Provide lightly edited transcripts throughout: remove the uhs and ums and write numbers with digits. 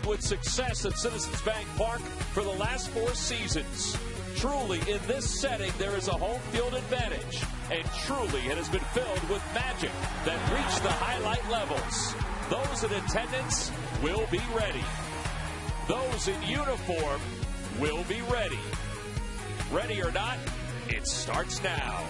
with success at Citizens Bank Park for the last 4 seasons. Truly, in this setting, there is a home field advantage. And truly, it has been filled with magic that reach the highlight levels. Those in attendance will be ready. Those in uniform will be ready. Ready or not, it starts now.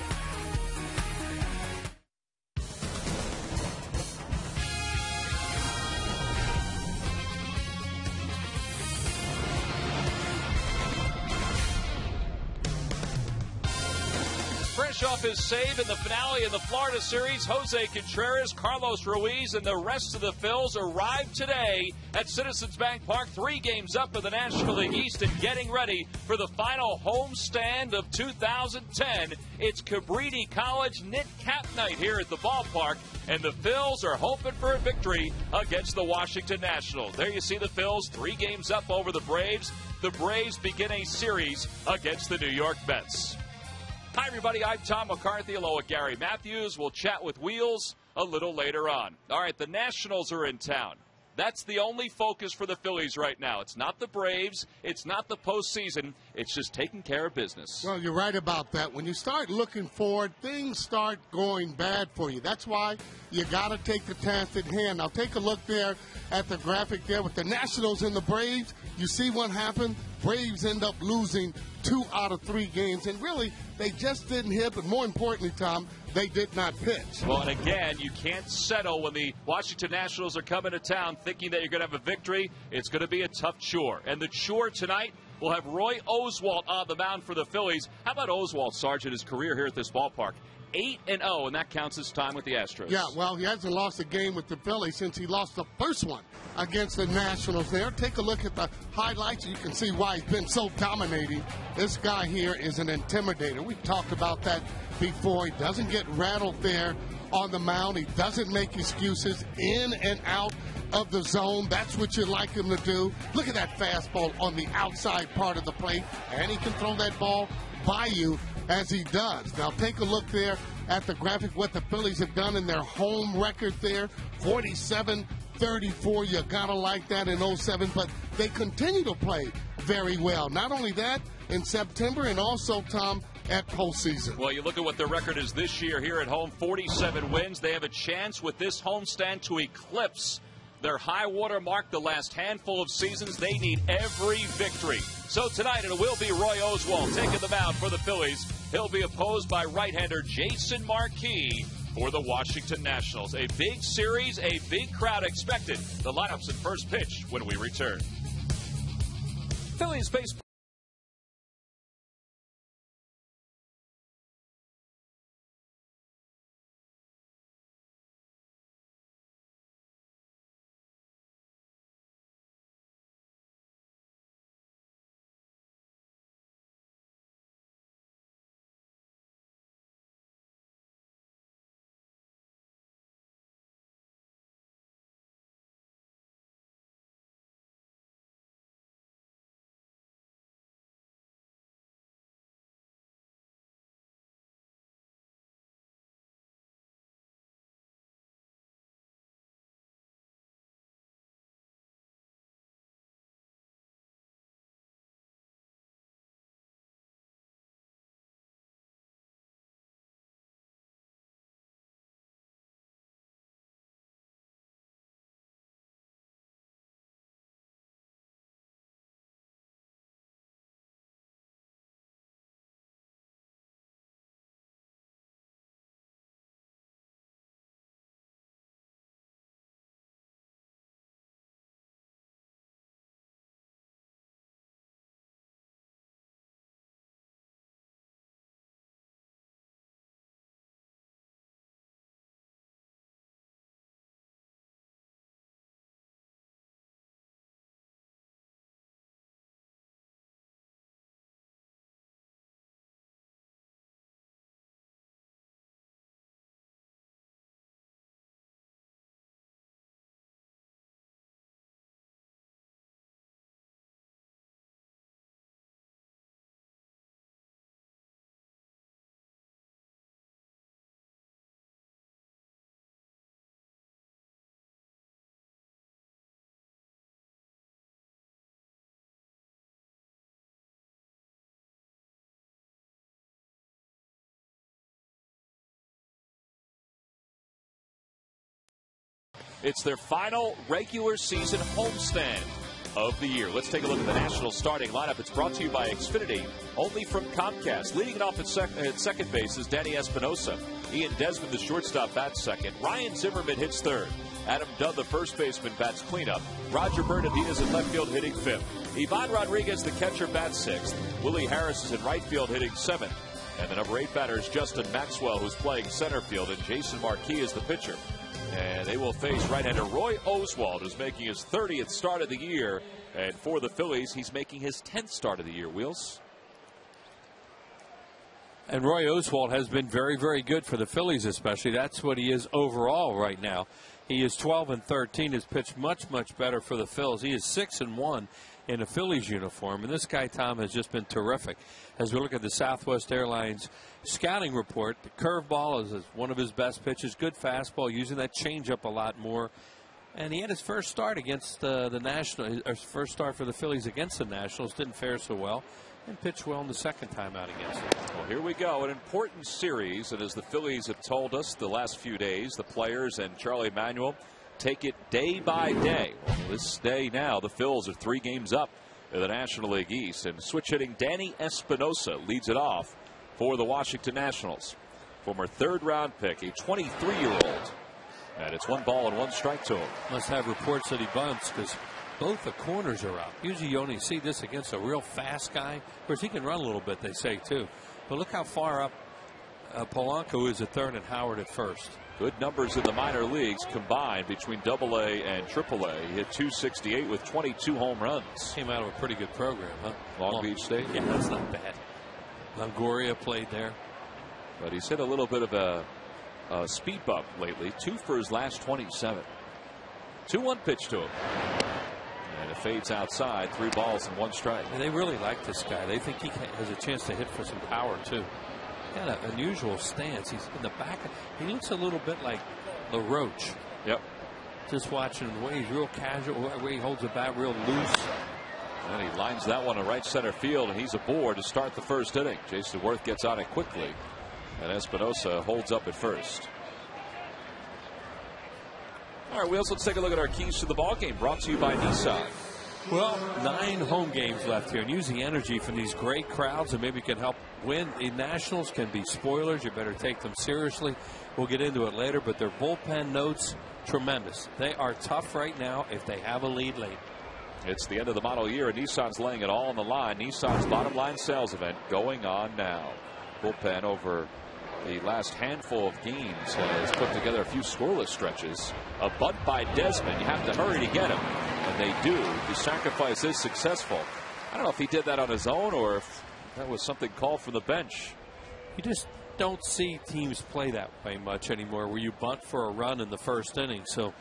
Fresh off his save in the finale of the Florida Series, Jose Contreras, Carlos Ruiz, and the rest of the Phils arrived today at Citizens Bank Park, 3 games up in the National League East and getting ready for the final homestand of 2010. It's Cabrini College knit cap night here at the ballpark, and the Phils are hoping for a victory against the Washington Nationals. There you see the Phils, 3 games up over the Braves. The Braves begin a series against the New York Mets. Hi, everybody. I'm Tom McCarthy, along with Gary Matthews. We'll chat with Wheels a little later on. All right, the Nationals are in town. That's the only focus for the Phillies right now. It's not the Braves. It's not the postseason. It's just taking care of business. Well, you're right about that. When you start looking forward, things start going bad for you. That's why you got to take the task at hand. Now, take a look there at the graphic there with the Nationals and the Braves. You see what happened? Braves end up losing 2 out of 3 games. And really, they just didn't hit. But more importantly, Tom, they did not pitch. Well, and again, you can't settle when the Washington Nationals are coming to town thinking that you're going to have a victory. It's going to be a tough chore. And the chore tonight will have Roy Oswalt on the mound for the Phillies. How about Oswalt, Sergeant, his career here at this ballpark? 8-0, and that counts his time with the Astros. Yeah, well, he hasn't lost a game with the Phillies since he lost the first one against the Nationals there. Take a look at the highlights. You can see why he's been so dominating. This guy here is an intimidator. We've talked about that before. He doesn't get rattled there on the mound. He doesn't make excuses in and out of the zone. That's what you like him to do. Look at that fastball on the outside part of the plate, and he can throw that ball by you as he does. Now take a look there at the graphic, what the Phillies have done in their home record there, 47-34. You gotta like that in 07, but they continue to play very well. Not only that, in September, and also, Tom, at postseason. Well, you look at what their record is this year here at home, 47 wins. They have a chance with this homestand to eclipse their high water mark the last handful of seasons. They need every victory. So tonight it will be Roy Oswalt taking the mound for the Phillies. He'll be opposed by right-hander Jason Marquis for the Washington Nationals. A big series, a big crowd expected. The lineups and first pitch when we return. Phillies baseball. It's their final regular season homestand of the year. Let's take a look at the Nationals starting lineup. It's brought to you by Xfinity, only from Comcast. Leading it off at second base is Danny Espinosa. Ian Desmond, the shortstop, bats second. Ryan Zimmerman hits third. Adam Dunn, the first baseman, bats cleanup. Roger Bernadinez in left field hitting fifth. Ivan Rodriguez, the catcher, bats sixth. Willie Harris is in right field hitting seventh. And the number 8 batter is Justin Maxwell, who's playing center field, and Jason Marquis is the pitcher. And they will face right-hander Roy Oswalt, who's making his 30th start of the year. And for the Phillies, he's making his 10th start of the year. Wheels? And Roy Oswalt has been very, very good for the Phillies, especially. That's what he is overall right now. He is 12-13. Has pitched much, much better for the Phils. He is 6-1 in a Phillies uniform. And this guy, Tom, has just been terrific. As we look at the Southwest Airlines scouting report, the curveball is one of his best pitches. Good fastball, using that changeup a lot more. And he had his first start against the Nationals, or first start for the Phillies against the Nationals. Didn't fare so well. And pitched well in the second time out against them. Well, here we go. An important series. And as the Phillies have told us the last few days, the players and Charlie Manuel take it day by day. Well, this day now, the Phils are 3 games up in the National League East. And switch hitting Danny Espinosa leads it off for the Washington Nationals. Former 3rd-round pick, a 23-year-old. And it's 1 ball and 1 strike to him. Must have reports that he bunts because both the corners are out. Usually you only see this against a real fast guy. Of course, he can run a little bit, they say, too. But look how far up Polanco is at third and Howard at first. Good numbers in the minor leagues combined between AA and AAA. He hit .268 with 22 home runs. Came out of a pretty good program, huh? Long Beach State. Yeah, that's not bad. Longoria played there. But he's hit a little bit of a speed bump lately. 2 for his last 27. 2-1 pitch to him. And it fades outside. 3 balls and 1 strike. And they really like this guy. They think he has a chance to hit for some power, too. Got an unusual stance. He's in the back. He looks a little bit like LaRoche. Yep. Just watching the way he's real casual, the way he holds the bat real loose. And he lines that one to right center field, and he's aboard to start the first inning. Jason Worth gets on it quickly, and Espinosa holds up at first. All right, Wheels, let's take a look at our keys to the ball game, brought to you by Nissan. Well, 9 home games left here, and use the energy from these great crowds and maybe can help win. The Nationals can be spoilers. You better take them seriously. We'll get into it later, but their bullpen notes, tremendous. They are tough right now if they have a lead late. It's the end of the model year, and Nissan's laying it all on the line. Nissan's bottom line sales event going on now. Bullpen over the last handful of games has put together a few scoreless stretches. A bunt by Desmond. You have to hurry to get him. And they do. The sacrifice is successful. I don't know if he did that on his own or if that was something called from the bench. You just don't see teams play that way much anymore, where you bunt for a run in the first inning. So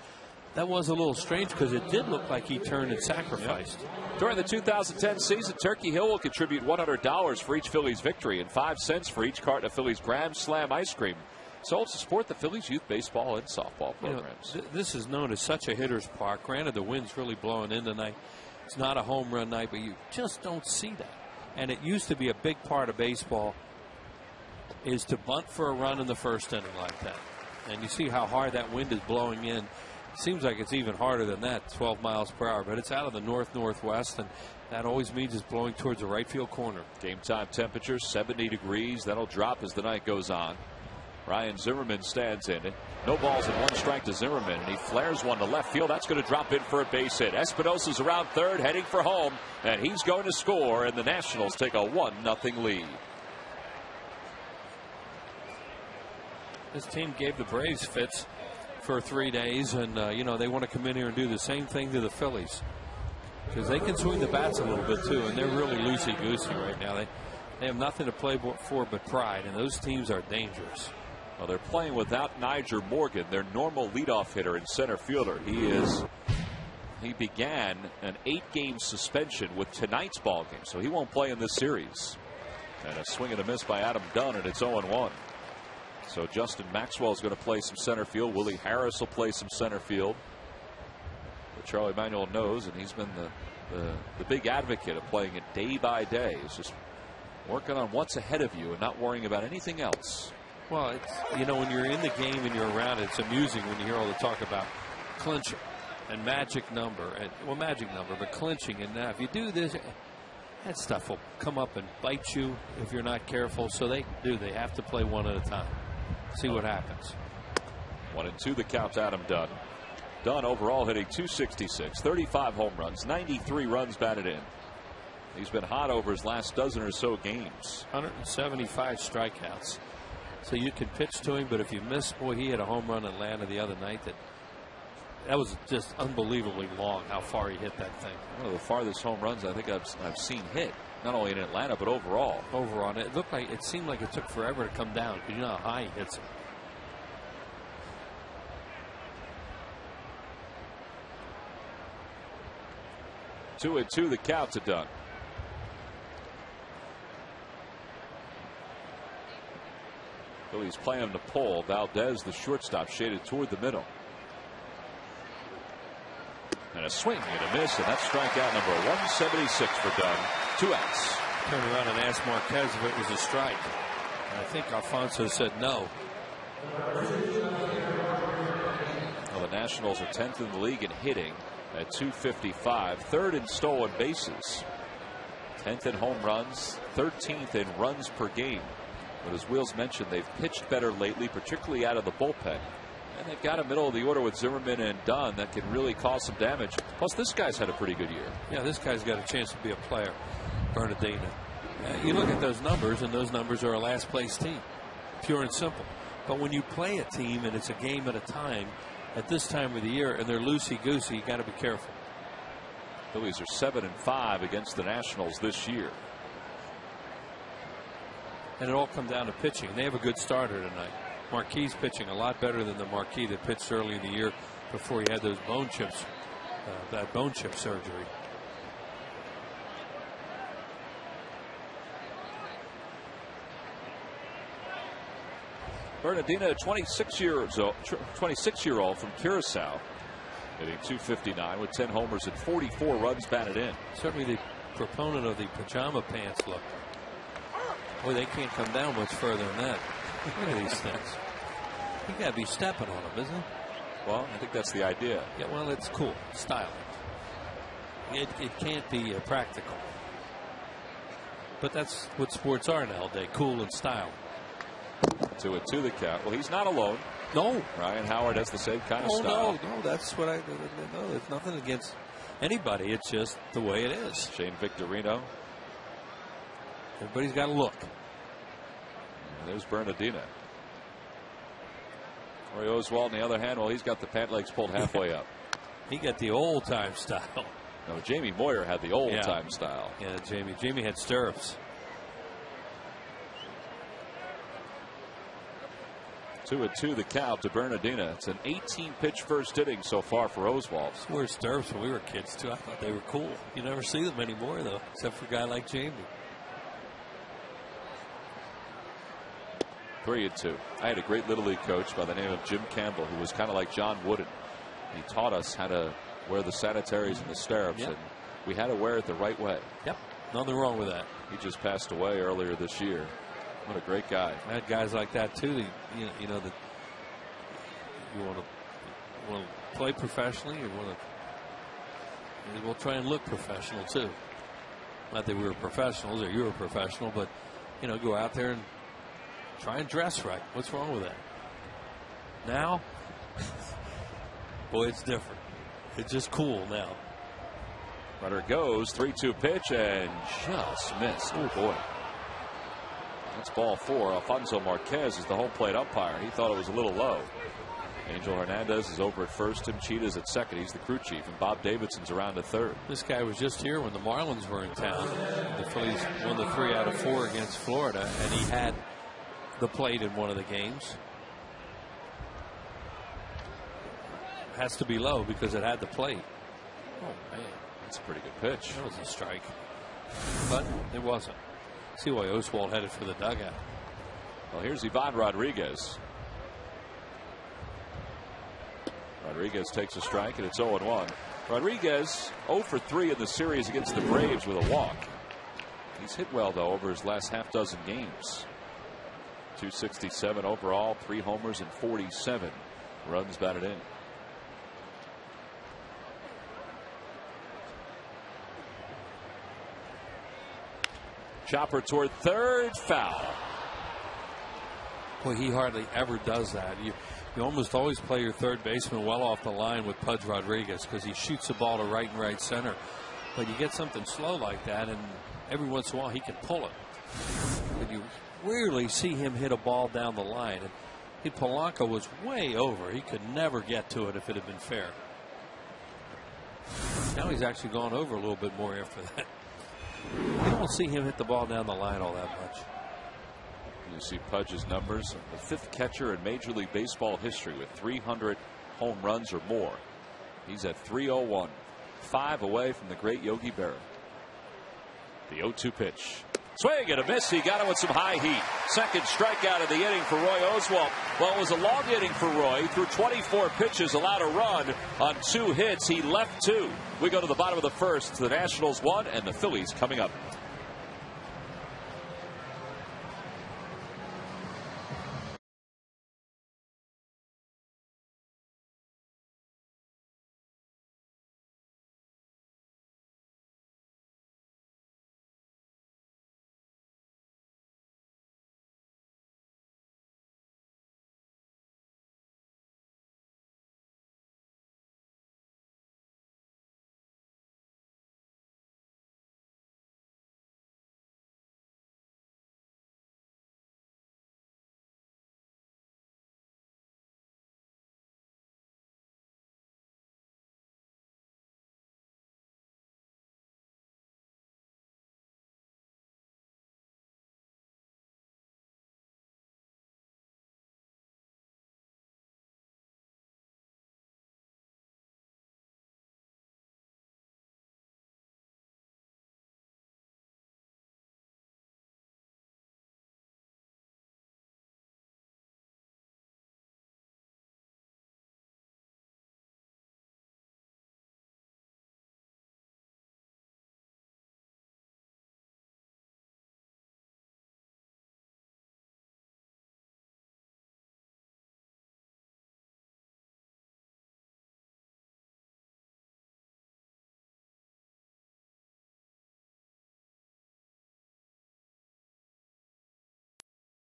that was a little strange because it did look like he turned and sacrificed. Yep. During the 2010 season, Turkey Hill will contribute $100 for each Phillies victory and 5 cents for each carton of Phillies Grand Slam ice cream, sold to support the Phillies youth baseball and softball programs. This is known as such a hitter's park. Granted, the wind's really blowing in tonight. It's not a home run night, but you just don't see that. And it used to be a big part of baseball is to bunt for a run in the first inning like that. And you see how hard that wind is blowing in. Seems like it's even harder than that, 12 miles per hour, but it's out of the north-northwest, and that always means it's blowing towards the right field corner. Game time temperature 70 degrees. That'll drop as the night goes on. Ryan Zimmerman stands in it. No balls and 1 strike to Zimmerman, and he flares one to left field. That's going to drop in for a base hit. Espinosa's around third, heading for home, and he's going to score, and the Nationals take a 1-0 lead. This team gave the Braves fits for 3 days, and they want to come in here and do the same thing to the Phillies because they can swing the bats a little bit too, and they're really loosey-goosey right now. They have nothing to play for but pride, and those teams are dangerous. Well, they're playing without Niger Morgan, their normal leadoff hitter and center fielder. He began an 8-game suspension with tonight's ball game, so he won't play in this series. And a swing and a miss by Adam Dunn, and it's 0-1. So Justin Maxwell is going to play some center field. Willie Harris will play some center field. But Charlie Manuel knows, and he's been the big advocate of playing it day by day. It's just working on what's ahead of you and not worrying about anything else. Well, it's, when you're in the game and you're around it, it's amusing when you hear all the talk about clincher and magic number, but clinching. And now if you do this, that stuff will come up and bite you if you're not careful. So they have to play one at a time. See what happens. 1-2 the count. Adam Dunn. Dunn overall hitting .266, 35 home runs, 93 runs batted in. He's been hot over his last dozen or so games. 175 strikeouts. So you can pitch to him, but if you miss, boy, he had a home run in Atlanta the other night that was just unbelievably long. How far he hit that thing. One of the farthest home runs I think I've seen hit, not only in Atlanta but overall. Overall, it seemed like it took forever to come down because you know how high he hits it. Two and two the count to Dunn. Phillies play him to pull. Valdez, the shortstop, shaded toward the middle. And a swing and a miss, and that's strikeout number 176 for Dunn. 2 outs. Turn around and ask Marquez if it was a strike. And I think Alfonso said no. Well, the Nationals are 10th in the league in hitting at .255, third in stolen bases, 10th in home runs, 13th in runs per game. But as Wheels mentioned, they've pitched better lately, particularly out of the bullpen. And they've got a middle of the order with Zimmerman and Dunn that can really cause some damage. Plus, this guy's had a pretty good year. Yeah, this guy's got a chance to be a player, Bernardino. You look at those numbers, and those numbers are a last place team, pure and simple. But when you play a team and it's a game at a time, at this time of the year, and they're loosey-goosey, you got to be careful. Phillies are 7-5 against the Nationals this year. And it all comes down to pitching. They have a good starter tonight. Marquis pitching a lot better than the Marquis that pitched early in the year before he had those bone chips, that bone chip surgery. Bernardino, a 26-year-old from Curacao, hitting .259 with 10 homers and 44 runs batted in. Certainly the proponent of the pajama pants look. Boy, they can't come down much further than that. Look at these things. You got to be stepping on them, isn't it? Well, I think that's the idea. Yeah, well, it's cool. Style. It can't be practical. But that's what sports are nowadays, cool and style. 2-2 the count. Well, he's not alone. No. Ryan Howard has the same kind of style. No, that's what no, there's nothing against anybody. It's just the way it is. Shane Victorino. Everybody's got to look. And there's Bernardino. Roy Oswalt, on the other hand, well, he's got the pant legs pulled halfway up. He got the old time style. No, Jamie Moyer had the old time style. Yeah, Jamie had stirrups. 2-2 the count to Bernardino. It's an 18-pitch first inning so far for Oswalt. We wore stirrups when we were kids too. I thought they were cool. You never see them anymore though, except for a guy like Jamie. 3-2. I had a great Little League coach by the name of Jim Campbell, who was kind of like John Wooden. He taught us how to wear the sanitaries and the stirrups, and we had to wear it the right way. Yep, nothing wrong with that. He just passed away earlier this year. What a great guy. I had guys like that too. That, you know that you want to play professionally. You want to. We'll try and look professional too. Not that we were professionals or you were a professional, but go out there and try and dress right. What's wrong with that? Now, boy, it's different. It's just cool now. Runner goes, 3-2 pitch, and just missed. Oh boy. That's ball 4. Alfonso Marquez is the home plate umpire. He thought it was a little low. Angel Hernandez is over at first. Tim Cheetah's at second. He's the crew chief. And Bob Davidson's around at third. This guy was just here when the Marlins were in town. The Phillies won the 3 out of 4 against Florida. And he had the plate in one of the games. Has to be low because it had the plate. Oh, man. That's a pretty good pitch. That was a strike. But it wasn't. See why Oswalt headed for the dugout. Well, here's Ivan Rodriguez. Rodriguez takes a strike, and it's 0-1. Rodriguez 0 for 3 in the series against the Braves with a walk. He's hit well, though, over his last half dozen games. 267 overall, 3 homers and 47 runs batted in. chopper toward third, foul. Well, he hardly ever does that. You almost always play your third baseman well off the line with Pudge Rodriguez because he shoots the ball to right and right center. But you get something slow like that, and every once in a while he can pull it. But you rarely see him hit a ball down the line. And Polanco was way over. He could never get to it if it had been fair. Now he's actually gone over a little bit more after that. You don't see him hit the ball down the line all that much. You see Pudge's numbers, the fifth catcher in Major League Baseball history with 300 home runs or more. He's at 301, 5 away from the great Yogi Berra. The 0-2 pitch. Swing and a miss. He got it with some high heat. Second strikeout of the inning for Roy Oswalt. Well, it was a long inning for Roy. He threw 24 pitches, allowed a run on 2 hits. He left 2. We go to the bottom of the first. The Nationals won, and the Phillies coming up.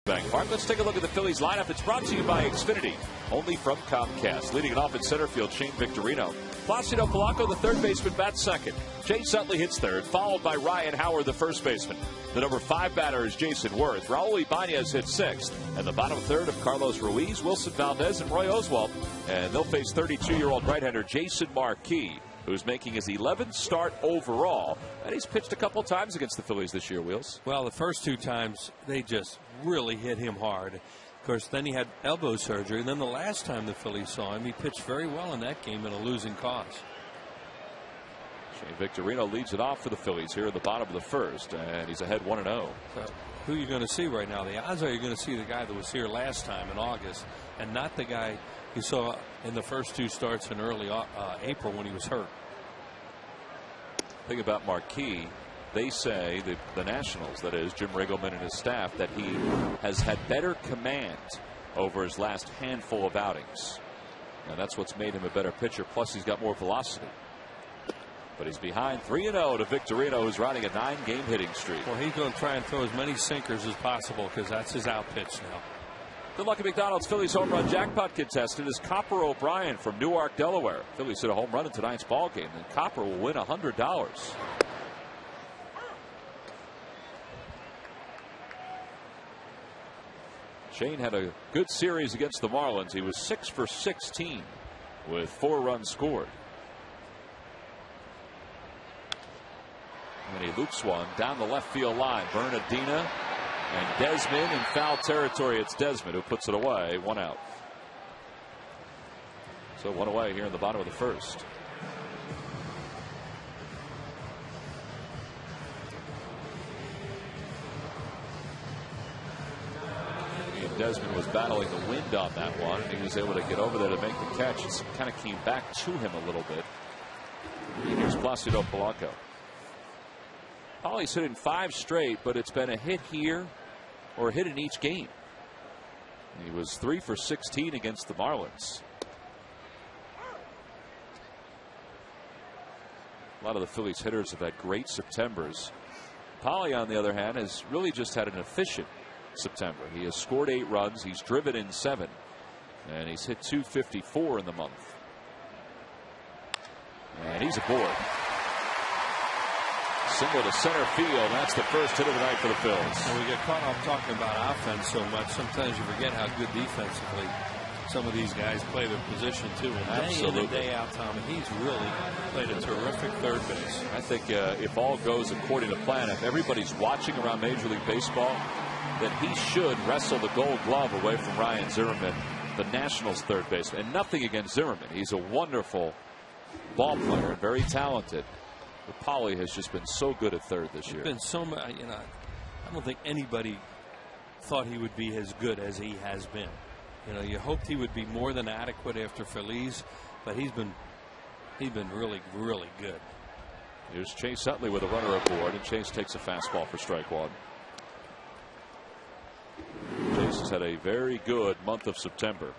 Bank Park. Let's take a look at the Phillies lineup. It's brought to you by Xfinity, only from Comcast. Leading it off in center field, Shane Victorino. Placido Polanco, the third baseman, bats second. Jay Sutley hits third, followed by Ryan Howard, the first baseman. The number 5 batter is Jason Worth. Raul Ibanez hits sixth. And the bottom third of Carlos Ruiz, Wilson Valdez, and Roy Oswalt. And they'll face 32-year-old right-hander Jason Marquis, who's making his 11th start overall. And he's pitched a couple times against the Phillies this year, Wheels. Well, the first 2 times, they just really hit him hard. Of course, then he had elbow surgery. And then the last time the Phillies saw him, he pitched very well in that game in a losing cause. Shane Victorino leads it off for the Phillies here at the bottom of the first. And he's ahead 1-0. So who are you going to see right now? The odds are you're going to see the guy that was here last time in August and not the guy you saw in the first 2 starts in early April when he was hurt. Thing about Marquis, they say, the Nationals, that is, Jim Riggleman and his staff, that he has had better command over his last handful of outings. And that's what's made him a better pitcher. Plus, he's got more velocity. But he's behind 3-0 to Victorino, who's riding a 9-game hitting streak. Well, he's going to try and throw as many sinkers as possible because that's his out pitch now. Good luck at McDonald's Phillies home run jackpot contestant is Copper O'Brien from Newark, Delaware. Phillies hit a home run in tonight's ball game, and Copper will win $100. Shane had a good series against the Marlins. He was 6 for 16 with 4 runs scored. And he loops one down the left field line. Bernardina and Desmond in foul territory. It's Desmond who puts it away. 1 out. So 1 away here in the bottom of the first. And Desmond was battling the wind on that one, and he was able to get over there to make the catch. It kind of came back to him a little bit. And here's Placido Polanco. He's hitting 5 straight, but it's been a hit here or a hit in each game. He was 3 for 16 against the Marlins. A lot of the Phillies hitters have had great Septembers. Polley, on the other hand, has really just had an efficient September. He has scored 8 runs. He's driven in 7. And he's hit .254 in the month. And he's aboard. Single to center field. That's the first hit of the night for the Phils. Well, we get caught off talking about offense so much. Sometimes you forget how good defensively some of these guys play their position too. And day in and day out, Tom, he's really played a terrific third base. I think if all goes according to plan, if everybody's watching around Major League Baseball, then he should wrestle the Gold Glove away from Ryan Zimmerman, the Nationals' third baseman. And nothing against Zimmerman. He's a wonderful ball player, very talented. But Polley has just been so good at third this year. Been so much, I don't think anybody thought he would be as good as he has been. You hoped he would be more than adequate after Feliz, but he's been really, really good. Here's Chase Utley with a runner aboard, and Chase takes a fastball for strike one. Chase has had a very good month of September.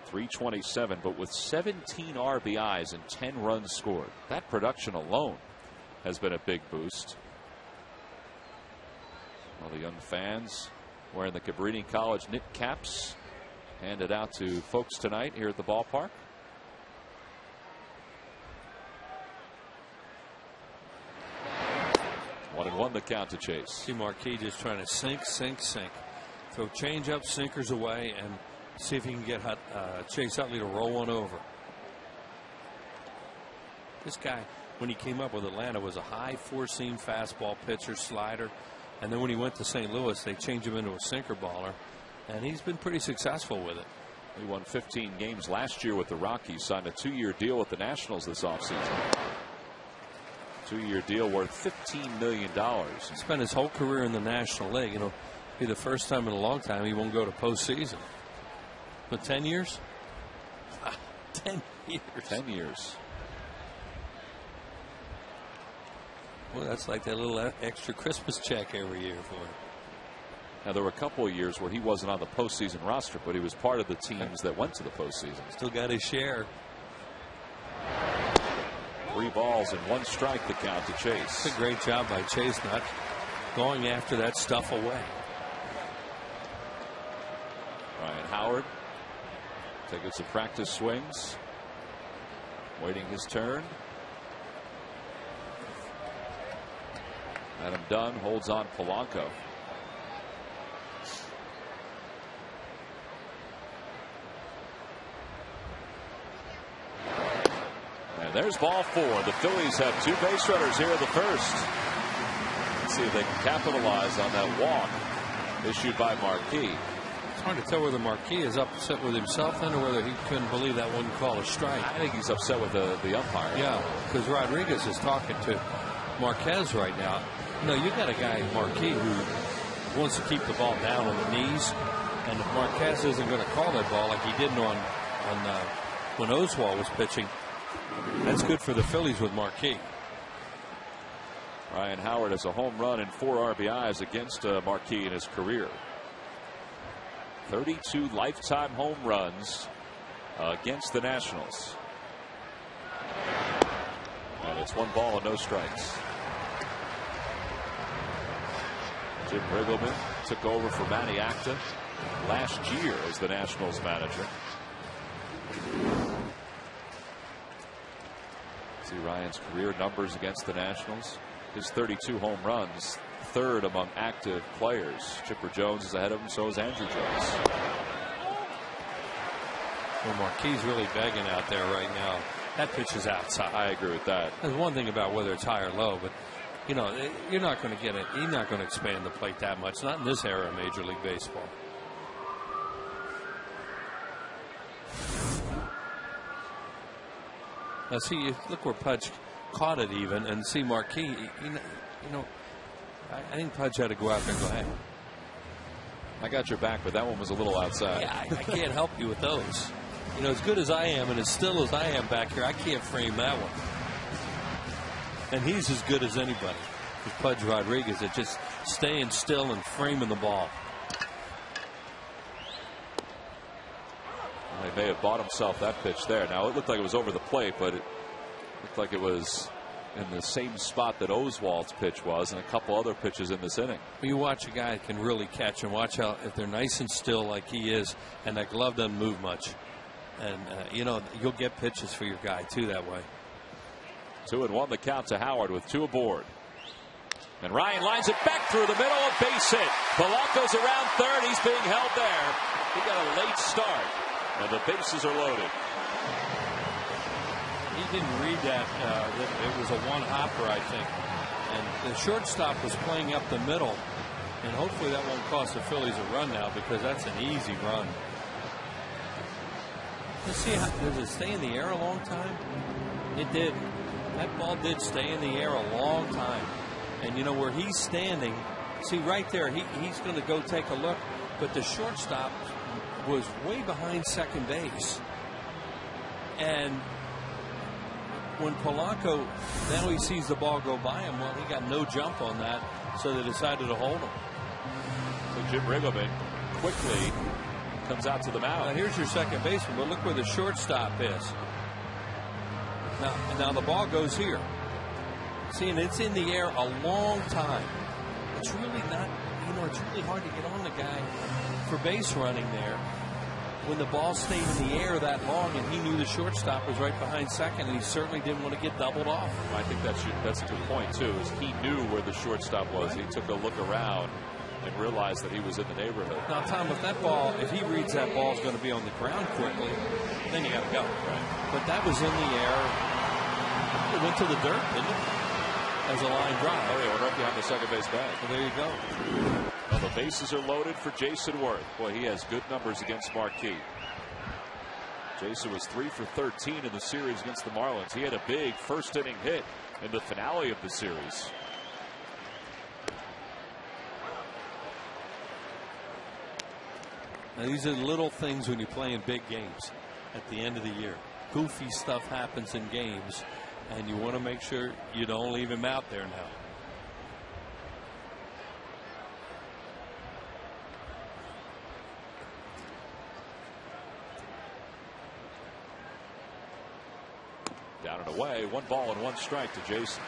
327, but with 17 RBIs and 10 runs scored. That production alone has been a big boost. All the young fans wearing the Cabrini College knit caps handed out to folks tonight here at the ballpark. One and one the count to Chase. See Marquis just trying to sink. Throw change up, sinkers away, and see if he can get Chase Utley to roll one over. This guy, when he came up with Atlanta, was a high four-seam fastball pitcher, slider, and then when he went to St. Louis, they changed him into a sinker baller, and he's been pretty successful with it. He won 15 games last year with the Rockies, signed a 2-year deal with the Nationals this offseason. 2-year deal worth $15 million. He spent his whole career in the National League. Be the first time in a long time he won't go to postseason. But 10 years? 10 years. 10 years. Well, that's like that little extra Christmas check every year for him. Now, there were a couple of years where he wasn't on the postseason roster, but he was part of the teams that went to the postseason. Still got his share. 3 balls and 1 strike the count to Chase. It's a great job by Chase not going after that stuff away. Ryan Howard taking some practice swings, waiting his turn. Adam Dunn holds on Polanco. And there's ball 4. The Phillies have 2 base runners here in the first. Let's see if they can capitalize on that walk issued by Marquis. It's hard to tell whether Marquis is upset with himself then or whether he couldn't believe that wasn't called a strike. I think he's upset with the umpire. Yeah, because Rodriguez is talking to Marquez right now. You got a guy, Marquis, who wants to keep the ball down on the knees. And if Marquez isn't going to call that ball like he did when Oswalt was pitching, that's good for the Phillies with Marquis. Ryan Howard has a home run and 4 RBIs against Marquis in his career. 32 lifetime home runs against the Nationals. And it's 1 ball and no strikes. Jim Riggleman took over for Manny Acta last year as the Nationals manager. See Ryan's career numbers against the Nationals. His 32 home runs, 3rd among active players. Chipper Jones is ahead of him, so is Andrew Jones. Well, Marquis really begging out there right now. That pitch is outside. I agree with that. There's one thing about whether it's high or low, but you're not going to get it. You're not going to expand the plate that much. Not in this era of Major League Baseball. Now see, look where Pudge caught it even, and see Marquis. I think Pudge had to go out there and go, hey, I got your back, but that one was a little outside. Yeah, I can't help you with those. As good as I am and as still as I am back here, I can't frame that one. And he's as good as anybody. With Pudge Rodriguez at just staying still and framing the ball. Well, he may have bought himself that pitch there. Now, it looked like it was over the plate, but it looked like it was in the same spot that Oswald's pitch was and a couple other pitches in this inning. You watch a guy that can really catch and watch how if they're nice and still like he is and that glove doesn't move much. And, you'll get pitches for your guy, too, that way. 2-1 the count to Howard with 2 aboard. And Ryan lines it back through the middle, a base hit. Polanco's around third. He's being held there. He got a late start, and the bases are loaded. He didn't read that. It was a one-hopper, I think. And the shortstop was playing up the middle. And hopefully that won't cost the Phillies a run now because that's an easy run. Let's see, does it stay in the air a long time? It did. That ball did stay in the air a long time. And where he's standing, see right there, he's going to go take a look. But the shortstop was way behind second base. And when Polanco, now he sees the ball go by him, well, he got no jump on that, so they decided to hold him. So Jim Riggleman quickly comes out to the mound. Now here's your second baseman, but look where the shortstop is. Now the ball goes here. See, and it's in the air a long time. It's really not, it's really hard to get on the guy for base running there when the ball stayed in the air that long, and he knew the shortstop was right behind second, and he certainly didn't want to get doubled off. I think that's a good point, too, is he knew where the shortstop was. He took a look around and realized that he was in the neighborhood. Now, Tom, if he reads that ball's going to be on the ground quickly, then you got to go. Right. But that was in the air. It went to the dirt, didn't it? As a line drive. Oh, yeah, we're right behind the second base bag. Well, there you go. Well, the bases are loaded for Jason Worth. Boy, he has good numbers against Marquee. Jason was 3 for 13 in the series against the Marlins. He had a big first inning hit in the finale of the series. Now, these are little things when you play in big games at the end of the year. Goofy stuff happens in games, and you want to make sure you don't leave him out there now. Down and away, 1 ball and 1 strike to Jason.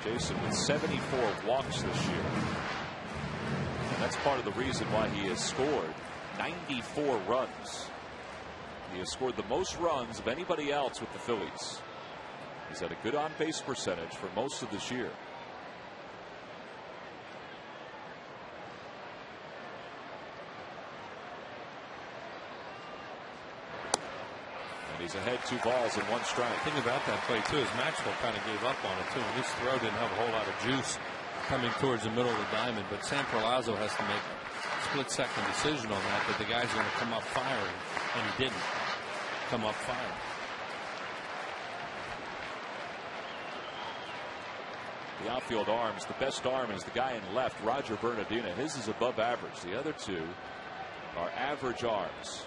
Jason with 74 walks this year. And that's part of the reason why he has scored 94 runs. He has scored the most runs of anybody else with the Phillies. He's had a good on-base percentage for most of this year. And he's ahead 2 balls and 1 strike. The thing about that play, too, is Maxwell kind of gave up on it, too. His throw didn't have a whole lot of juice coming towards the middle of the diamond, but Sam Perlazo has to make a split-second decision on that the guy's going to come up firing, and he didn't come up firing. The outfield arms, the best arm is the guy in left, Roger Bernardina. His is above average. The other 2 are average arms.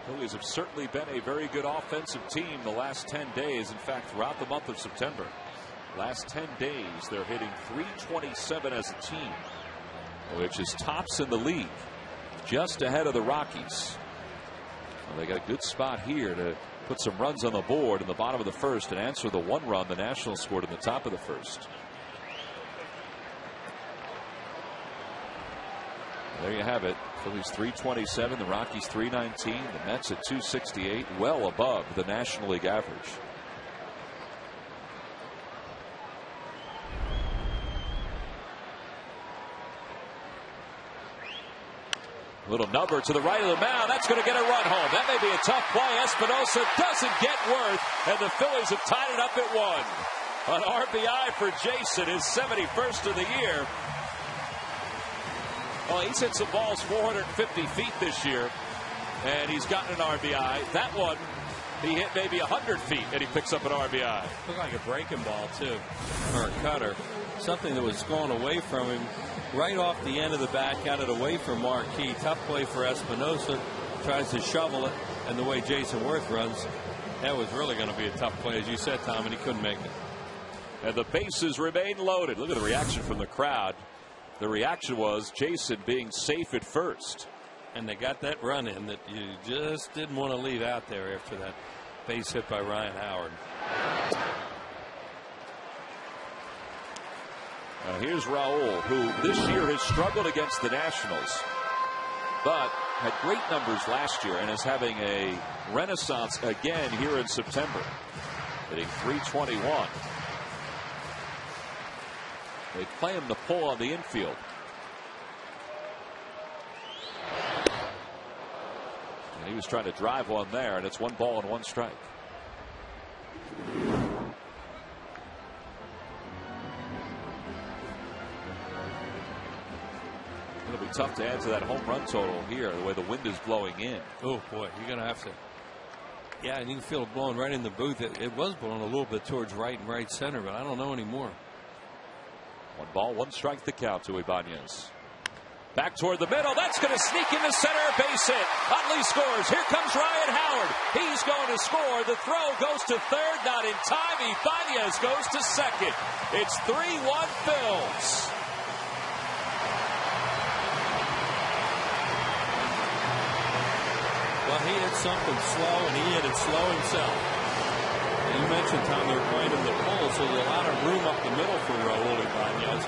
Phillies have certainly been a very good offensive team the last 10 days. In fact, throughout the month of September, last 10 days, they're hitting .327 as a team, which is tops in the league, just ahead of the Rockies. Well, they got a good spot here to put some runs on the board in the bottom of the first and answer the 1 run the Nationals scored in the top of the first. There you have it. Phillies .327, the Rockies .319, the Mets at .268, well above the National League average. Little number to the right of the mound. That's going to get a run home. That may be a tough play. Espinosa doesn't get Worth, and the Phillies have tied it up at 1. An RBI for Jason, his 71st of the year. Well, he's hit some balls 450 feet this year, and he's gotten an RBI. That one, he hit maybe 100 feet, and he picks up an RBI. Looked like a breaking ball, too, or a cutter. Something that was going away from him right off the end of the bat, got it away from Marquis. Tough play for Espinosa. Tries to shovel it, and the way Jason Worth runs, that was really going to be a tough play, as you said, Tom, and he couldn't make it. And the bases remain loaded. Look at the reaction from the crowd. The reaction was Jason being safe at first. And they got that run in that you just didn't want to leave out there after that base hit by Ryan Howard. Here's Raul, who this year has struggled against the Nationals, but had great numbers last year and is having a renaissance again here in September. Hitting .321. They play him to pull on the infield. And he was trying to drive one there, and it's 1 ball and 1 strike. It'll be tough to add to that home run total here, the way the wind is blowing in. Oh, boy, you're going to have to. Yeah, and you can feel it blowing right in the booth. It was blowing a little bit towards right and right center, but I don't know anymore. 1 ball, 1 strike the count to Ibanez. Back toward the middle. That's going to sneak into center. Base hit. Utley scores. Here comes Ryan Howard. He's going to score. The throw goes to third. Not in time. Ibanez goes to second. It's 3-1 Phils. Well, he hit something slow, and he hit it slow himself. And you mentioned, Tom, they're playing him the pull, so there's a lot of room up the middle for Raul Ibanez.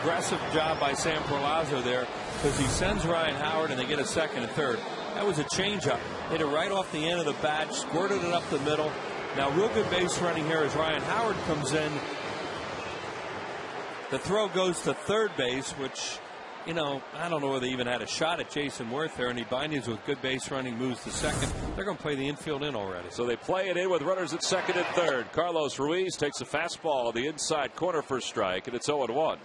Aggressive job by Sam Perlazo there, because he sends Ryan Howard and they get a second and third. That was a changeup. Hit it right off the end of the bat, squirted it up the middle. Now, real good base running here as Ryan Howard comes in. The throw goes to third base, which, you know, I don't know whether they even had a shot at Jason Worth there, and Ibanez with good base running moves to second. They're going to play the infield in already. So they play it in with runners at second and third. Carlos Ruiz takes a fastball on the inside corner for a strike, and it's 0-1.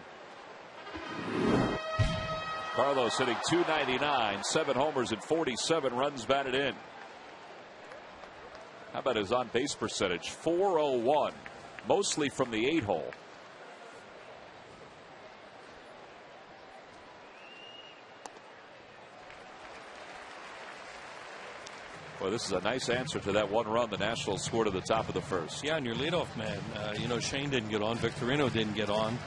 Carlos hitting .299, 7 homers and 47 runs batted in. How about his on base percentage? .401, mostly from the 8-hole. Well, this is a nice answer to that 1 run the Nationals scored at the top of the first. Yeah, and your leadoff man, you know, Shane didn't get on, Victorino didn't get on,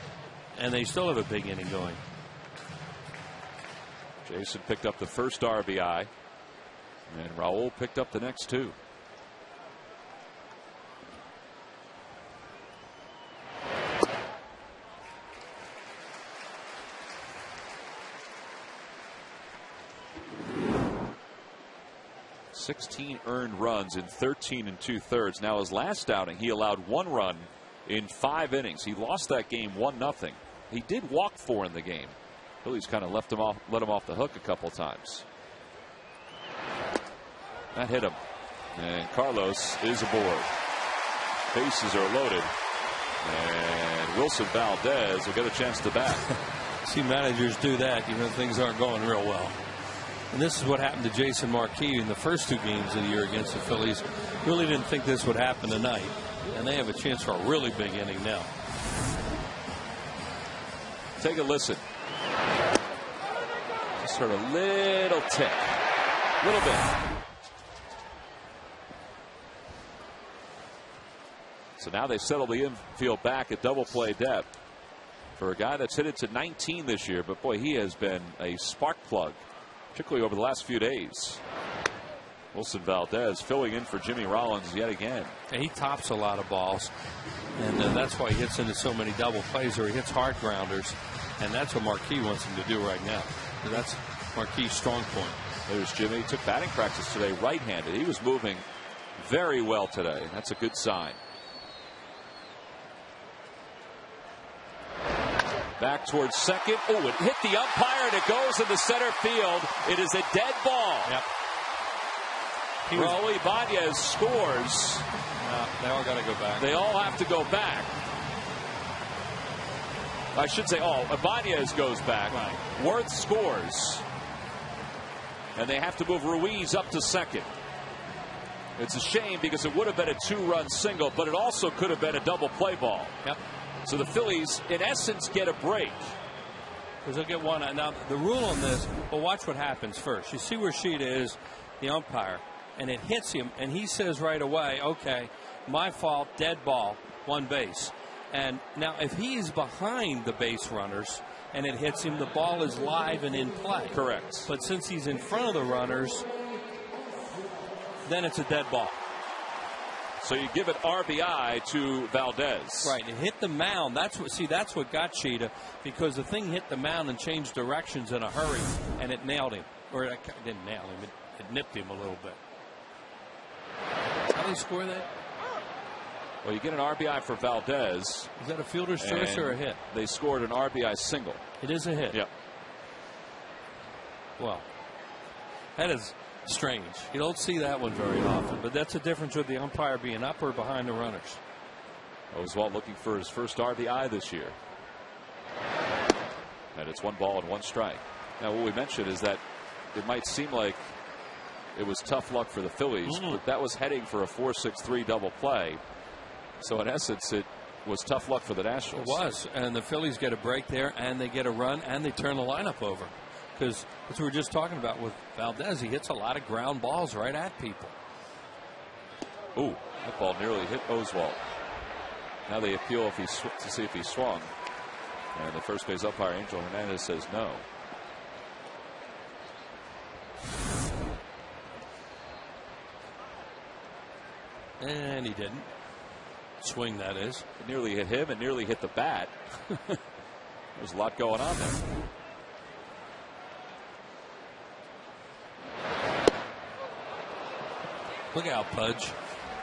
and they still have a big inning going. Jason picked up the first RBI, and Raul picked up the next 2. .16 earned runs in 13 2/3. Now, his last outing, he allowed 1 run in 5 innings. He lost that game 1-0. He did walk 4 in the game. Phillies kind of let him off the hook a couple times. That hit him, and Carlos is aboard. Bases are loaded, and Wilson Valdez will get a chance to bat. See managers do that, you know, things aren't going real well. And this is what happened to Jason Marquis in the first 2 games of the year against the Phillies. Really didn't think this would happen tonight, and they have a chance for a really big inning now. Take a listen. Just heard a little tick, little bit. So now they settle the infield back at double play depth for a guy that's hit it to 19 this year. But boy, he has been a spark plug, particularly over the last few days. Wilson Valdez filling in for Jimmy Rollins yet again. And he tops a lot of balls, and that's why he hits into so many double plays, or he hits hard grounders, and that's what Marquis wants him to do right now. That's Marquis' strong point. There's Jimmy. He took batting practice today right-handed. He was moving very well today. That's a good sign. Back towards second. Oh, it hit the umpire, and it goes into center field. It is a dead ball. Yep. Raul Ibanez scores. They all got to go back. They all have to go back. I should say, Ibanez goes back. Right. Worth scores. And they have to move Ruiz up to second. It's a shame because it would have been a 2-run single, but it also could have been a double play ball. Yep. So the Phillies, in essence, get a break. Because they'll get one. Now, the rule on this, well, watch what happens first. You see where Sheeta is, the umpire, and it hits him, and he says right away, okay, my fault, dead ball, one base. And now if he's behind the base runners and it hits him, the ball is live and in play. Correct. But since he's in front of the runners, then it's a dead ball. So you give it RBI to Valdez. Right. It hit the mound. That's what got Sheeta, because the thing hit the mound and changed directions in a hurry, and it nailed him. Or it didn't nail him. It nipped him a little bit. How do they score that? Well, you get an RBI for Valdez. Is that a fielder's choice or a hit? They scored an RBI single. It is a hit. Yep. Well, that is strange. You don't see that one very often, but that's the difference with the umpire being up or behind the runners. Oswalt looking for his first RBI this year. And it's 1 ball and 1 strike. Now, what we mentioned is that it might seem like it was tough luck for the Phillies, but that was heading for a 4-6-3 double play. So in essence, it was tough luck for the Nationals. It was, and the Phillies get a break there, and they get a run, and they turn the lineup over. Because as we were just talking about with Valdez, he hits a lot of ground balls right at people. Ooh, that ball nearly hit Oswalt. Now they appeal to see if he swung. And the first base umpire, Angel Hernandez, says no. And he didn't. Swing, that is. It nearly hit him and nearly hit the bat. There's a lot going on there. Look out, Pudge.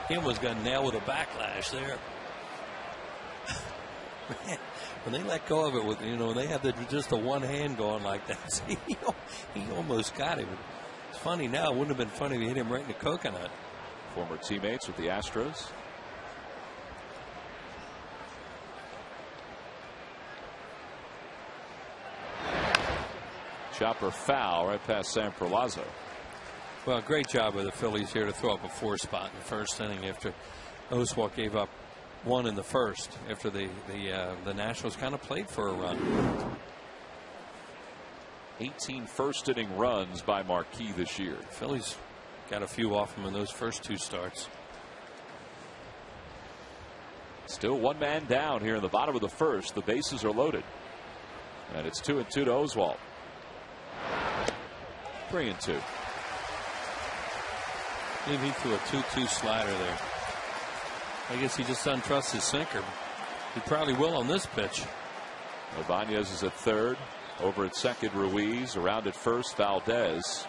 He almost got nailed with a backlash there. Man, when they let go of it, with when they have just the one hand going like that, see, he almost got him. It's funny now. It wouldn't have been funny if he hit him right in the coconut. Former teammates with the Astros. Chopper foul right past Sam Perlazo. Well, great job of the Phillies here to throw up a 4 spot in the first inning after Oswalt gave up 1 in the first after the Nationals kind of played for a run. 18 first inning runs by Marquis this year. Phillies got a few off him in those first 2 starts. Still 1 man down here in the bottom of the first. The bases are loaded. And it's 2-2 to Oswalt. 3-2. Maybe he threw a 2-2 slider there. I guess he just doesn't trust his sinker. He probably will on this pitch. Ibanez is at third. Over at second, Ruiz. Around at first, Valdez.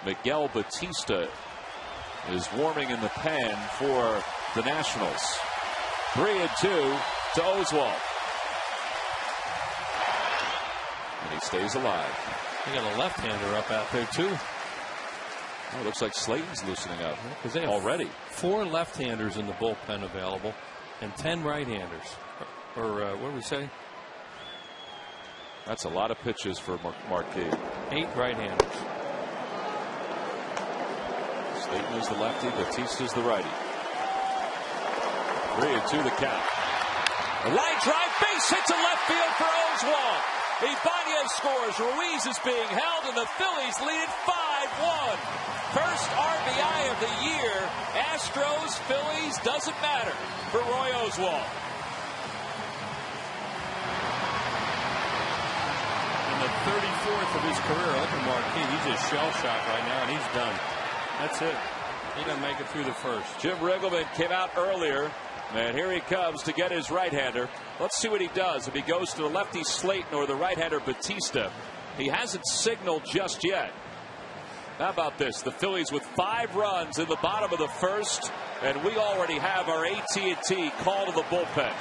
Miguel Batista is warming in the pen for the Nationals. 3-2 to Oswalt. And he stays alive. They got a left-hander up out there, too. Oh, it looks like Slayton's loosening up because they have already. 4 left-handers in the bullpen available and 10 right-handers. Or what do we say? That's a lot of pitches for Marquis. 8 right-handers. Slayton is the lefty. Batista's the righty. 3-2 the count. A line drive, base hit to left field for Oswalt. Ibanez scores. Ruiz is being held, and the Phillies lead it 5-1. First RBI of the year. Astros, Phillies, doesn't matter for Roy Oswalt. In the 34th of his career, open Marquis. He's just shell-shocked right now, and he's done. That's it. He doesn't make it through the first. Jim Riggleman came out earlier, and here he comes to get his right-hander. Let's see what he does. If he goes to the lefty Slayton or the right-hander Batista. He hasn't signaled just yet. How about this? The Phillies with 5 runs in the bottom of the first, and we already have our AT&T call to the bullpen.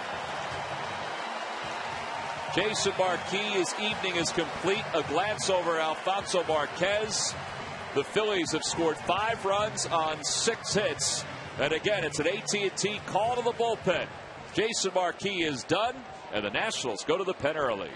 Jason Marquis, his evening is complete. A glance over Alfonso Marquez. The Phillies have scored 5 runs on 6 hits. And again, it's an AT&T call to the bullpen. Jason Marquis is done. and the Nationals go to the pen early.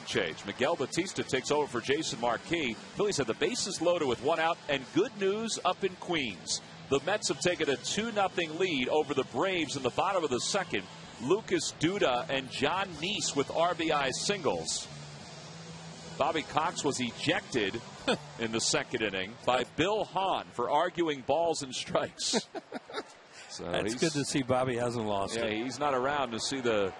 Change. Miguel Batista takes over for Jason Marquis. Phillies have the bases loaded with one out, and good news up in Queens. The Mets have taken a 2-0 lead over the Braves in the bottom of the second. Lucas Duda and John Neese with RBI singles. Bobby Cox was ejected in the second inning by Bill Hahn for arguing balls and strikes. So it's good to see Bobby hasn't lost it. He's not around to see the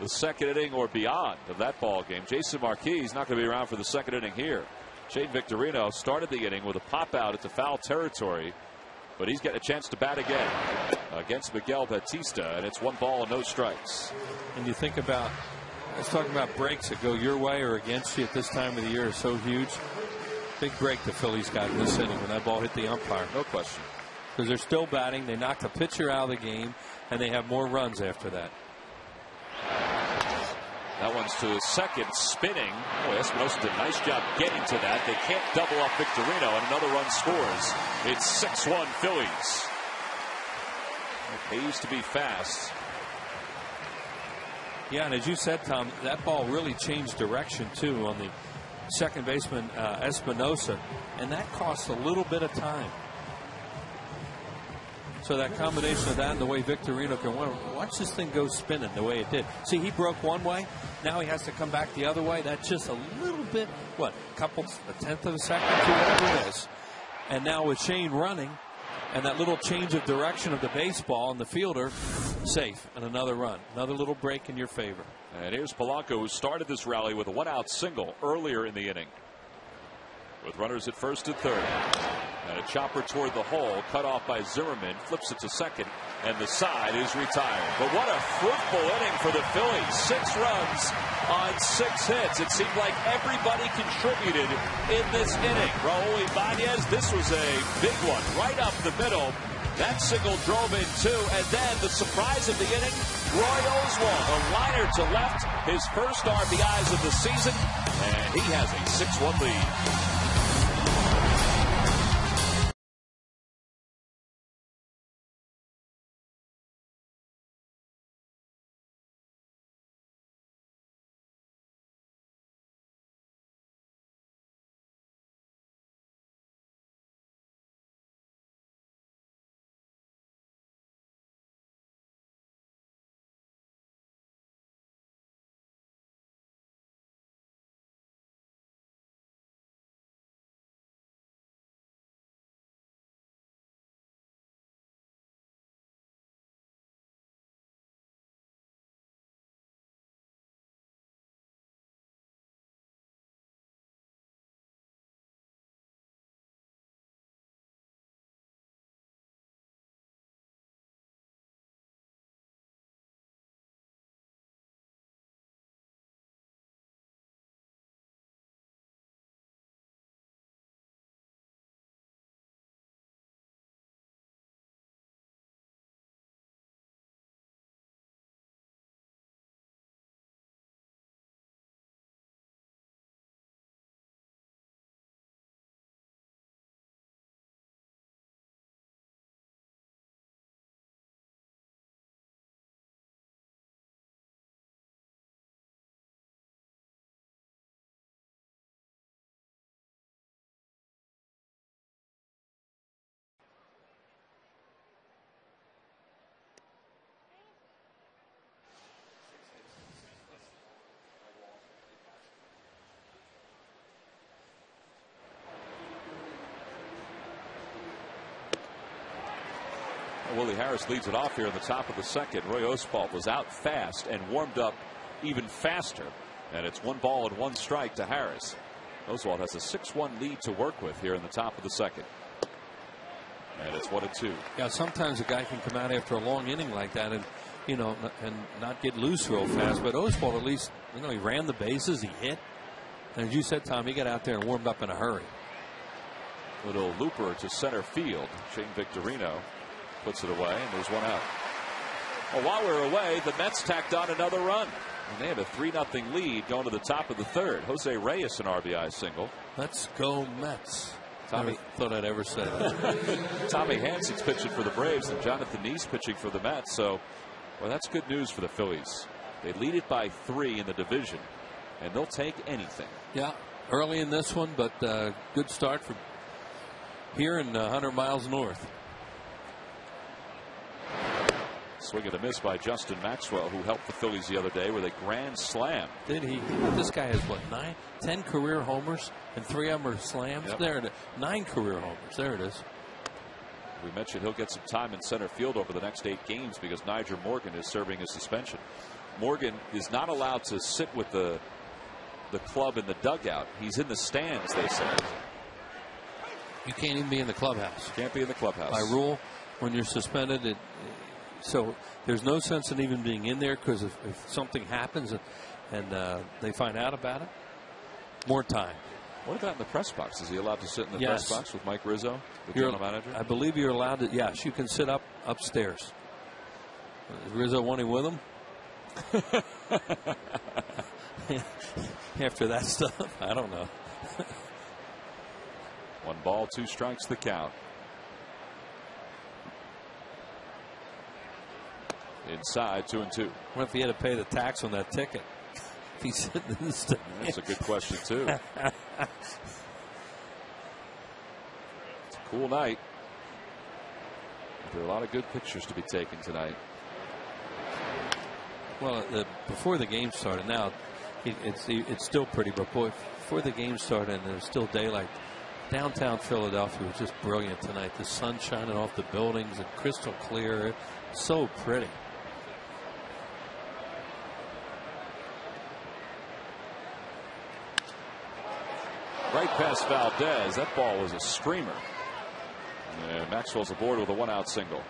second inning or beyond of that ball game. Jason Marquis is not going to be around for the second inning here. Shane Victorino started the inning with a pop out at the foul territory, but he's getting a chance to bat again against Miguel Batista, and it's 1 ball and no strikes. And you think about, let's talk about breaks that go your way or against you at this time of the year is so huge. Big break the Phillies got in this inning when that ball hit the umpire. No question. Because they're still batting. They knocked the pitcher out of the game, and they have more runs after that. That one's to his second, spinning. Boy, Espinosa did a nice job getting to that. They can't double up Victorino, and another run scores. It's 6-1 Phillies. They used to be fast. Yeah, and as you said, Tom, that ball really changed direction, too, on the second baseman, Espinosa, and that cost a little bit of time. So that combination of that and the way Victorino can watch this thing go spinning the way it did. See, he broke one way. Now he has to come back the other way. That's just a little bit, a tenth of a second to whatever it is. And now with Shane running and that little change of direction of the baseball and the fielder, safe and another run. Another little break in your favor. And here's Polanco, who started this rally with a 1-out single earlier in the inning. With runners at first and third. And a chopper toward the hole, cut off by Zimmerman, flips it to second, and the side is retired. But what a fruitful inning for the Phillies. 6 runs on 6 hits. It seemed like everybody contributed in this inning. Raul Ibanez, this was a big one, right up the middle. That single drove in 2, and then the surprise of the inning, Roy Oswalt, a liner to left, his first RBIs of the season, and he has a 6-1 lead. Willie Harris leads it off here in the top of the second. Roy Oswalt was out fast and warmed up even faster. And it's 1 ball and 1 strike to Harris. Oswalt has a 6-1 lead to work with here in the top of the second. And it's 1-2. Yeah, sometimes a guy can come out after a long inning like that and, you know, and not get loose real fast. But Oswalt, at least, you know, he ran the bases, he hit. And as you said, Tom, he got out there and warmed up in a hurry. Little looper to center field. Shane Victorino puts it away, and there's 1 out. Well, while we're away, the Mets tacked on another run. And they have a 3-0 lead going to the top of the third. Jose Reyes, an RBI single. Let's go Mets. Tommy, never thought I'd ever say that. Tommy Hansen's pitching for the Braves and Jonathan Neese pitching for the Mets. So, well, that's good news for the Phillies. They lead it by 3 in the division, and they'll take anything. Yeah, early in this one, but good start for here in 100 miles north. Swing and a miss by Justin Maxwell, who helped the Phillies the other day with a grand slam. Did he? This guy has what, 10 career homers, and 3 of them are slams. Yep. There it is. 9 career homers. There it is. We mentioned he'll get some time in center field over the next 8 games because Niger Morgan is serving a suspension. Morgan is not allowed to sit with the club in the dugout. He's in the stands, they say. You can't even be in the clubhouse. Can't be in the clubhouse. By rule, when you're suspended, so there's no sense in even being in there, because if something happens and they find out about it, more time. What about in the press box? Is he allowed to sit in the Yes. press box with Mike Rizzo, the general manager? I believe you're allowed to. Yes, you can sit upstairs. Is Rizzo wanting with him? After that stuff, I don't know. 1 ball, 2 strikes, the count. Inside, 2-2. What if he had to pay the tax on that ticket? If he's sitting in the stand. That's a good question, too. It's a cool night. There are a lot of good pictures to be taken tonight. Well, before the game started, now it's still pretty, but boy, before the game started and there's still daylight, downtown Philadelphia was just brilliant tonight. The sun shining off the buildings and crystal clear. So pretty. Right past Valdez. That ball was a screamer. And Maxwell's aboard with a 1-out single.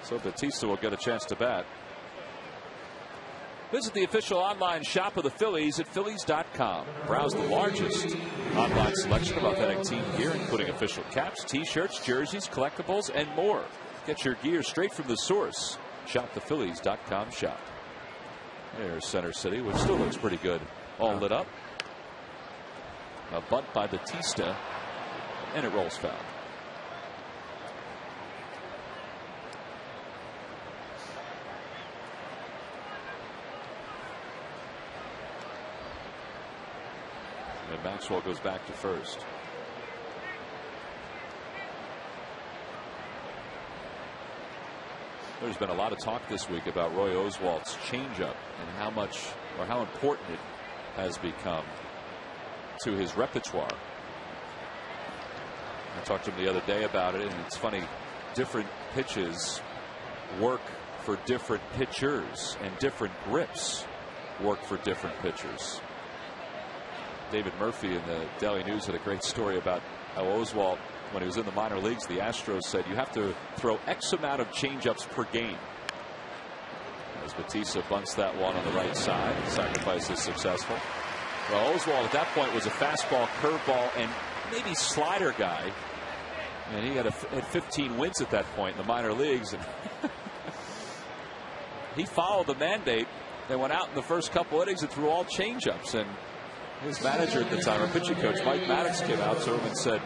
So Batista will get a chance to bat. Visit the official online shop of the Phillies at Phillies.com. Browse the largest online selection of authentic team gear, including official caps, t-shirts, jerseys, collectibles, and more. Get your gear straight from the source. Shop the Phillies.com shop. There's Center City, which still looks pretty good. All lit up. A bunt by Batista, and it rolls foul. And Maxwell goes back to first. There's been a lot of talk this week about Roy Oswalt's changeup and how much or how important it has become to his repertoire. I talked to him the other day about it, and it's funny, different pitches work for different pitchers, and different grips work for different pitchers. David Murphy in the Daily News had a great story about how Oswalt, when he was in the minor leagues, the Astros said you have to throw X amount of changeups per game. As Batista bunts that one on the right side, sacrifice is successful. Well, Oswalt at that point was a fastball, curveball, and maybe slider guy. And he had 15 wins at that point in the minor leagues. And he followed the mandate. They went out in the first couple innings and threw all changeups. And his manager at the time, our pitching coach, Mike Maddox, came out to him and said,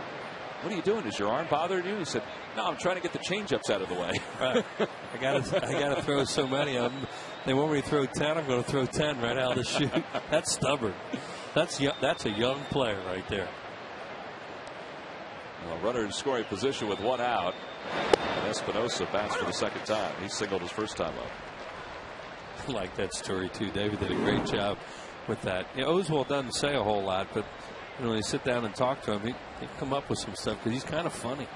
"What are you doing? Is your arm bothering you?" He said, "No, I'm trying to get the changeups out of the way." Right. I got to throw so many of them. They want me to throw 10. I'm going to throw 10 right out of the chute. That's stubborn. That's a young player right there. Well, runner in scoring position with 1 out. And Espinosa bats for the second time. He singled his first time up. I like that story too. David did a great job with that. You know, Oswalt doesn't say a whole lot, but when you sit down and talk to him, he come up with some stuff because he's kind of funny.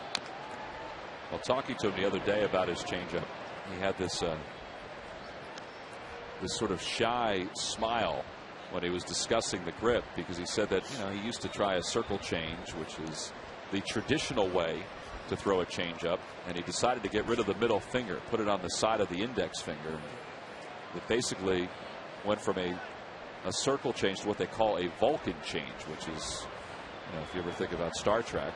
Well, talking to him the other day about his changeup, he had this this sort of shy smile when he was discussing the grip, because he said that, you know, he used to try a circle change, which is the traditional way to throw a changeup, and he decided to get rid of the middle finger, put it on the side of the index finger. It basically went from a circle change to what they call a Vulcan change, which is, you know, if you ever think about Star Trek.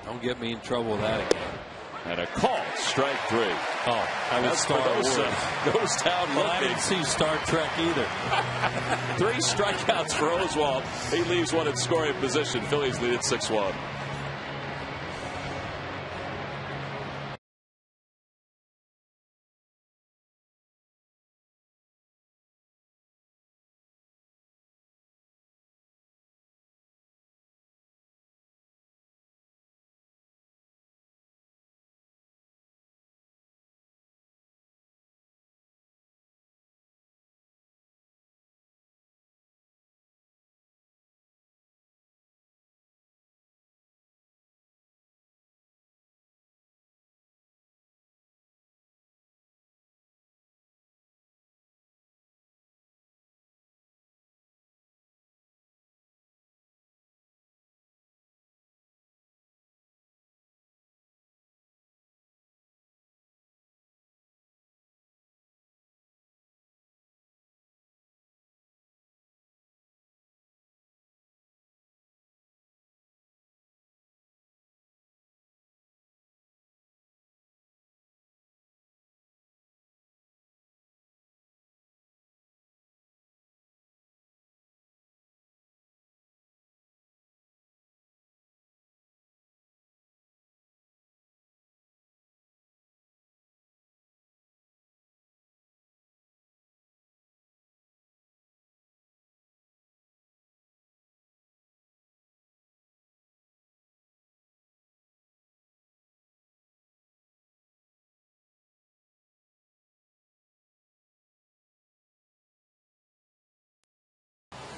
Don't get me in trouble with that again. And a call, strike 3. Oh, that was Star Wars. Goes down looking. I didn't see Star Trek either. 3 strikeouts for Oswalt. He leaves one in scoring position. Phillies lead at 6-1.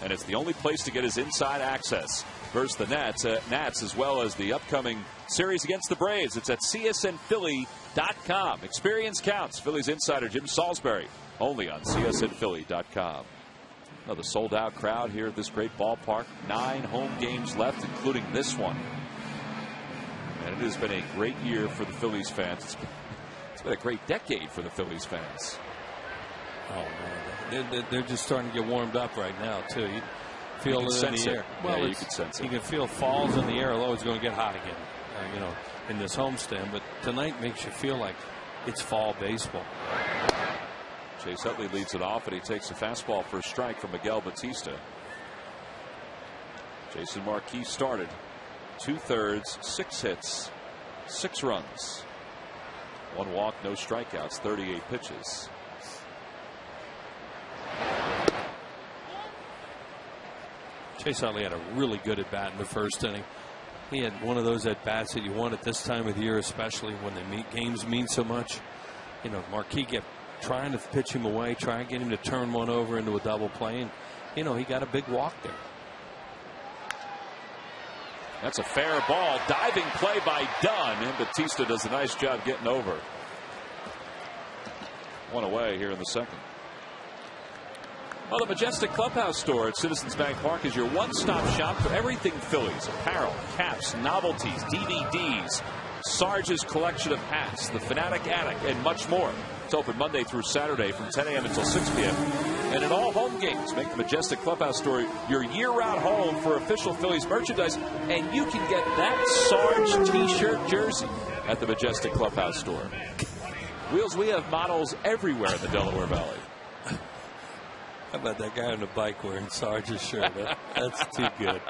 And it's the only place to get his inside access versus the Nats as well as the upcoming series against the Braves. It's at csnphilly.com. Experience counts. Phillies insider Jim Salisbury only on csnphilly.com. Another sold-out crowd here at this great ballpark. 9 home games left, including this one. And it has been a great year for the Phillies fans. It's been a great decade for the Phillies fans. Oh, man. They're just starting to get warmed up right now, too. You feel it in the air. Well, yeah, you can sense it. You can feel falls in the air, although it's going to get hot again, you know, in this homestand. But tonight makes you feel like it's fall baseball. Chase Utley leads it off, and he takes a fastball for a strike from Miguel Batista. Jason Marquis started 2/3, 6 hits, 6 runs, 1 walk, no strikeouts, 38 pitches. Chase Utley had a really good at bat in the first inning. He had one of those at bats that you want at this time of the year, especially when games mean so much. You know, Marquis kept trying to pitch him away, try and get him to turn one over into a double play, and you know, he got a big walk there. That's a fair ball. Diving play by Dunn, and Batista does a nice job getting over. 1 away here in the second. Well, the Majestic Clubhouse store at Citizens Bank Park is your one-stop shop for everything Phillies. Apparel, caps, novelties, DVDs, Sarge's collection of hats, the Fanatic Attic, and much more. It's open Monday through Saturday from 10 a.m. until 6 p.m. And in all home games, make the Majestic Clubhouse store your year-round home for official Phillies merchandise. And you can get that Sarge T-shirt jersey at the Majestic Clubhouse store. Wheels, we have models everywhere in the Delaware Valley. How about that guy on the bike wearing Sarge's shirt? That's too good.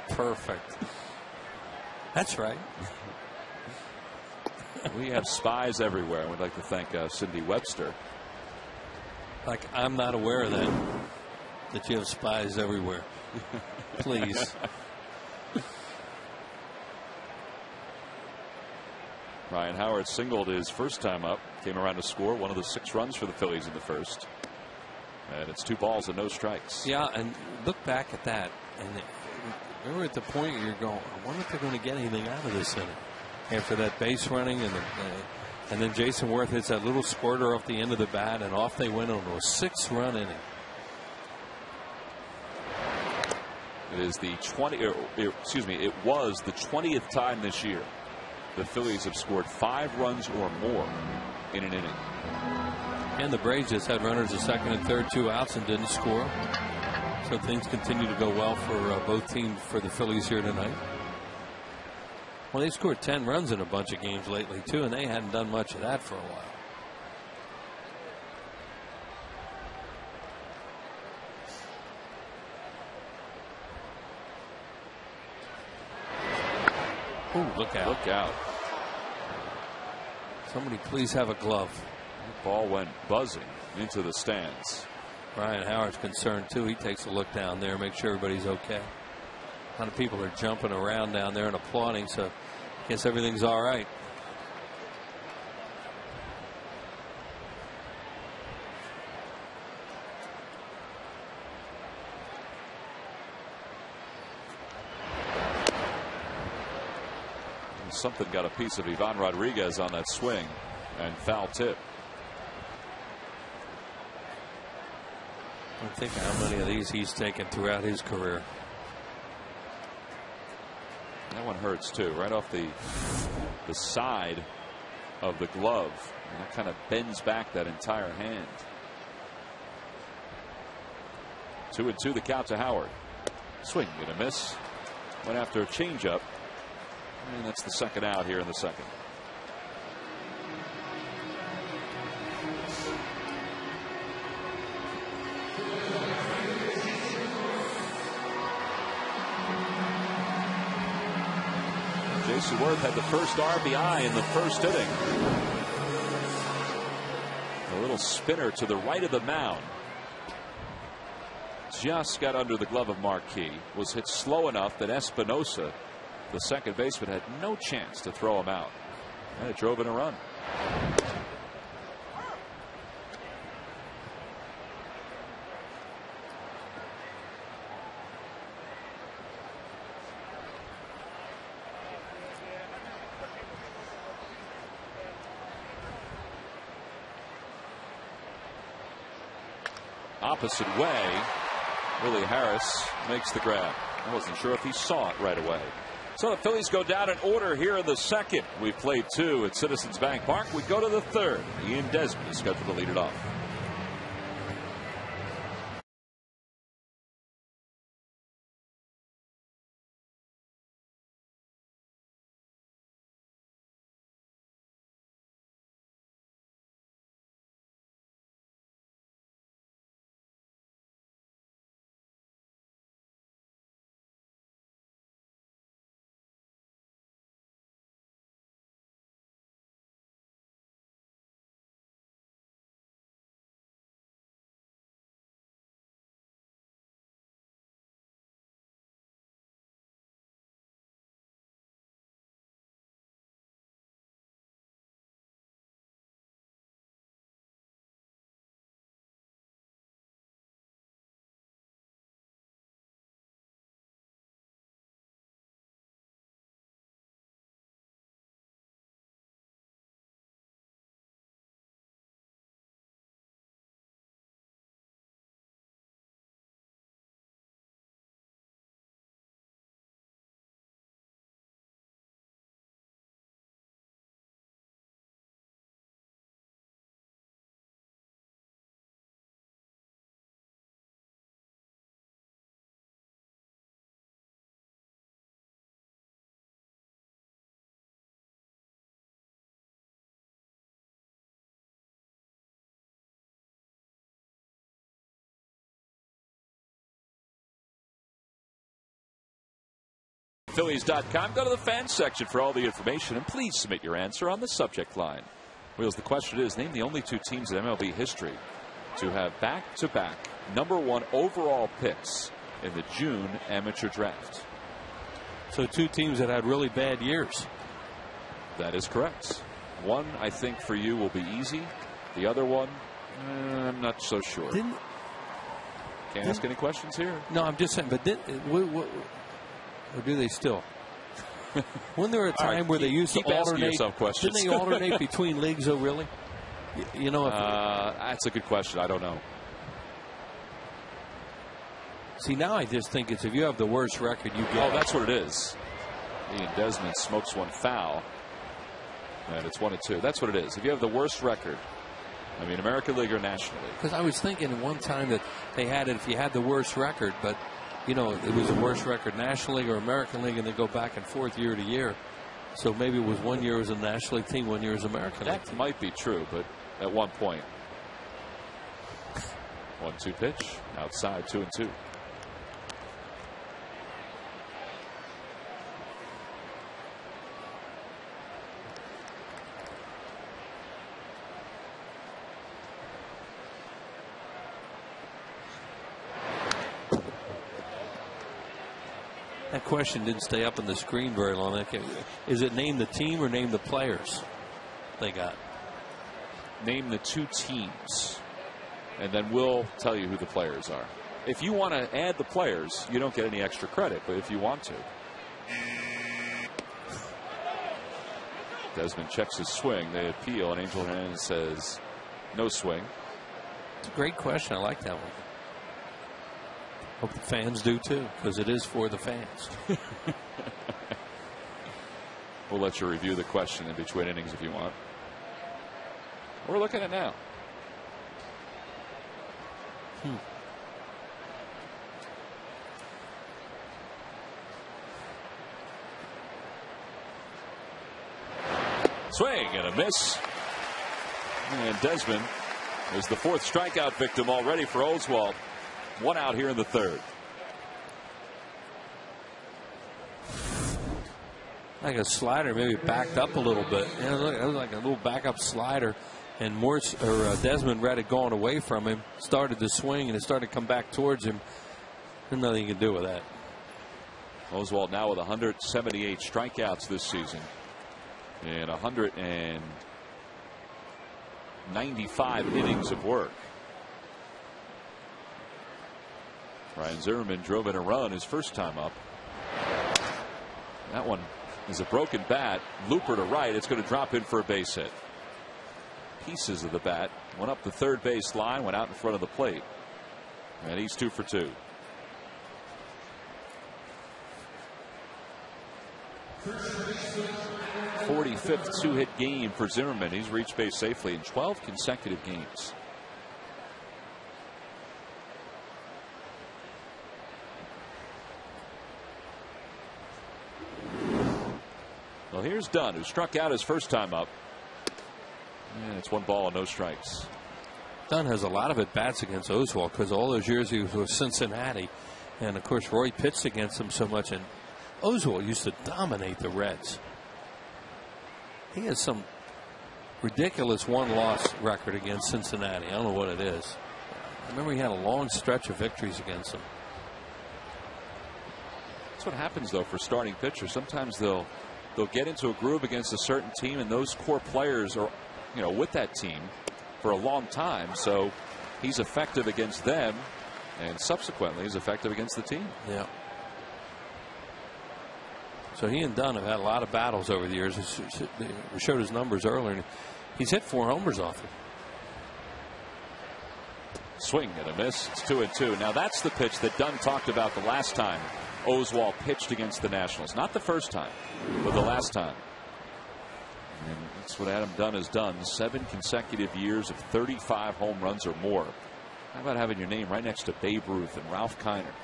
Perfect. That's right. We have spies everywhere. We'd like to thank Cindy Webster. Like, I'm not aware of that you have spies everywhere. Please. Ryan Howard singled his first time up, came around to score one of the 6 runs for the Phillies in the first. And it's 2 balls and no strikes. Yeah, and look back at that. And we're at the point where you're going, I wonder if they're going to get anything out of this inning. after that base running, and then Jason Worth hits that little squirter off the end of the bat, and off they went on a 6-run inning. It is the it was the 20th time this year the Phillies have scored 5 runs or more in an inning. And the Braves just had runners at second and third, 2 outs, and didn't score. So things continue to go well for both teams for the Phillies here tonight. Well, they scored 10 runs in a bunch of games lately, too, and they hadn't done much of that for a while. Ooh, look out. Look out. Somebody please have a glove. The ball went buzzing into the stands. Ryan Howard's concerned, too. He takes a look down there, make sure everybody's okay. A lot of people are jumping around down there and applauding, so I guess everything's all right. Something got a piece of Ivan Rodriguez on that swing, and foul tip. I'm thinking how many of these he's taken throughout his career. That one hurts too, right off the side of the glove, and that kind of bends back that entire hand. 2-2 the count to Howard. Swing and a miss. Went after a changeup. And that's the second out here in the second. Jason Worth had the first RBI in the first inning. A little spinner to the right of the mound. Just got under the glove of Marquis. Was hit slow enough that Espinosa, the second baseman, had no chance to throw him out. And it drove in a run. Opposite way. Willie Harris makes the grab. I wasn't sure if he saw it right away. So the Phillies go down in order here in the second. We've played 2 at Citizens Bank Park. We go to the third. Ian Desmond is scheduled to lead it off. Phillies.com. Go to the fans section for all the information, and please submit your answer on the subject line. Wheels, the question is, name the only 2 teams in MLB history to have back-to-back #1 overall picks in the June amateur draft. So 2 teams that had really bad years. That is correct. One, I think, for you will be easy. The other one, I'm not so sure. Can't ask any questions here. No, I'm just saying, but or do they still? Wasn't there a time where they used to alternate? Didn't they alternate between leagues, though, really? You know, that's a good question. I don't know. See, now I just think it's if you have the worst record, you get. Oh, that's what it is. Ian Desmond smokes one foul. And it's 1-2. That's what it is. If you have the worst record, I mean, American League or National League. Because I was thinking at one time that they had it if you had the worst record, but, you know, it was the worst record National League or American League, and they go back and forth year to year. So maybe it was 1 year as a National League team, 1 year as American League team. That might be true, but at one point. 1-2 pitch. Outside, 2-2. That question didn't stay up on the screen very long. Is it name the team or name the players they got? Name the two teams, and then we'll tell you who the players are. If you want to add the players, you don't get any extra credit, but if you want to. Desmond checks his swing. They appeal, and Angel Hernandez says no swing. It's a great question. I like that one. Hope the fans do too, because it is for the fans. We'll let you review the question in between innings if you want. We're looking at now. Swing and a miss. And Desmond is the fourth strikeout victim already for Oswalt. One out here in the third. Like a slider, maybe backed up a little bit. You know, it was like a little backup slider, and Desmond read it going away from him. Started to swing, and it started to come back towards him. There's nothing you can do with that. Oswalt now with 178 strikeouts this season, and 195 innings of work. Ryan Zimmerman drove in a run his first time up. That one is a broken bat. Looper to right. It's going to drop in for a base hit. Pieces of the bat went up the third base line, went out in front of the plate. And he's 2 for 2. '45th two-hit game for Zimmerman. He's reached base safely in 12 consecutive games. Well, here's Dunn, who struck out his first time up. And it's 1 ball and no strikes. Dunn has a lot of at-bats against Oswalt because all those years he was with Cincinnati. And, of course, Roy pitched against him so much. And Oswalt used to dominate the Reds. He has some ridiculous one-loss record against Cincinnati. I don't know what it is. I remember he had a long stretch of victories against them. That's what happens, though, for starting pitchers. Sometimes they'll get into a groove against a certain team, and those core players are, you know, with that team for a long time. So he's effective against them, and subsequently he's effective against the team. Yeah. So he and Dunn have had a lot of battles over the years. We showed his numbers earlier. He's hit 4 homers off him. Swing and a miss. It's 2-2. Now that's the pitch that Dunn talked about the last time Oswalt pitched against the Nationals. Not the first time, but the last time. And that's what Adam Dunn has done. 7 consecutive years of 35 home runs or more. How about having your name right next to Babe Ruth and Ralph Kiner?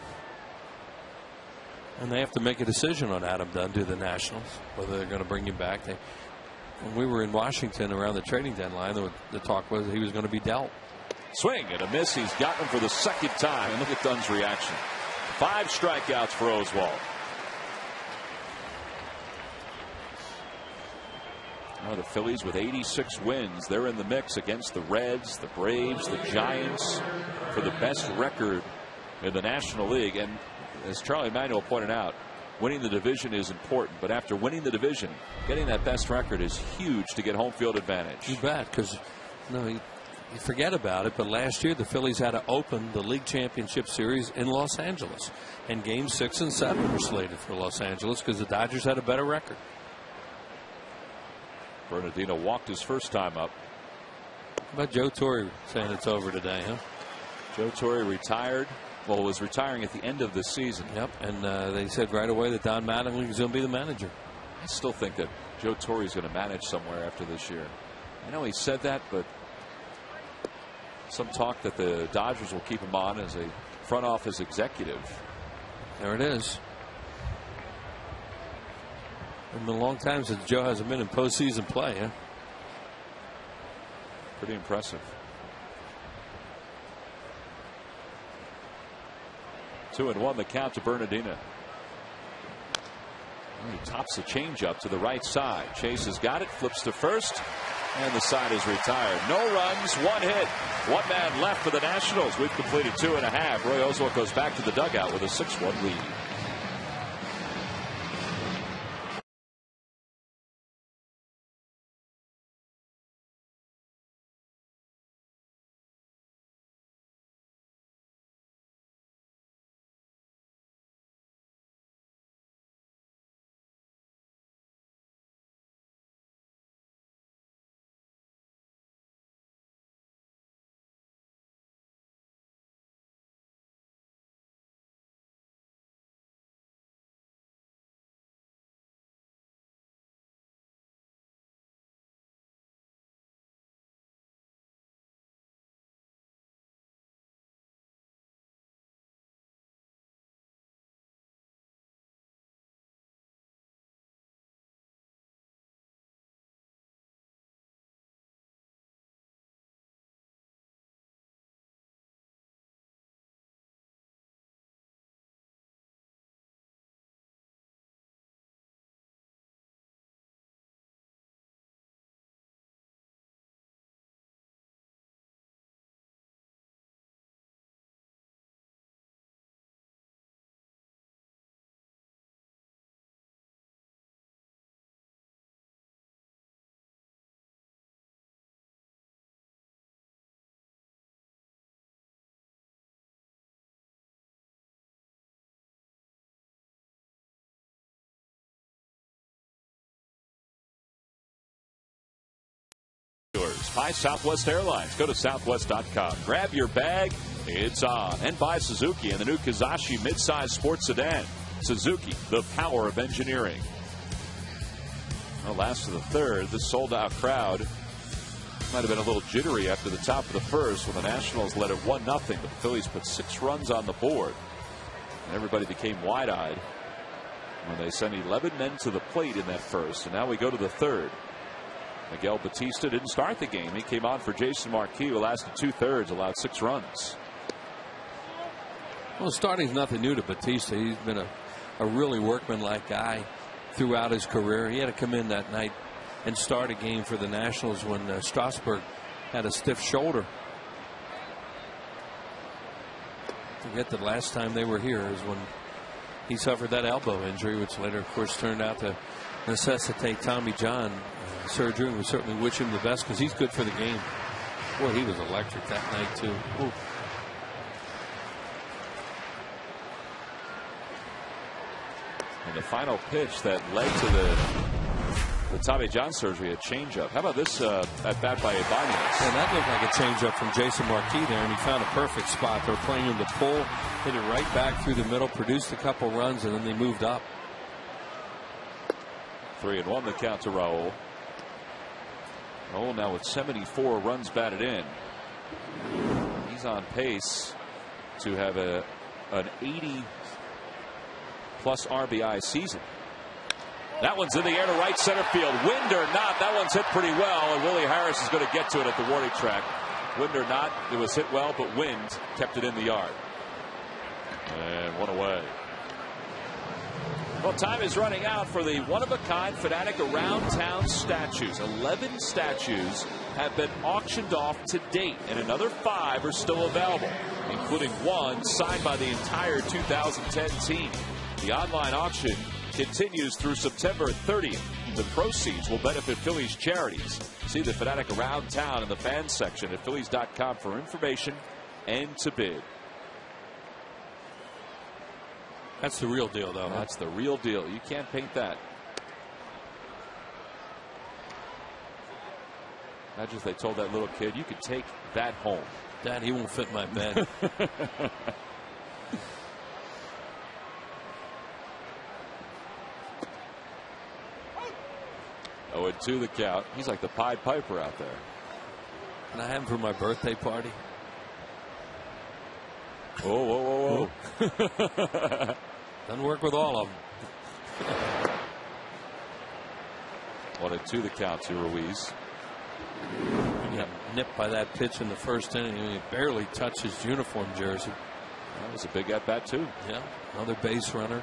And they have to make a decision on Adam Dunn to the Nationals, whether they're going to bring him back. When we were in Washington around the trading deadline, the talk was he was going to be dealt. Swing and a miss. He's got him for the second time. And look at Dunn's reaction. 5 strikeouts for Oswalt. Now the Phillies with 86 wins. They're in the mix against the Reds, the Braves, the Giants for the best record in the National League. And as Charlie Manuel pointed out, winning the division is important. But after winning the division, getting that best record is huge to get home field advantage. You bet, because you forget about it, but last year the Phillies had to open the League Championship Series in Los Angeles, and Games 6 and 7 were slated for Los Angeles because the Dodgers had a better record. Bernardino walked his first time up. How about Joe Torre saying it's over today, huh? Joe Torre retired. Well, was retiring at the end of the season. Yep, and they said right away that Don Mattingly was going to be the manager. I still think that Joe Torre is going to manage somewhere after this year. I know he said that, but some talk that the Dodgers will keep him on as a front office executive. There it is. It's been a long time since Joe hasn't been in postseason play, huh? Pretty impressive. 2-1 the count to Bernardino. He tops the changeup to the right side. Chase has got it, flips to first, and the side is retired. No runs, 1 hit. 1 man left for the Nationals. We've completed 2.5. Roy Oswalt goes back to the dugout with a 6-1 lead. By Southwest Airlines. Go to southwest.com. Grab your bag. It's on. And by Suzuki and the new Kizashi midsize sports sedan. Suzuki, the power of engineering. Well, last to the third. The sold-out crowd might have been a little jittery after the top of the first when the Nationals led it 1-0. But the Phillies put 6 runs on the board. And everybody became wide-eyed when they sent 11 men to the plate in that first. And now we go to the third. Miguel Batista didn't start the game. He came on for Jason Marquis, who lasted 2/3, allowed 6 runs. Well, starting's nothing new to Batista. He's been a really workmanlike guy throughout his career. He had to come in that night and start a game for the Nationals when Strasburg had a stiff shoulder. Forget that last time they were here is when he suffered that elbow injury, which later, of course, turned out to necessitate Tommy John surgery. We certainly wish him the best because he's good for the game. Boy, he was electric that night, too. Ooh. And the final pitch that led to the Tommy John surgery, a changeup. How about this at bat by Ibanez? And that looked like a changeup from Jason Marquis there, and he found a perfect spot. They're playing him to pull, hit it right back through the middle, produced a couple runs, and then they moved up. 3-1 the count to Raul. Raul now with 74 runs batted in. He's on pace to have an 80-plus RBI season. That one's in the air to right center field. Wind or not, that one's hit pretty well, and Willie Harris is going to get to it at the warning track. Wind or not, it was hit well, but wind kept it in the yard. And one away. Well, time is running out for the one-of-a-kind Fanatic Around Town statues. 11 statues have been auctioned off to date, and another 5 are still available, including one signed by the entire 2010 team. The online auction continues through September 30th. The proceeds will benefit Phillies charities. See the Fanatic around town in the fans section at Phillies.com for information and to bid. That's the real deal, though. That's the real deal. You can't paint that. Imagine if they told that little kid, you could take that home. Dad, he won't fit in my bed. 0-2 the count. He's like the Pied Piper out there. Can I have him for my birthday party? Whoa, whoa, whoa, whoa. Doesn't work with all of them. 1-2 the count to Ruiz. He got nipped by that pitch in the first inning. He barely touched his uniform jersey. That was a big at bat too. Yeah, another base runner.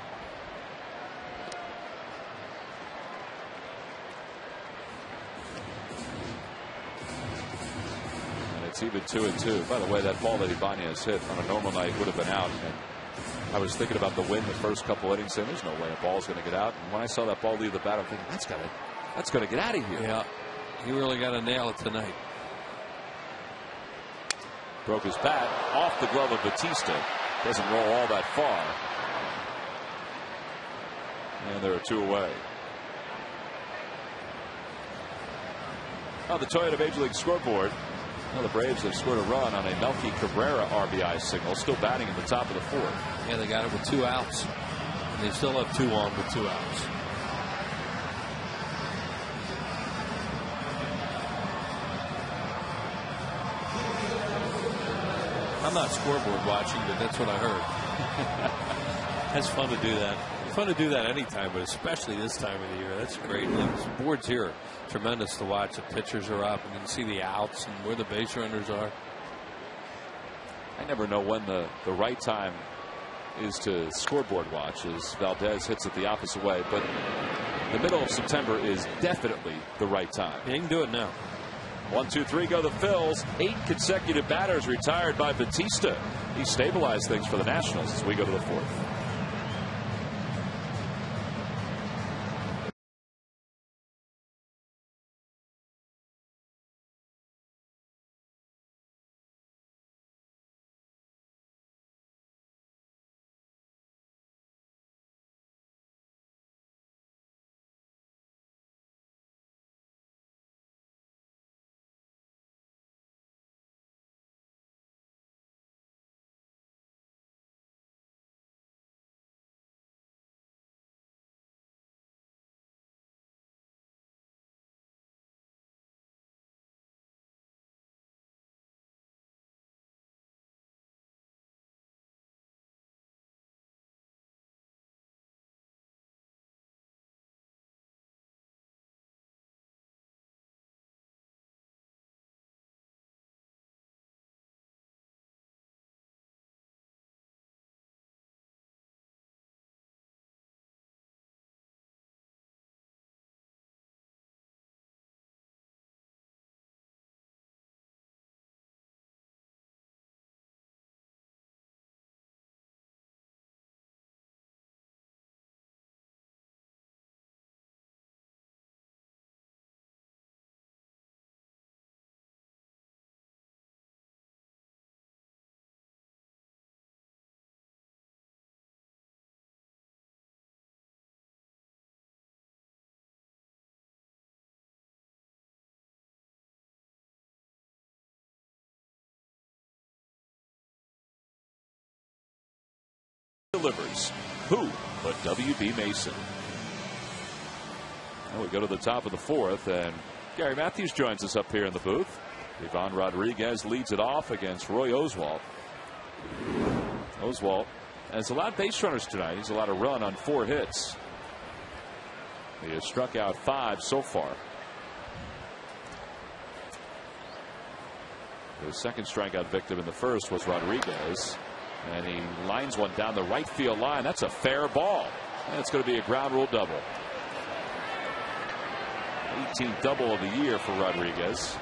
And it's even 2-2. By the way, that ball that Ibanez hit on a normal night would have been out. And I was thinking about the wind the first couple innings, and there's no way a ball's going to get out. And when I saw that ball leave the bat, I'm thinking that's going to get out of here. Yeah, he really got to nail it tonight. Broke his bat off the glove of Batista. Doesn't roll all that far. And there are 2 away. On the Toyota Major League scoreboard, the Braves have scored a run on a Melky Cabrera RBI single. Still batting in the top of the 4th. Yeah, they got it with 2 outs. And they still have 2 on with 2 outs. I'm not scoreboard watching, but that's what I heard. That's fun to do that. Fun to do that anytime, but especially this time of the year. That's great. The boards here are tremendous to watch. The pitchers are up, and you can see the outs and where the base runners are. I never know when the right time is to scoreboard watch, as Valdez hits it the opposite way. But the middle of September is definitely the right time. Yeah, you can do it now. 1, 2, 3 go the Phils. 8 consecutive batters retired by Batista. He stabilized things for the Nationals as we go to the 4th. Delivers. Who but W.B. Mason? Now we go to the top of the 4th, and Gary Matthews joins us up here in the booth. Ivan Rodriguez leads it off against Roy Oswalt. Oswalt has allowed base runners tonight. He's allowed a run on 4 hits. He has struck out 5 so far. His second strikeout victim in the first was Rodriguez. And he lines one down the right field line. That's a fair ball. And it's going to be a ground rule double. 18th double of the year for Rodriguez.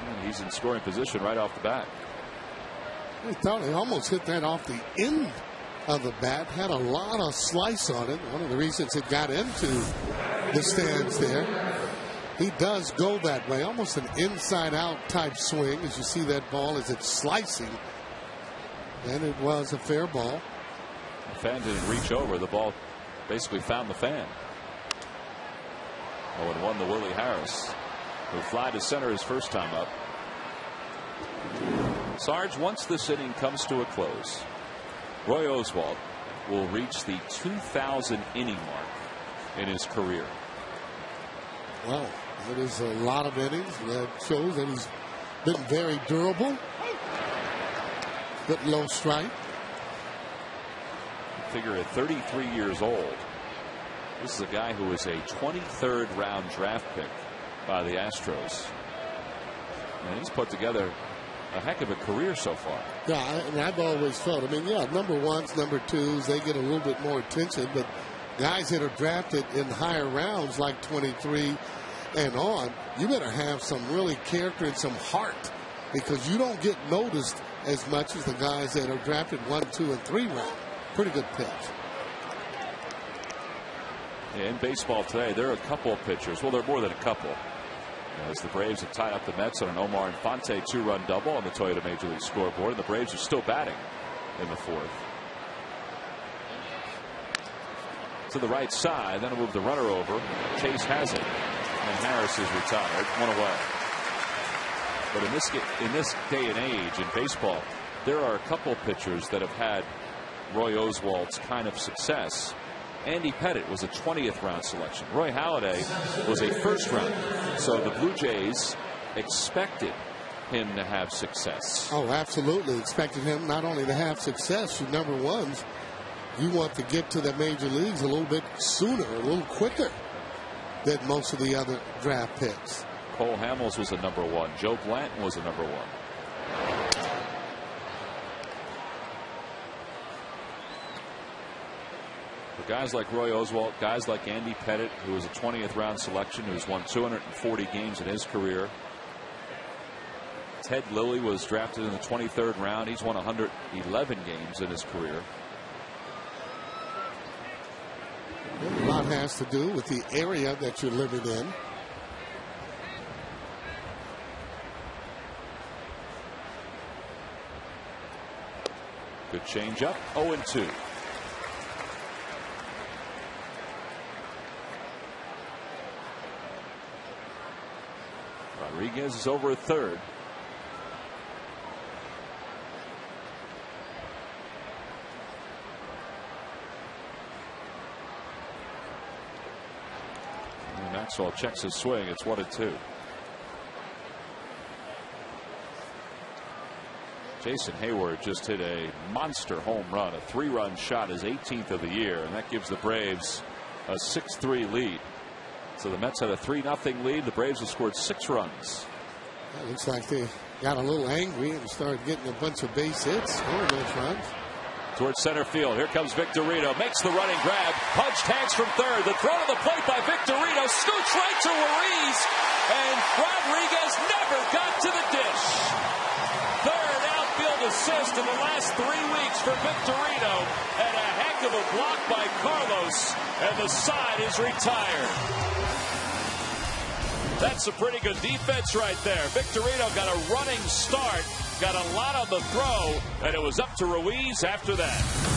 And he's in scoring position right off the bat. I thought he almost hit that off the end of the bat. Had a lot of slice on it. One of the reasons it got into the stands there. He does go that way, almost an inside-out type swing, as you see that ball as it's slicing. And it was a fair ball. The fan didn't reach over. The ball basically found the fan. 0-1 to Willie Harris, who fly to center his first time up. Sarge, once this inning comes to a close, Roy Oswalt will reach the 2,000 inning mark in his career. Wow, that is a lot of innings. That shows that he's been very durable. But low strike. Figure at 33 years old, this is a guy who was a 23rd round draft pick by the Astros. And he's put together a heck of a career so far. Yeah, and I've always felt, I mean, yeah, number ones, number twos, they get a little bit more attention, but guys that are drafted in higher rounds like 23 and on, you better have some really character and some heart, because you don't get noticed as much as the guys that are drafted 1, 2, and 3 round. Pretty good pitch. Yeah, in baseball today, there are a couple of pitchers. Well, there are more than a couple. As the Braves have tied up the Mets on an Omar Infante 2-run double on the Toyota Major League scoreboard, and the Braves are still batting in the fourth. To the right side, then he'll move the runner over. Chase has it, and Harris is retired. 1 away. But in this day and age in baseball, there are a couple pitchers that have had Roy Oswalt's kind of success. Andy Pettitte was a 20th round selection. Roy Halladay was a first round. So the Blue Jays expected him to have success. Oh, absolutely. Expected him not only to have success, your number ones, you want to get to the major leagues a little bit sooner, a little quicker than most of the other draft picks. Cole Hamels was a number 1. Joe Blanton was a number 1. For guys like Roy Oswalt, guys like Andy Pettitte, who was a 20th round selection, who's won 240 games in his career. Ted Lilly was drafted in the 23rd round. He's won 111 games in his career. A lot has to do with the area that you're living in. Good changeup. 0-2. Rodriguez is over a third. And Maxwell checks his swing. It's 1-2. Jason Hayward just hit a monster home run, a 3-run shot, his 18th of the year, and that gives the Braves a 6-3 lead. So the Mets had a 3-0 lead. The Braves have scored 6 runs. It looks like they got a little angry and started getting a bunch of base hits, scoring those runs. Towards center field. Here comes Victorino. Makes the running grab. Punch tags from third. The throw to the plate by Victorino. Scoots right to Ruiz. And Rodriguez never got to the dish. Third outfield assist in the last 3 weeks for Victorino. And a heck of a block by Carlos. And the side is retired. That's a pretty good defense right there. Victorino got a running start, got a lot on the throw, and it was up to Ruiz after that.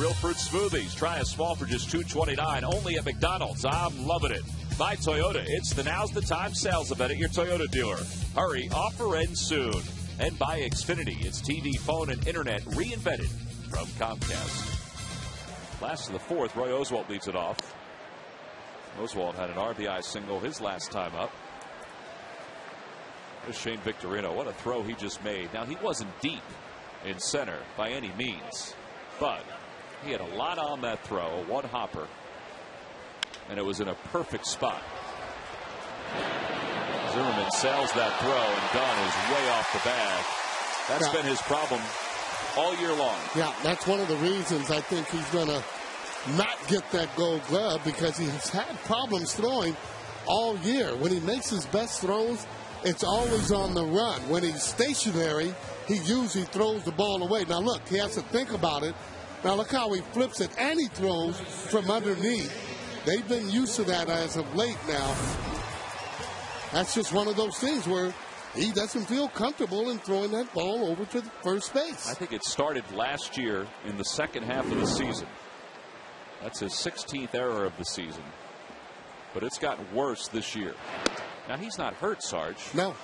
real fruit smoothies. Try a small for just $2.29 only at McDonald's. I'm loving it. By Toyota, it's the Now's the Time sales event at your Toyota dealer. Hurry, offer ends soon. And by Xfinity, it's TV, phone, and internet reinvented from Comcast. Last of the fourth, Roy Oswalt leads it off. Oswalt had an RBI single his last time up. There's Shane Victorino. What a throw he just made. Now, he wasn't deep in center by any means, but he had a lot on that throw, a one-hopper, and it was in a perfect spot. Zimmerman sails that throw, and Dunn is way off the bag. That's been his problem all year long. Yeah, that's one of the reasons I think he's going to not get that Gold Glove, because he's had problems throwing all year. When he makes his best throws, it's always on the run. When he's stationary, he usually throws the ball away. Now, look, he has to think about it. Now, look how he flips it, and he throws from underneath. They've been used to that as of late now. That's just one of those things where he doesn't feel comfortable in throwing that ball over to the first base. I think it started last year in the second half of the season. That's his 16th error of the season. But it's gotten worse this year. Now, he's not hurt, Sarge. No,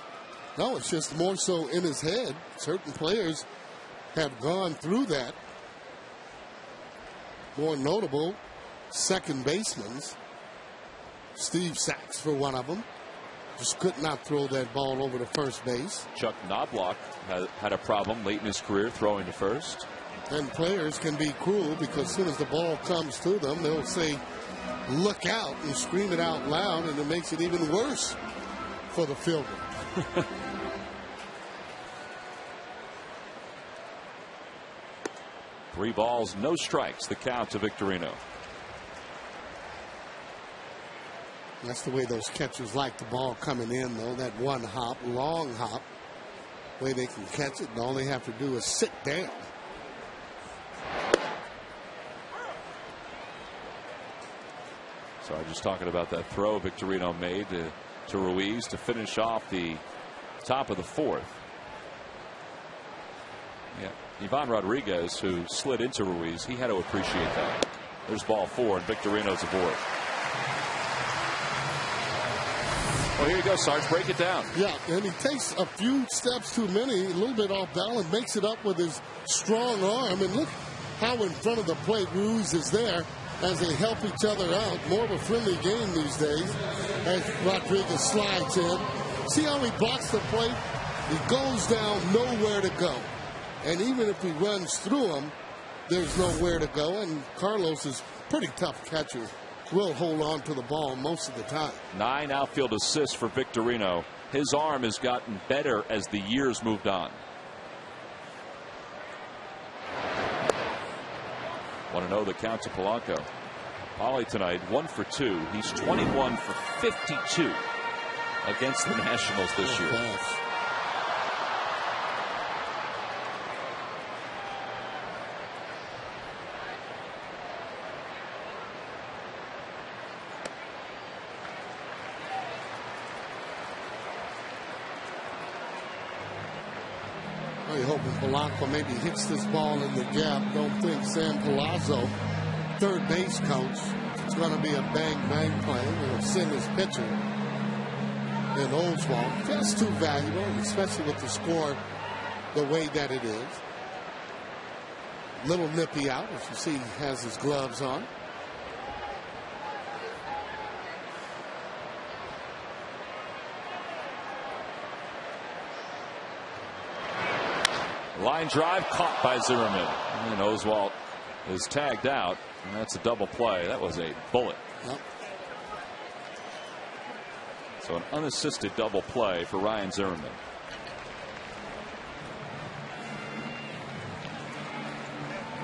it's just more so in his head. Certain players have gone through that. More notable, second basemen. Steve Sachs, for one of them, just could not throw that ball over to first base. Chuck Knobloch had a problem late in his career throwing to first. And players can be cruel, because as soon as the ball comes to them, they'll say, "Look out," and scream it out loud, and it makes it even worse for the fielder. 3 balls, no strikes, the count to Victorino. That's the way those catchers like the ball coming in, though. That one hop, long hop, way they can catch it, and all they have to do is sit down. So I'm just talking about that throw Victorino made to Ruiz to finish off the top of the fourth. Yeah, Ivan Rodriguez, who slid into Ruiz, he had to appreciate that. There's ball 4, and Victorino's aboard. Well, here you go, Sarge. Break it down. Yeah, and he takes a few steps too many, a little bit off balance, makes it up with his strong arm. And look how in front of the plate Ruiz is there as they help each other out. More of a friendly game these days as Rodriguez slides in. See how he blocks the plate? He goes down, nowhere to go. And even if he runs through him, there's nowhere to go. And Carlos is a pretty tough catcher. Will hold on to the ball most of the time. 9 outfield assists for Victorino. His arm has gotten better as the years moved on. Want to know the count to Polanco. Polly tonight 1 for 2. He's 21 for 52 against the Nationals this year. You're hoping Polanco maybe hits this ball in the gap. Don't think Sam Palazzo, third base coach, it's going to be a bang-bang play. We'll send his pitcher in Oswalt. That's too valuable, especially with the score the way that it is. Little nippy out, as you see, he has his gloves on. Line drive caught by Zimmerman. And Oswalt is tagged out. And that's a double play. That was a bullet. Yep. So an unassisted double play for Ryan Zimmerman.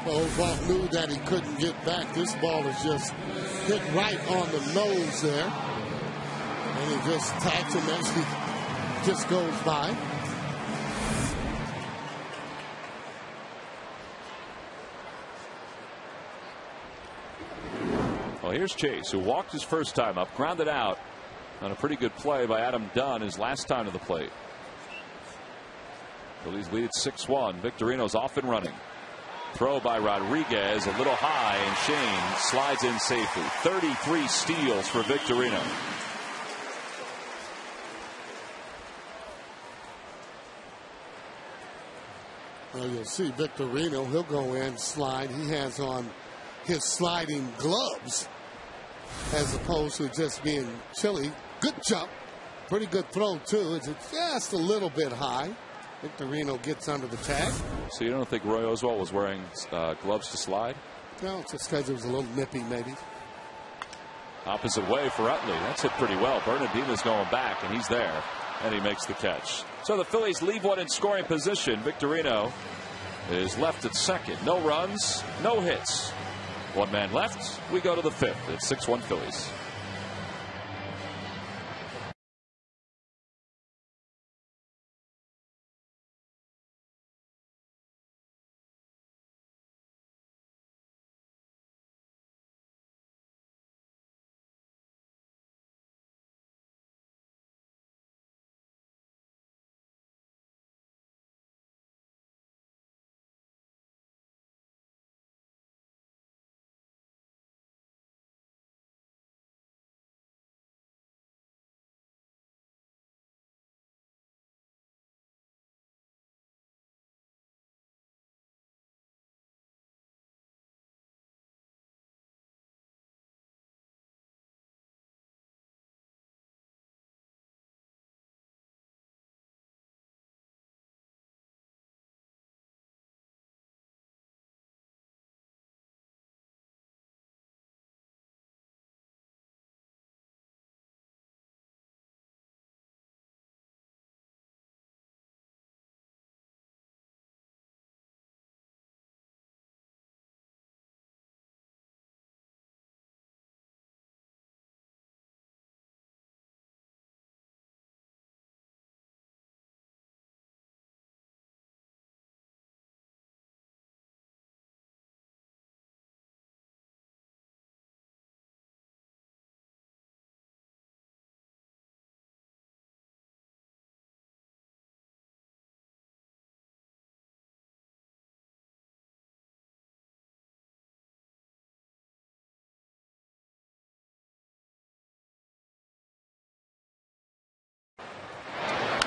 Oswalt knew that he couldn't get back. This ball is just hit right on the nose there. And he just tags him as he just goes by. Well, here's Chase, who walked his first time up, grounded out on a pretty good play by Adam Dunn his last time to the plate. Phillies lead 6-1. Victorino's off and running. Throw by Rodriguez, a little high, and Shane slides in safely. 33 steals for Victorino. Well, you'll see Victorino, he'll go in, slide. He has on his sliding gloves as opposed to just being chilly. Good jump. Pretty good throw, too. It's just a little bit high. Victorino gets under the tag. So you don't think Roy Oswalt was wearing gloves to slide? No, it's just because it was a little nippy, maybe. Opposite way for Utley. That's hit pretty well. Bernardino's going back, and he's there. And he makes the catch. So the Phillies leave one in scoring position. Victorino is left at second. No runs, no hits. One man left. We go to the fifth. It's 6-1 Phillies.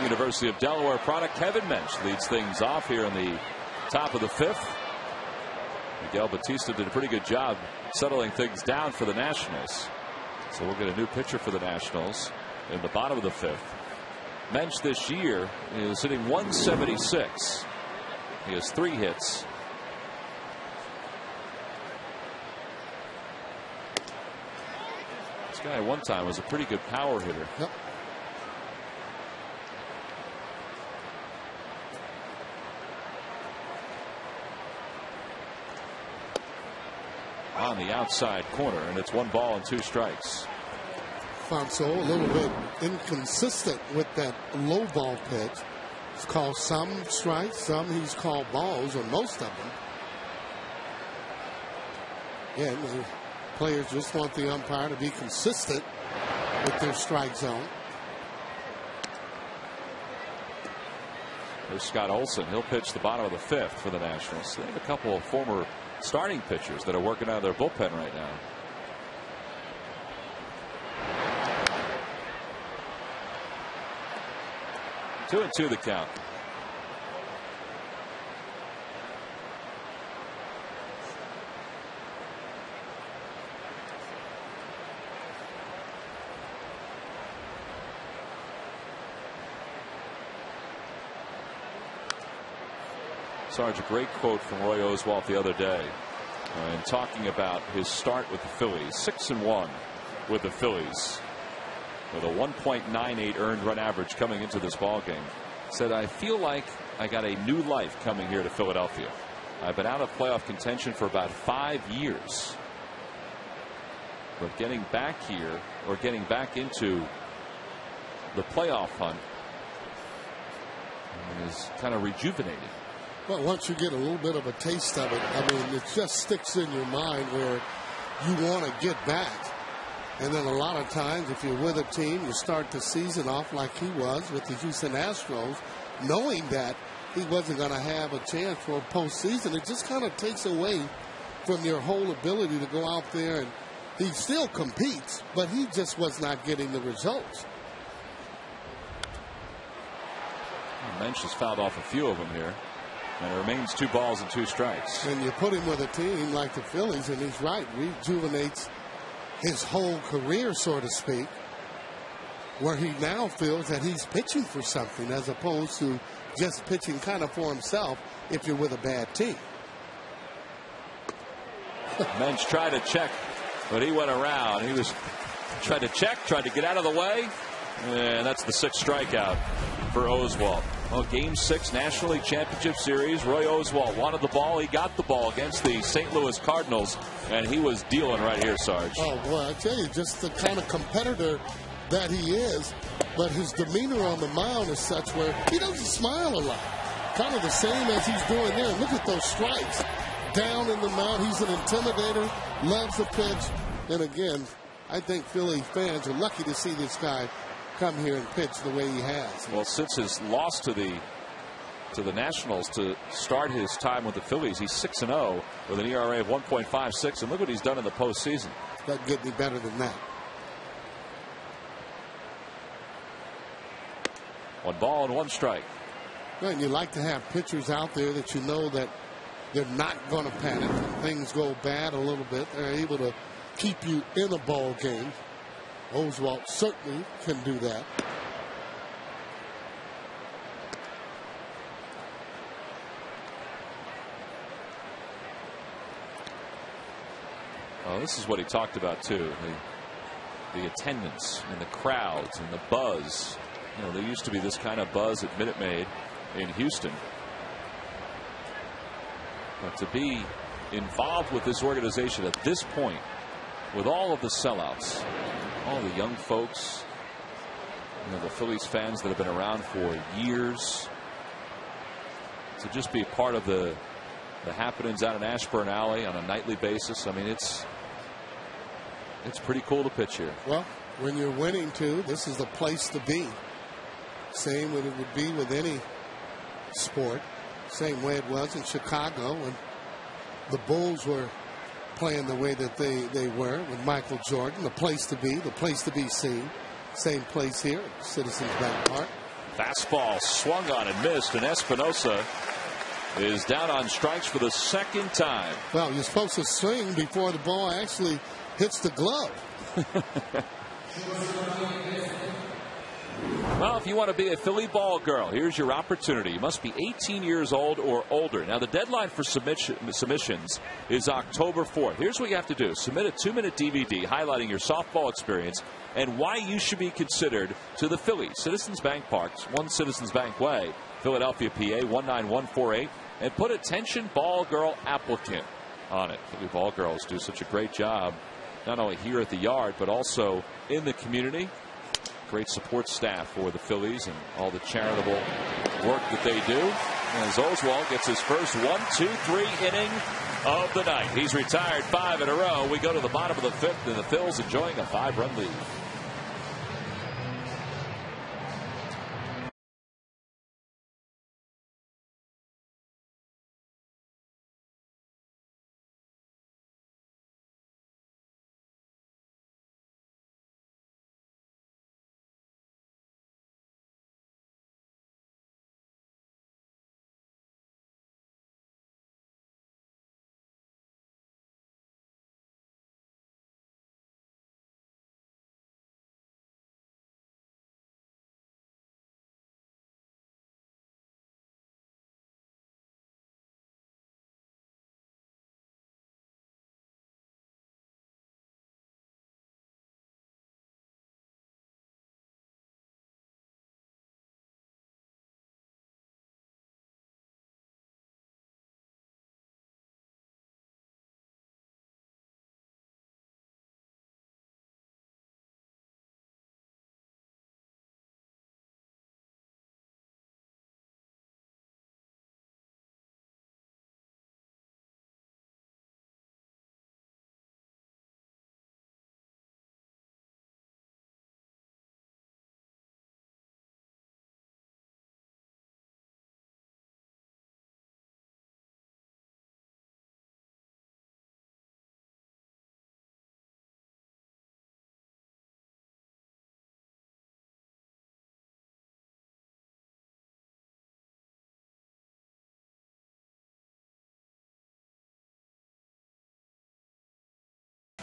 University of Delaware product Kevin Mensch leads things off here in the top of the fifth. Miguel Batista did a pretty good job settling things down for the Nationals. So we'll get a new pitcher for the Nationals in the bottom of the fifth. Mensch this year is hitting 176. He has 3 hits. This guy at one time was a pretty good power hitter. Yep. On the outside corner, and it's 1 ball and 2 strikes. Fonso a little bit inconsistent with that low ball pitch. He's called some strikes, some he's called balls, or most of them. Yeah, the players just want the umpire to be consistent with their strike zone. There's Scott Olson. He'll pitch the bottom of the fifth for the Nationals. They have a couple of former starting pitchers that are working out of their bullpen right now. Two and two the count. Sarge, a great quote from Roy Oswalt the other day in talking about his start with the Phillies. 6-1 with the Phillies, with a 1.98 earned run average coming into this ball game. Said, I feel like I got a new life coming here to Philadelphia. I've been out of playoff contention for about 5 years, but getting back here, or getting back into the playoff hunt, is kind of rejuvenating. Well, once you get a little bit of a taste of it, I mean, it just sticks in your mind where you want to get back. And then a lot of times, if you're with a team, you start the season off like he was with the Houston Astros, knowing that he wasn't going to have a chance for a postseason. It just kind of takes away from your whole ability to go out there, and he still competes, but he just was not getting the results. Lynch has fouled off a few of them here. And it remains 2 balls and 2 strikes. And you put him with a team like the Phillies, and he's right, rejuvenates his whole career, so to speak, where he now feels that he's pitching for something as opposed to just pitching kind of for himself if you're with a bad team. Lynch tried to check, but he went around. He was tried to check, tried to get out of the way, and that's the 6th strikeout for Oswalt. Well, Game 6 National League Championship Series. Roy Oswalt wanted the ball. He got the ball against the St. Louis Cardinals, and he was dealing right here, Sarge. Oh, boy, I tell you, just the kind of competitor that he is, but his demeanor on the mound is such where he doesn't smile a lot. Kind of the same as he's doing there. Look at those strikes down in the mound. He's an intimidator, loves the pitch, and again, I think Philly fans are lucky to see this guy come here and pitch the way he has. Well, since his loss to the Nationals to start his time with the Phillies, he's 6-0 with an ERA of 1.56, and look what he's done in the postseason. Doesn't get any better than that. 1 ball and 1 strike. Well, and you like to have pitchers out there that you know that they're not going to panic. When things go bad a little bit, they're able to keep you in a ball game. Oswalt certainly can do that. Well, this is what he talked about too. The attendance and the crowds and the buzz. You know, there used to be this kind of buzz at Minute Maid in Houston. But to be involved with this organization at this point, with all of the sellouts, all the young folks, you know, the Phillies fans that have been around for years, to just be a part of the happenings out in Ashburn Alley on a nightly basis. I mean, it's pretty cool to pitch here. Well, when you're winning too, this is the place to be. Same as it would be with any sport. Same way it was in Chicago when the Bulls were playing the way that they were with Michael Jordan. The place to be seen. Same place here at Citizens Bank Park. Fastball swung on and missed, and Espinosa is down on strikes for the 2nd time. Well, you're supposed to swing before the ball actually hits the glove. Well, if you want to be a Philly ball girl, here's your opportunity. You must be 18 years old or older. Now, the deadline for submissions is October 4th. Here's what you have to do. Submit a 2-minute DVD highlighting your softball experience and why you should be considered to the Phillies. Citizens Bank Park, 1 Citizens Bank Way, Philadelphia, PA, 19148. And put attention ball girl applicant on it. Philly ball girls do such a great job, not only here at the yard, but also in the community. Great support staff for the Phillies and all the charitable work that they do. As Oswalt gets his first 1-2-3 inning of the night. He's retired 5 in a row. We go to the bottom of the 5th, and the Phils enjoying a 5-run lead.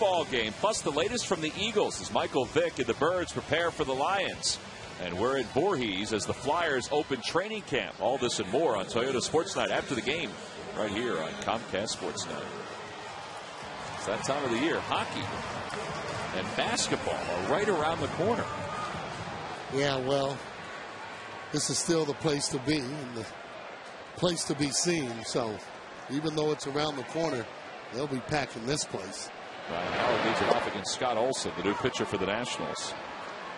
ball game, plus the latest from the Eagles as Michael Vick and the Birds prepare for the Lions. And we're at Voorhees as the Flyers open training camp. All this and more on Toyota Sports Night after the game, right here on Comcast Sports Night. It's that time of the year. Hockey and basketball are right around the corner. Yeah, well, this is still the place to be and the place to be seen. So even though it's around the corner, they'll be packing this place. Ryan Howard leads it off against Scott Olson, the new pitcher for the Nationals.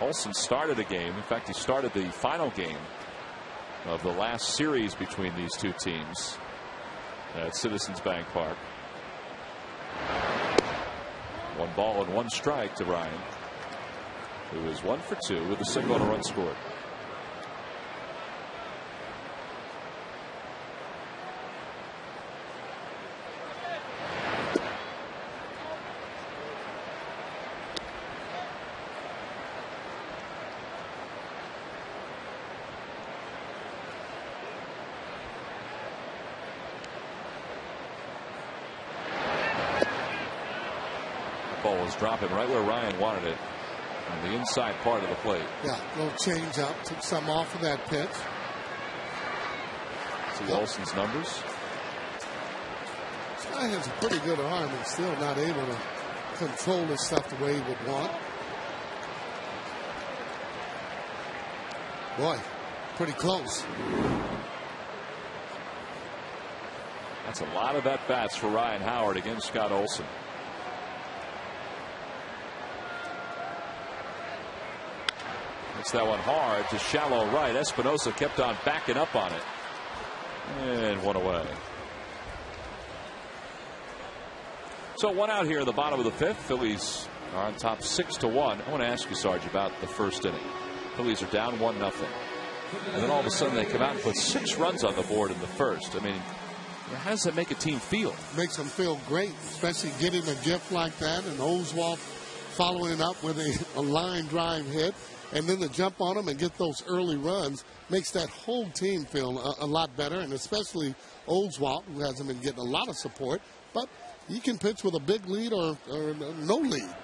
Olson started a game. In fact, he started the final game of the last series between these two teams at Citizens Bank Park. 1 ball and 1 strike to Ryan, who is 1 for 2 with a single and a run scored. Ball was dropping right where Ryan wanted it, on the inside part of the plate. Yeah, a little change up, took some off of that pitch. See Olson's numbers. This guy has a pretty good arm and still not able to control his stuff the way he would want. Boy, pretty close. That's a lot of at-bats for Ryan Howard against Scott Olson. Hits that one hard to shallow right. Espinosa kept on backing up on it. And 1 away. So 1 out here in the bottom of the 5th. Phillies are on top 6-1. I want to ask you, Sarge, about the first inning. Phillies are down 1-0. And then all of a sudden they come out and put 6 runs on the board in the first. I mean, how does that make a team feel? Makes them feel great, especially getting a gift like that, and Oswalt following it up with a line drive hit. And then to jump on them and get those early runs makes that whole team feel a lot better, and especially Oswalt, who hasn't been getting a lot of support. But he can pitch with a big lead or no lead,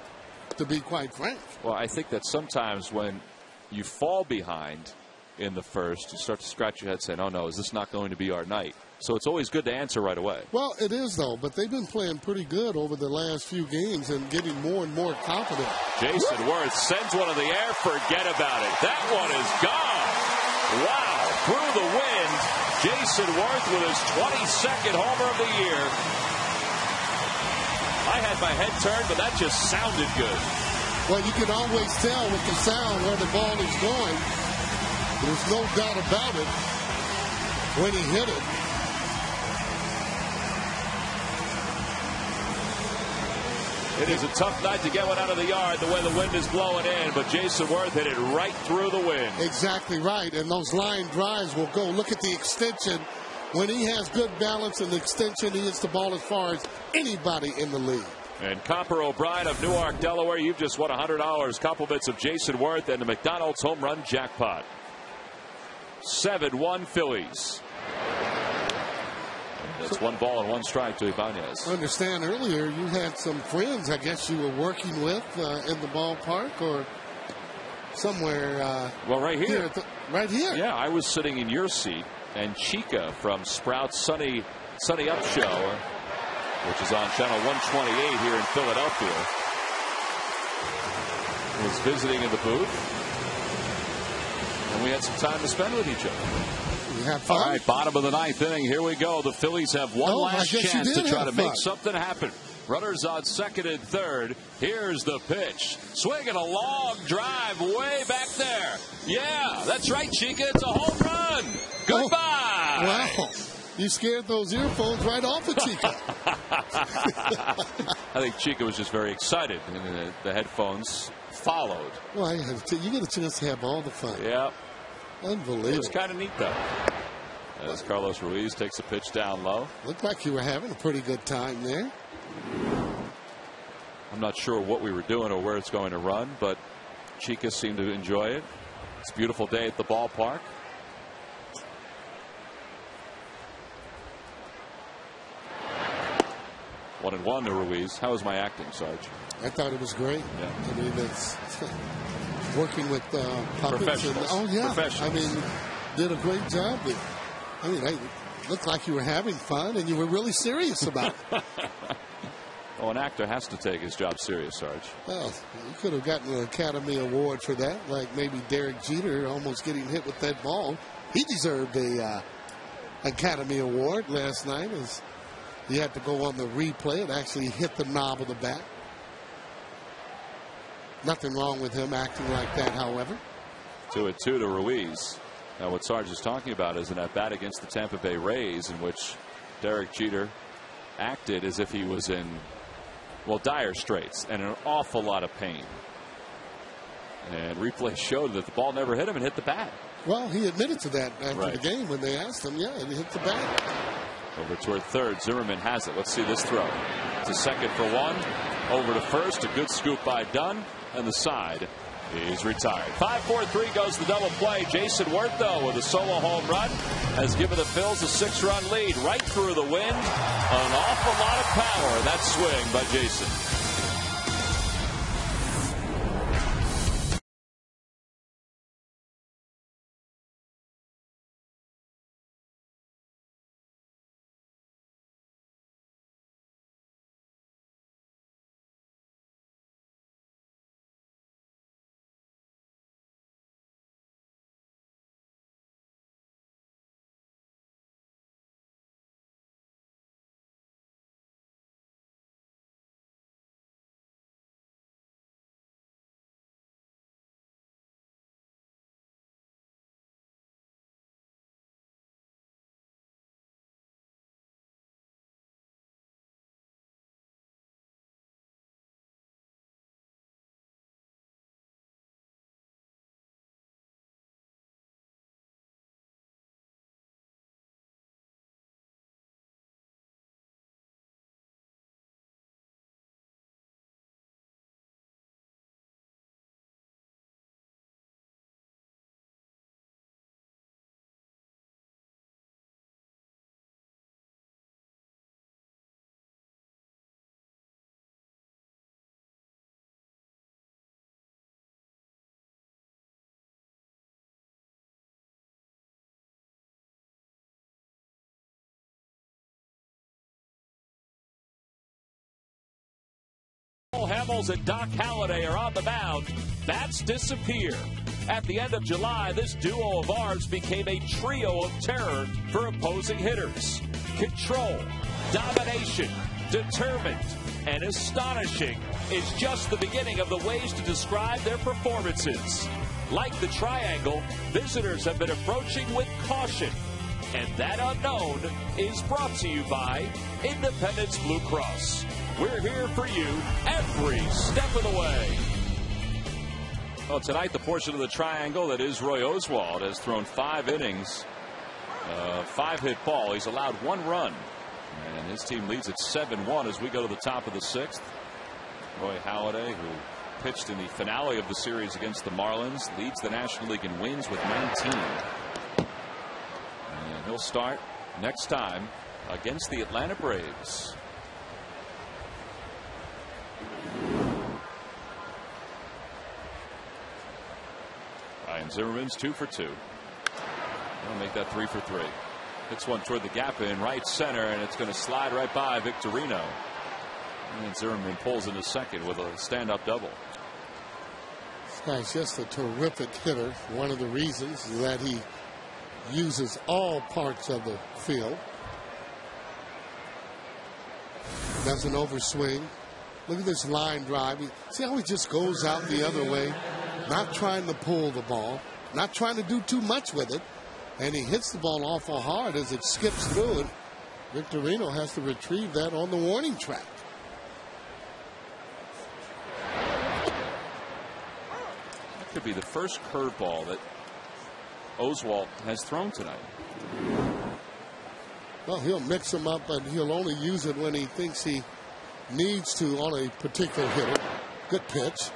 to be quite frank. Well, I think that sometimes when you fall behind in the first, you start to scratch your head saying, oh, no, is this not going to be our night? So it's always good to answer right away. Well, it is, though, but they've been playing pretty good over the last few games and getting more and more confident. Jason Worth sends one in the air. Forget about it. That one is gone. Wow. Through the wind, Jason Worth with his 22nd homer of the year. I had my head turned, but that just sounded good. Well, you can always tell with the sound where the ball is going. There's no doubt about it when he hit it. It is a tough night to get one out of the yard the way the wind is blowing in, but Jason Worth hit it right through the wind. Exactly right, and those line drives will go. Look at the extension. When he has good balance and extension, he hits the ball as far as anybody in the league. And Copper O'Brien of Newark, Delaware, you've just won $100. Compliments of Jason Worth and the McDonald's home run jackpot. 7-1 Phillies. That's 1 ball and 1 strike to Ibanez. I understand earlier you had some friends, I guess you were working with in the ballpark or somewhere. Well, right here. Right here. Yeah, I was sitting in your seat, and Chica from Sprout's Sunny Up Show, which is on channel 128 here in Philadelphia, was visiting in the booth. And we had some time to spend with each other. All right, bottom of the 9th inning. Here we go. The Phillies have one last chance to try to make something happen. Runners on 2nd and 3rd. Here's the pitch. Swinging a long drive way back there. Yeah, that's right, Chica. It's a home run. Goodbye. Wow. You scared those earphones right off of Chica. I think Chica was just very excited, and the headphones followed. Well, you get a chance to have all the fun. Yep. Unbelievable. It was kind of neat, though. As Carlos Ruiz takes a pitch down low. Looked like you were having a pretty good time there. I'm not sure what we were doing or where it's going to run, but Chica seemed to enjoy it. It's a beautiful day at the ballpark. 1-1 to Ruiz. How was my acting, Sarge? I thought it was great. Yeah. I mean, it's working with puppets. And, oh, yeah. I mean, did a great job. I mean, it looked like you were having fun and you were really serious about it. Well, an actor has to take his job serious, Sarge. Well, you could have gotten an Academy Award for that, like maybe Derek Jeter almost getting hit with that ball. He deserved a Academy Award last night as he had to go on the replay and actually hit the knob of the bat. Nothing wrong with him acting like that, however. 2-2 to Ruiz. Now, what Sarge is talking about is an at-bat against the Tampa Bay Rays in which Derek Jeter acted as if he was in, well, dire straits and an awful lot of pain. And replay showed that the ball never hit him and hit the bat. Well, he admitted to that after the game when they asked him. Yeah, it hit the bat. Over toward third. Zimmerman has it. Let's see this throw. To second for one. Over to first. A good scoop by Dunn. And the side is retired. 5-4-3 goes the double play. Jason Worth, though, with a solo home run, has given the Phils a 6-run lead right through the wind. An awful lot of power. That swing by Jason. Hamels and Doc Halladay are on the mound. Bats disappear. At the end of July, this duo of ours became a trio of terror for opposing hitters. Control, domination, determined, and astonishing is just the beginning of the ways to describe their performances. Like the triangle, visitors have been approaching with caution. And that unknown is brought to you by Independence Blue Cross. We're here for you every step of the way. Well, tonight, the portion of the triangle that is Roy Oswalt has thrown 5 innings, 5-hit ball. He's allowed 1 run, and his team leads at 7-1 as we go to the top of the 6th. Roy Halladay, who pitched in the finale of the series against the Marlins, leads the National League in wins with 19. And he'll start next time against the Atlanta Braves. Ryan Zimmerman's 2 for 2. He'll make that 3 for 3. Hits one toward the gap in right center, and it's going to slide right by Victorino. And Zimmerman pulls into second with a stand-up double. This guy's just a terrific hitter. One of the reasons is that he uses all parts of the field. Doesn't overswing. Look at this line drive. See how he just goes out the other way, not trying to pull the ball, not trying to do too much with it, and he hits the ball awful hard as it skips through it. Victorino has to retrieve that on the warning track. That could be the first curveball that Oswalt has thrown tonight. Well, he'll mix them up, but he'll only use it when he thinks he needs to on a particular hitter. Good pitch.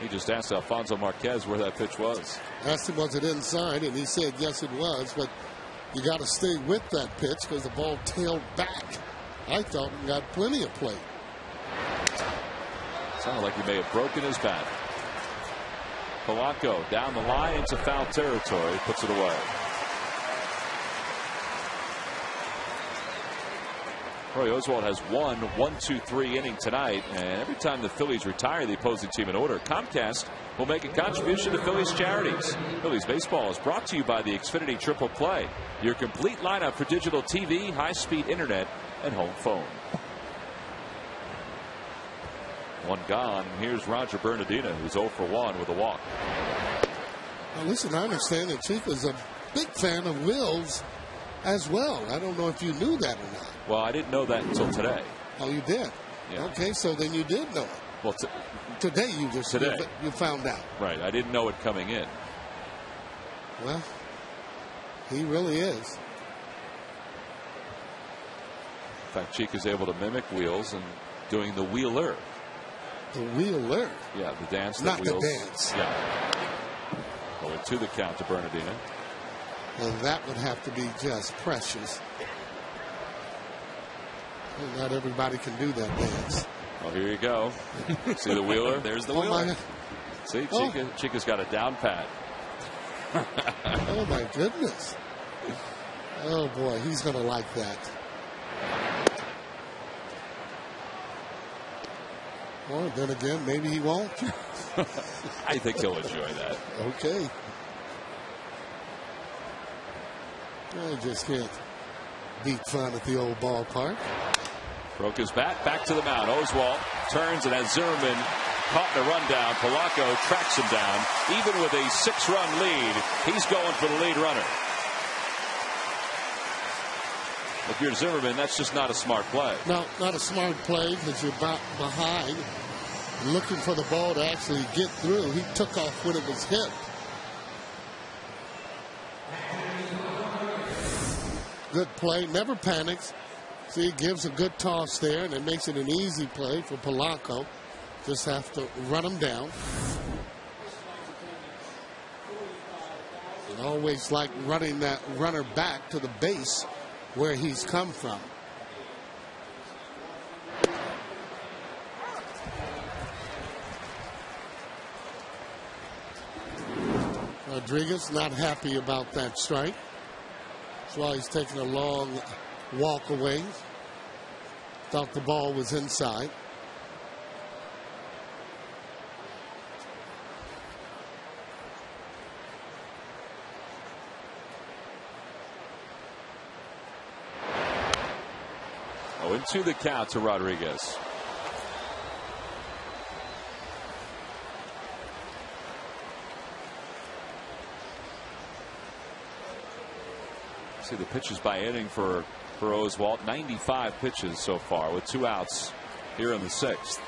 He just asked Alfonso Marquez where that pitch was. Asked him, was it inside? And he said, yes, it was. But You got to stay with that pitch because the ball tailed back. I thought he got plenty of play. Sounded like he may have broken his bat. Polanco down the line into foul territory, puts it away. Roy Oswalt has won 1-2-3 inning tonight, and every time the Phillies retire the opposing team in order, Comcast will make a contribution to Phillies charities. Phillies baseball is brought to you by the Xfinity Triple Play, your complete lineup for digital TV, high-speed internet, and home phone. One gone. Here's Roger Bernardino, who's 0 for 1 with a walk. Now listen, I understand that Chica's a big fan of Will's as well. I don't know if you knew that or not. Well, I didn't know that until today. Oh, you did? Yeah. Okay, so then you did know it. Well, today you found out. Right. I didn't know it coming in. Well, he really is. In fact, Chica's able to mimic Wheels and doing the wheeler. The wheeler? Yeah, the dance that Not Wheels. the dance. Yeah. Going to the count to Bernardino. And that would have to be just precious. Well, not everybody can do that dance. Well, here you go. See the wheeler? There's the wheeler. See, Chica's got a down pat. Oh, my goodness. Oh, boy, he's going to like that. Well, then again, maybe he won't. I think he'll enjoy that. Okay. I just can't beat fun at the old ballpark. Broke his bat, back to the mound. Oswalt turns and has Zimmerman caught in a rundown. Polanco tracks him down. Even with a 6-run lead, he's going for the lead runner. If you're Zimmerman, that's just not a smart play. No, not a smart play because you're behind, looking for the ball to actually get through. He took off when it was hit. Good play, never panics. See, gives a good toss there, and it makes it an easy play for Polanco. Just have to run him down. And always like running that runner back to the base where he's come from. Rodriguez not happy about that strike. That's why he's taking a long walk away. Thought the ball was inside. Oh, into the count to Rodriguez. See the pitches by inning for Oswalt. 95 pitches so far with 2 outs here in the 6th.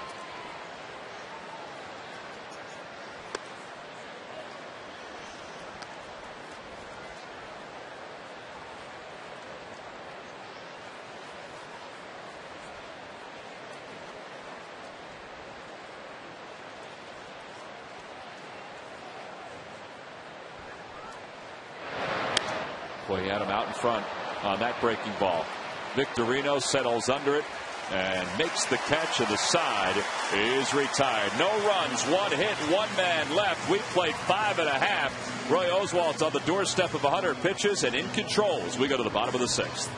Boy, he had him out in front on that breaking ball. Victorino settles under it and makes the catch, and the side is retired. No runs, 1 hit, 1 man left. We played 5.5. Roy Oswalt's on the doorstep of 100 pitches and in control as we go to the bottom of the 6th.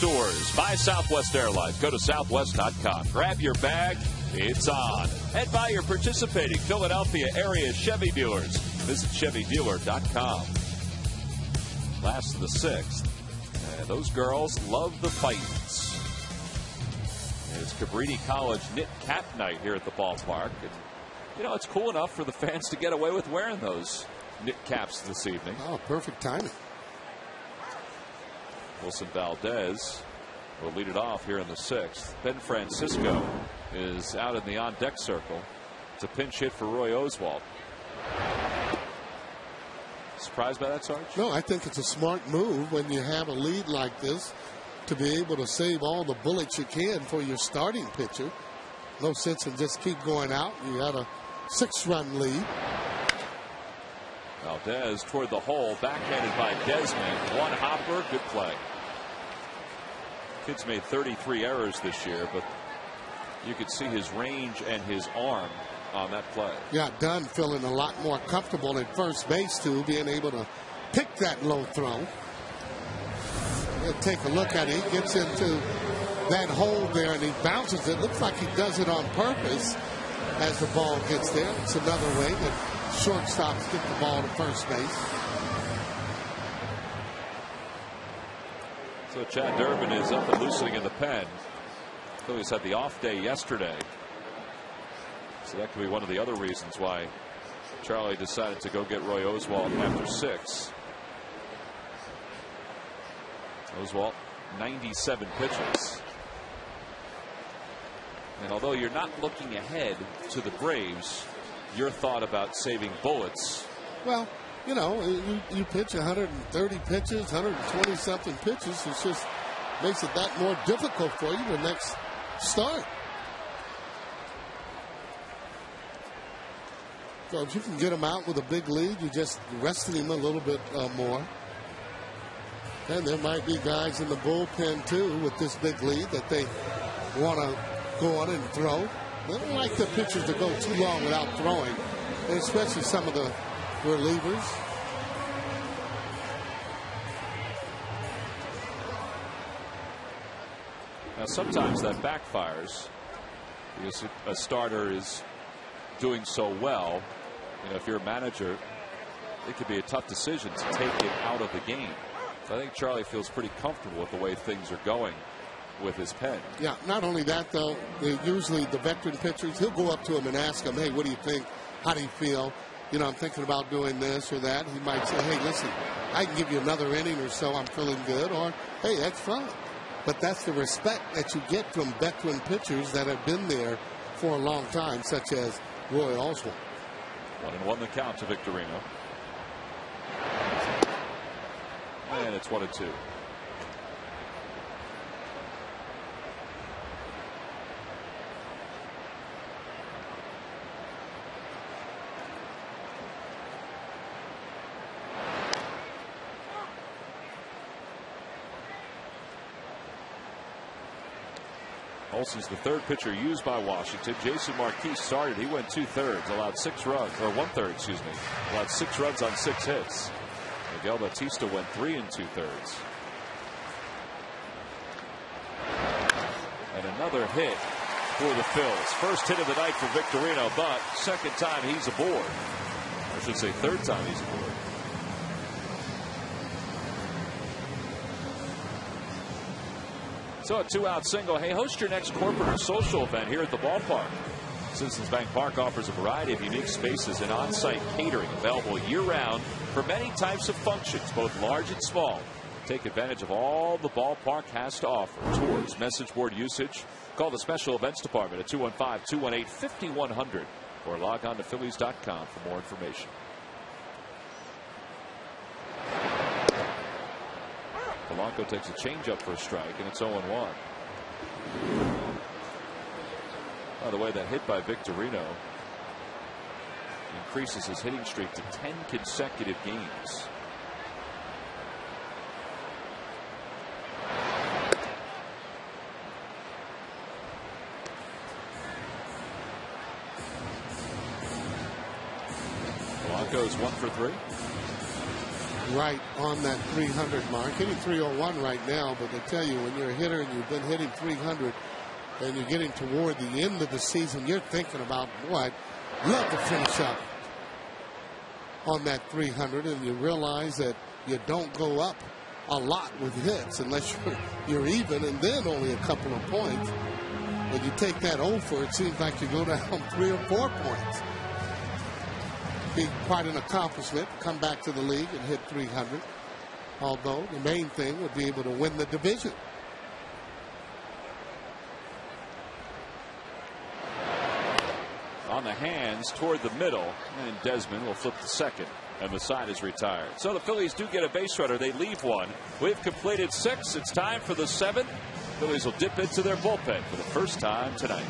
stores by Southwest Airlines. Go to southwest.com. Grab your bag. It's on. And by your participating Philadelphia area Chevy dealers. Visit ChevyDealer.com. Last of the 6th. And those girls love the fights. It's Cabrini College knit cap night here at the ballpark. And, you know, it's cool enough for the fans to get away with wearing those knit caps this evening. Oh, perfect timing. Wilson Valdez will lead it off here in the 6th. Ben Francisco is out in the on-deck circle. It's a pinch hit for Roy Oswalt. Surprised by that, Sarge? No, I think it's a smart move when you have a lead like this to be able to save all the bullets you can for your starting pitcher. No sense in just keep going out. You got a 6-run lead. Valdez toward the hole, backhanded by Desmond. One hopper, good play. Kid's made 33 errors this year, but you could see his range and his arm on that play. Yeah, Dunn feeling a lot more comfortable at first base, too, being able to pick that low throw. We'll take a look at it. He gets into that hole there and he bounces it. Looks like he does it on purpose as the ball gets there. It's another way that shortstops get the ball to first base. So Chad Durbin is up and loosening in the pen. Phillies had the off day yesterday. So that could be one of the other reasons why Charlie decided to go get Roy Oswalt after 6. Oswalt, 97 pitches. And although you're not looking ahead to the Braves, your thought about saving bullets. Well, you know, you pitch 130 pitches, 120 something pitches. It just makes it that more difficult for you the next start. So if you can get him out with a big lead, you just rested him a little bit more. And there might be guys in the bullpen too with this big lead that they want to go on and throw. They don't like the pitchers to go too long without throwing, and especially some of the relievers. Now sometimes that backfires because a starter is doing so well. You know, if you're a manager, it could be a tough decision to take him out of the game. So I think Charlie feels pretty comfortable with the way things are going with his pen. Yeah, not only that, though, usually the veteran pitchers, he'll go up to him and ask him, hey, what do you think? How do you feel? You know, I'm thinking about doing this or that. He might say, hey, listen, I can give you another inning or so. I'm feeling good. Or, hey, that's fine. But that's the respect that you get from veteran pitchers that have been there for a long time, such as Roy Oswalt. 1-1 the count to Victorino. And it's 1-2. Olson's the third pitcher used by Washington. Jason Marquis started. He went 2/3, allowed 6 runs, or 1/3, excuse me. Allowed 6 runs on 6 hits. Miguel Batista went 3 2/3. And another hit for the Phils. First hit of the night for Victorino, but second time he's aboard. I should say third time he's aboard. So a 2-out single. Hey, host your next corporate or social event here at the ballpark. Citizens Bank Park offers a variety of unique spaces and on-site catering available year-round for many types of functions, both large and small. Take advantage of all the ballpark has to offer. Tours, message board usage. Call the special events department at 215-218-5100 or log on to Phillies.com for more information. Polanco takes a changeup for a strike, and it's 0-1. By the way, that hit by Victorino increases his hitting streak to 10 consecutive games. Polanco's 1 for 3. right on that 300 mark. Hitting 301 right now, but I tell you, when you're a hitter and you've been hitting 300 and you're getting toward the end of the season, you're thinking about, boy, I'd love to finish up on that 300, and you realize that you don't go up a lot with hits unless you're even, and then only a couple of points. When you take that over, it seems like you go down 3 or 4 points. Be quite an accomplishment, come back to the league and hit 300. Although the main thing would be able to win the division. On the hands toward the middle, and Desmond will flip the second, and the side is retired. So the Phillies do get a base runner. They leave one. We've completed 6. It's time for the 7th. Phillies will dip into their bullpen for the first time tonight.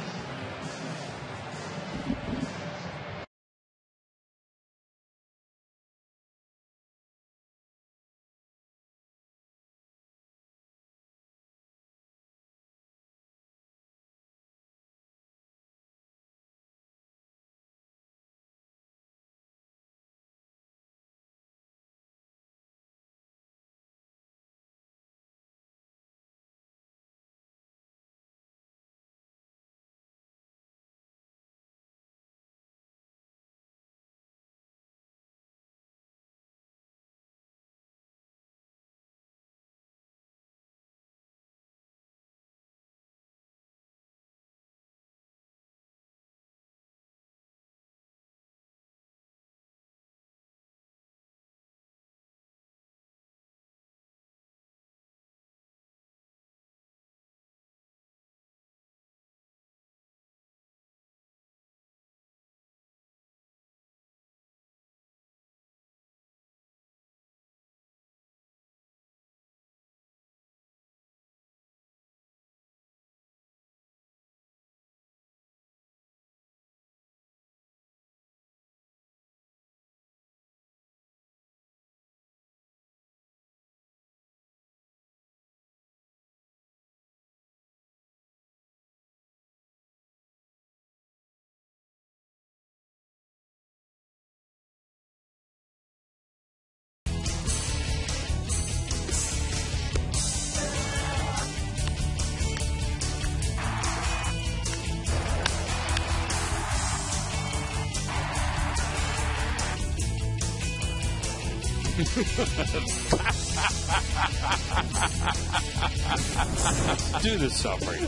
Do the summary.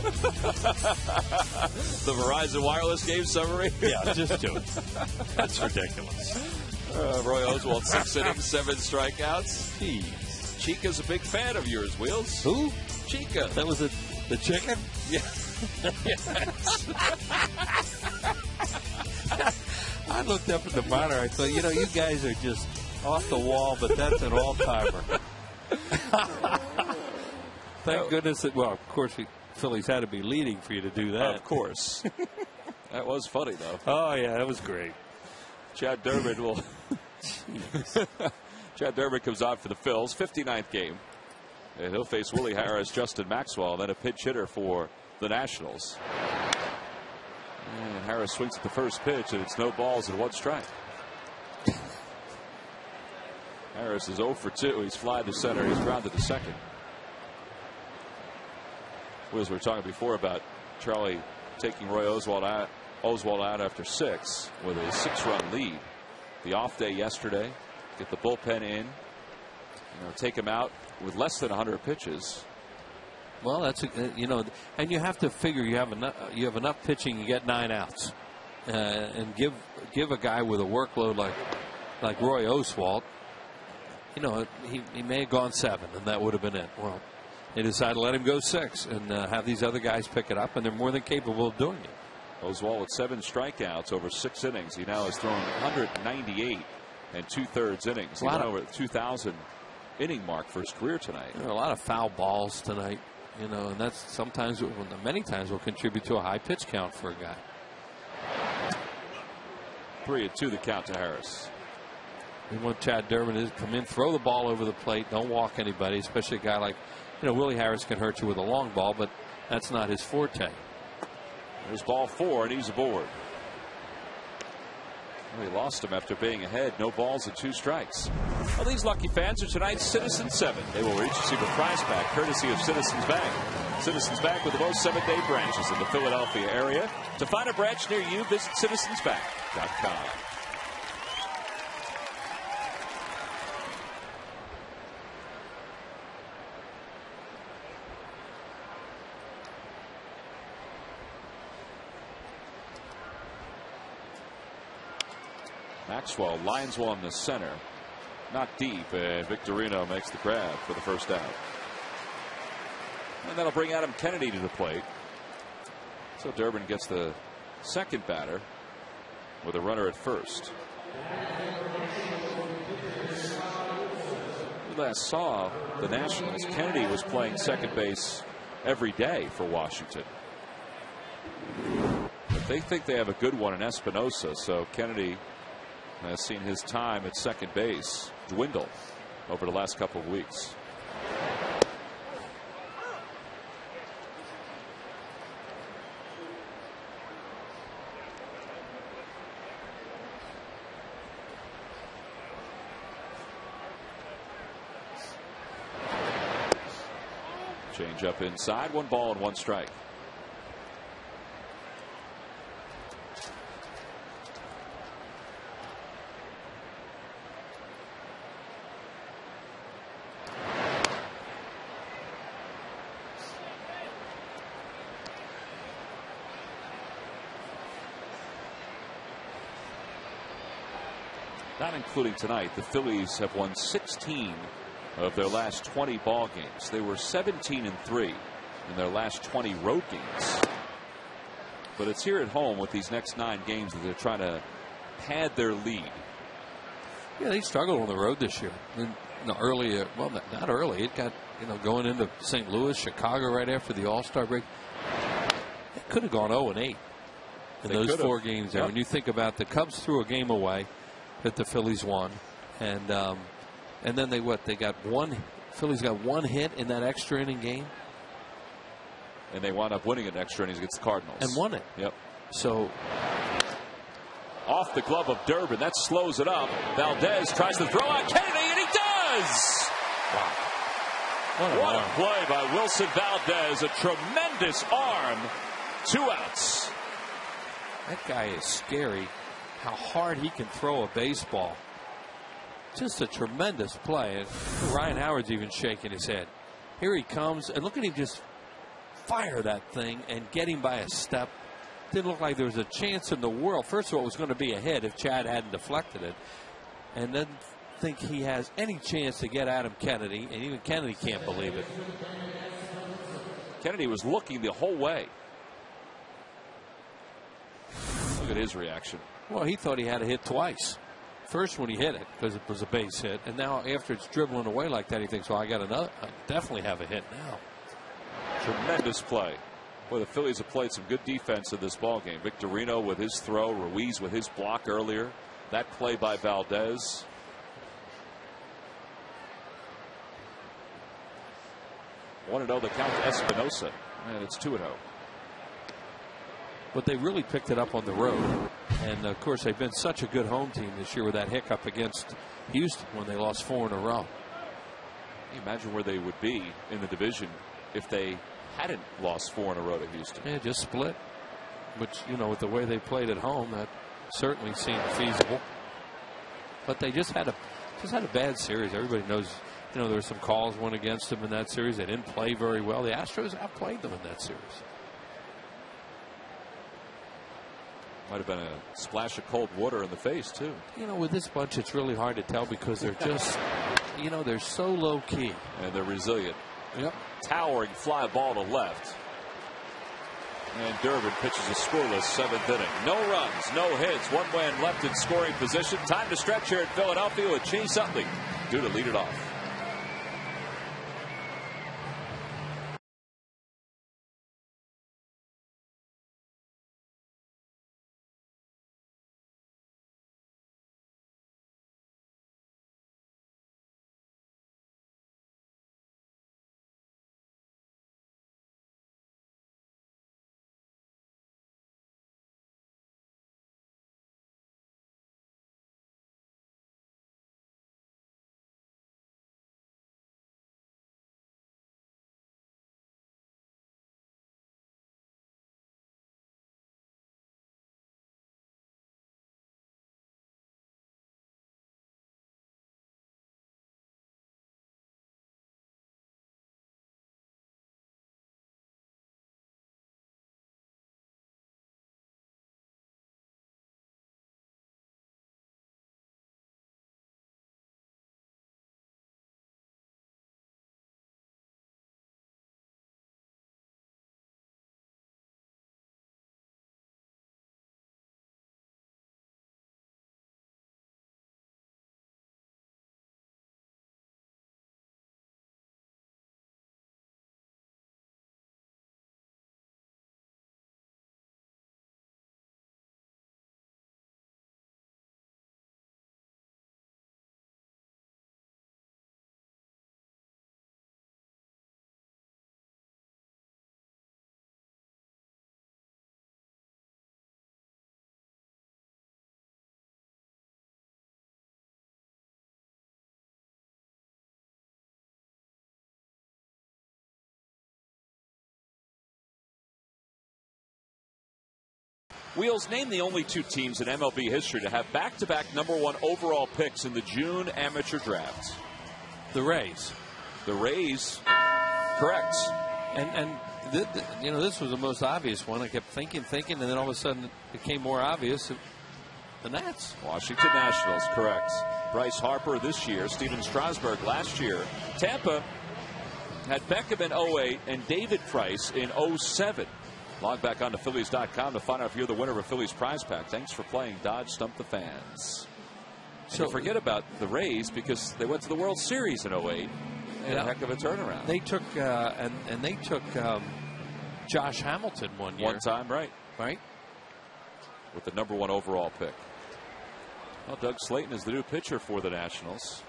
The Verizon Wireless game summary? Yeah, just do it. That's ridiculous. Roy Oswalt, 6 innings, 7 strikeouts. Jeez. Chica's a big fan of yours, Wheels. Who? Chica. That was the chicken? Yeah. Yes. I looked up at the monitor. I thought, you guys are just off the wall, but that's an all-timer. Thank goodness that, well, of course, Phillies had to be leading for you to do that. Of course. That was funny, though. Oh, yeah, that was great. Chad Durbin will. Chad Durbin comes on for the Phils, 59th game. And he'll face Willie Harris, Justin Maxwell, then a pinch hitter for the Nationals. And Harris swings at the first pitch, and it's no balls and 1 strike. Harris is 0 for 2. He's flying to center. He's grounded to second. As we were talking before about Charlie taking Roy Oswalt out after 6 with a 6-run lead. The off day yesterday, get the bullpen in, take him out with less than 100 pitches. Well, that's and you have to figure you have enough pitching. You get 9 outs, and give a guy with a workload like Roy Oswalt. He may have gone 7, and that would have been it. Well, they decided to let him go 6 and have these other guys pick it up, and they're more than capable of doing it. Oswalt with 7 strikeouts over 6 innings. He now has thrown 198 and 2/3 innings. He went over the 2,000 inning mark for his career tonight. There are a lot of foul balls tonight, and that's many times will contribute to a high pitch count for a guy. 3-2 the count to Harris. We want Chad Durbin to come in, throw the ball over the plate, don't walk anybody, especially a guy like, Willie Harris can hurt you with a long ball, but that's not his forte. There's ball 4, and he's aboard. Well, he lost him after being ahead. No balls and 2 strikes. Well, these lucky fans are tonight's Citizens 7. They will each receive a prize pack courtesy of Citizens Bank. Citizens Bank with the most 7-day branches in the Philadelphia area. To find a branch near you, visit citizensbank.com. Maxwell lines one to center. Not deep, and Victorino makes the grab for the first out. And that'll bring Adam Kennedy to the plate. So Durbin gets the second batter with a runner at first. We last saw the Nationals. Kennedy was playing second base every day for Washington. But they think they have a good one in Espinosa, so Kennedy has seen his time at second base dwindle over the last couple of weeks. Change up inside, 1 ball and 1 strike. Not including tonight, the Phillies have won 16 of their last 20 ball games. They were 17-3 in their last 20 road games. But it's here at home with these next 9 games that they're trying to pad their lead. Yeah, they struggled on the road this year. Early, well, not early. It got, going into St. Louis, Chicago right after the All-Star break. It could have gone 0-8 in those 4 games there. Yep. When you think about the Cubs threw a game away that the Phillies won, and then they got one. Phillies got 1 hit in that extra inning game, and they wound up winning an extra innings against the Cardinals and won it. Yep. So off the glove of Durbin, that slows it up. Valdez tries to throw out Kennedy, and he does. Wow. What a play by Wilson Valdez. A tremendous arm. 2 outs. That guy is scary. How hard he can throw a baseball. Just a tremendous play. And Ryan Howard's even shaking his head. Here he comes, and look at him just fire that thing and get him by a step. Didn't look like there was a chance in the world. First of all, it was going to be a hit if Chad hadn't deflected it. And then think he has any chance to get Adam Kennedy, and even Kennedy can't believe it. Kennedy was looking the whole way. Look at his reaction. Well, he thought he had a hit twice. First when he hit it because it was a base hit, and now after it's dribbling away like that, he thinks, well, I got another. I definitely have a hit now. Tremendous play. Boy, the Phillies have played some good defense in this ball game. Victorino with his throw, Ruiz with his block earlier. That play by Valdez. Wanted to know the count to Espinosa, and it's 2-0. But they really picked it up on the road. And, of course, they've been such a good home team this year with that hiccup against Houston when they lost 4 in a row. Can you imagine where they would be in the division if they hadn't lost 4 in a row to Houston? Yeah, just split. Which, with the way they played at home, that certainly seemed feasible. But they just had a bad series. Everybody knows, there were some calls went against them in that series. They didn't play very well. The Astros outplayed them in that series. Might have been a splash of cold water in the face, too. With this bunch, it's really hard to tell because they're just, they're so low key. And they're resilient. Yep. Towering fly ball to left. And Durbin pitches a scoreless 7th inning. No runs, no hits. 1 man left in scoring position. Time to stretch here in Philadelphia with Chase Utley due to lead it off. Wheels, name the only two teams in MLB history to have back-to-back #1 overall picks in the June amateur drafts. The Rays. The Rays, correct. And this was the most obvious one. I kept thinking, and then all of a sudden it became more obvious. The Nats. Washington Nationals, correct. Bryce Harper this year, Steven Strasburg last year. Tampa had Beckham in 08 and David Price in 07. Log back on to Phillies.com to find out if you're the winner of a Phillies prize pack. Thanks for playing Dodge Stump the Fans. So forget about the Rays because they went to the World Series in 08. And a heck of a turnaround. They took they took Josh Hamilton one year. One time, right? Right. With the #1 overall pick. Well, Doug Slayton is the new pitcher for the Nationals.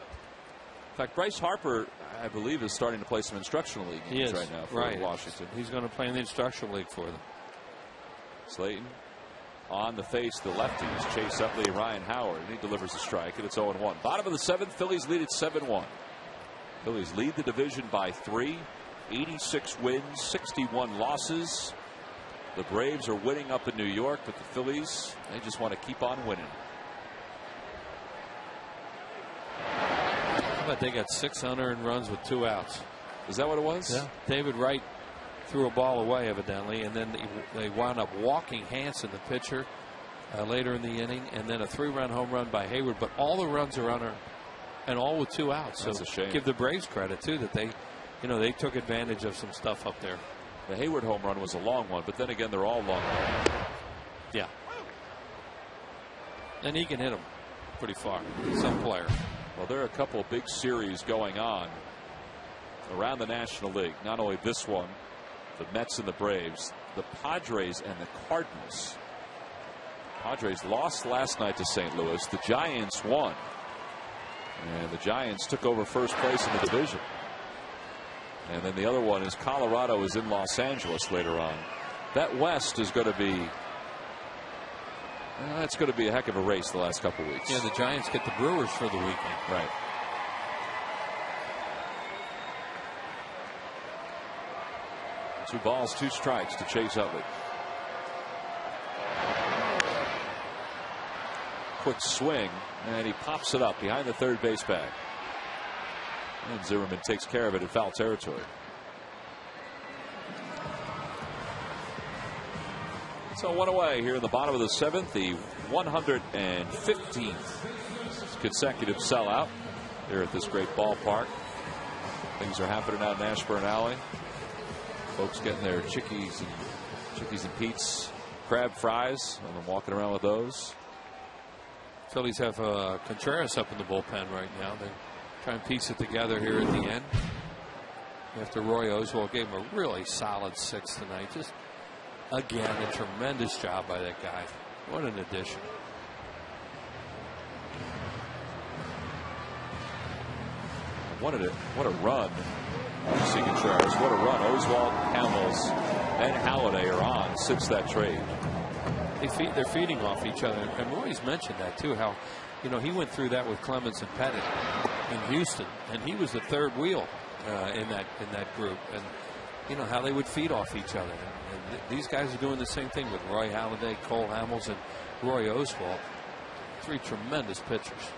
In fact, Bryce Harper, I believe, is starting to play some instructional league games right now for Washington. He's going to play in the instructional league for them. Slayton on the face, the lefties. Chase Utley, Ryan Howard, and he delivers a strike, and it's 0-1. Bottom of the 7th, Phillies lead at 7-1. Phillies lead the division by 3, 86 wins, 61 losses. The Braves are winning up in New York, but the Phillies, they just want to keep on winning. But they got 6 unearned runs with 2 outs. Is that what it was? Yeah. David Wright threw a ball away, evidently, and then they wound up walking Hanson, the pitcher, later in the inning, and then a 3-run home run by Hayward. But all the runs are unearned, and all with 2 outs. That's so a shame. Give the Braves credit too that they took advantage of some stuff up there. The Hayward home run was a long one, but then again, they're all long. Yeah. And he can hit them pretty far. Some player. Well, there are a couple of big series going on around the National League. Not only this one, the Mets and the Braves, the Padres and the Cardinals. Padres lost last night to St. Louis. The Giants won. And the Giants took over first place in the division. And then the other one is Colorado is in Los Angeles later on. That West is going to be it's going to be a heck of a race the last couple of weeks. Yeah, the Giants get the Brewers for the weekend. Right. Two balls, 2 strikes to Chase Utley. Quick swing, and he pops it up behind the third base bag. And Zimmerman takes care of it in foul territory. So 1 away here in the bottom of the 7th, the 115th consecutive sellout here at this great ballpark. Things are happening out in Ashburn Alley. Folks getting their Chickies and Pete's crab fries. I'm walking around with those. Phillies have Contreras up in the bullpen right now. They're trying to piece it together here at the end. After Roy Oswalt gave him a really solid 6 tonight. Just again, a tremendous job by that guy. What an addition. What a run. You see Contreras. What a run. Oswalt, Hamels, and Halladay are on since that trade. They're feeding off each other. And Roy's mentioned that too, how he went through that with Clemens and Pettit in Houston, and he was the third wheel in that group. And how they would feed off each other. And these guys are doing the same thing with Roy Halladay, Cole Hamels, and Roy Oswalt. 3 tremendous pitchers.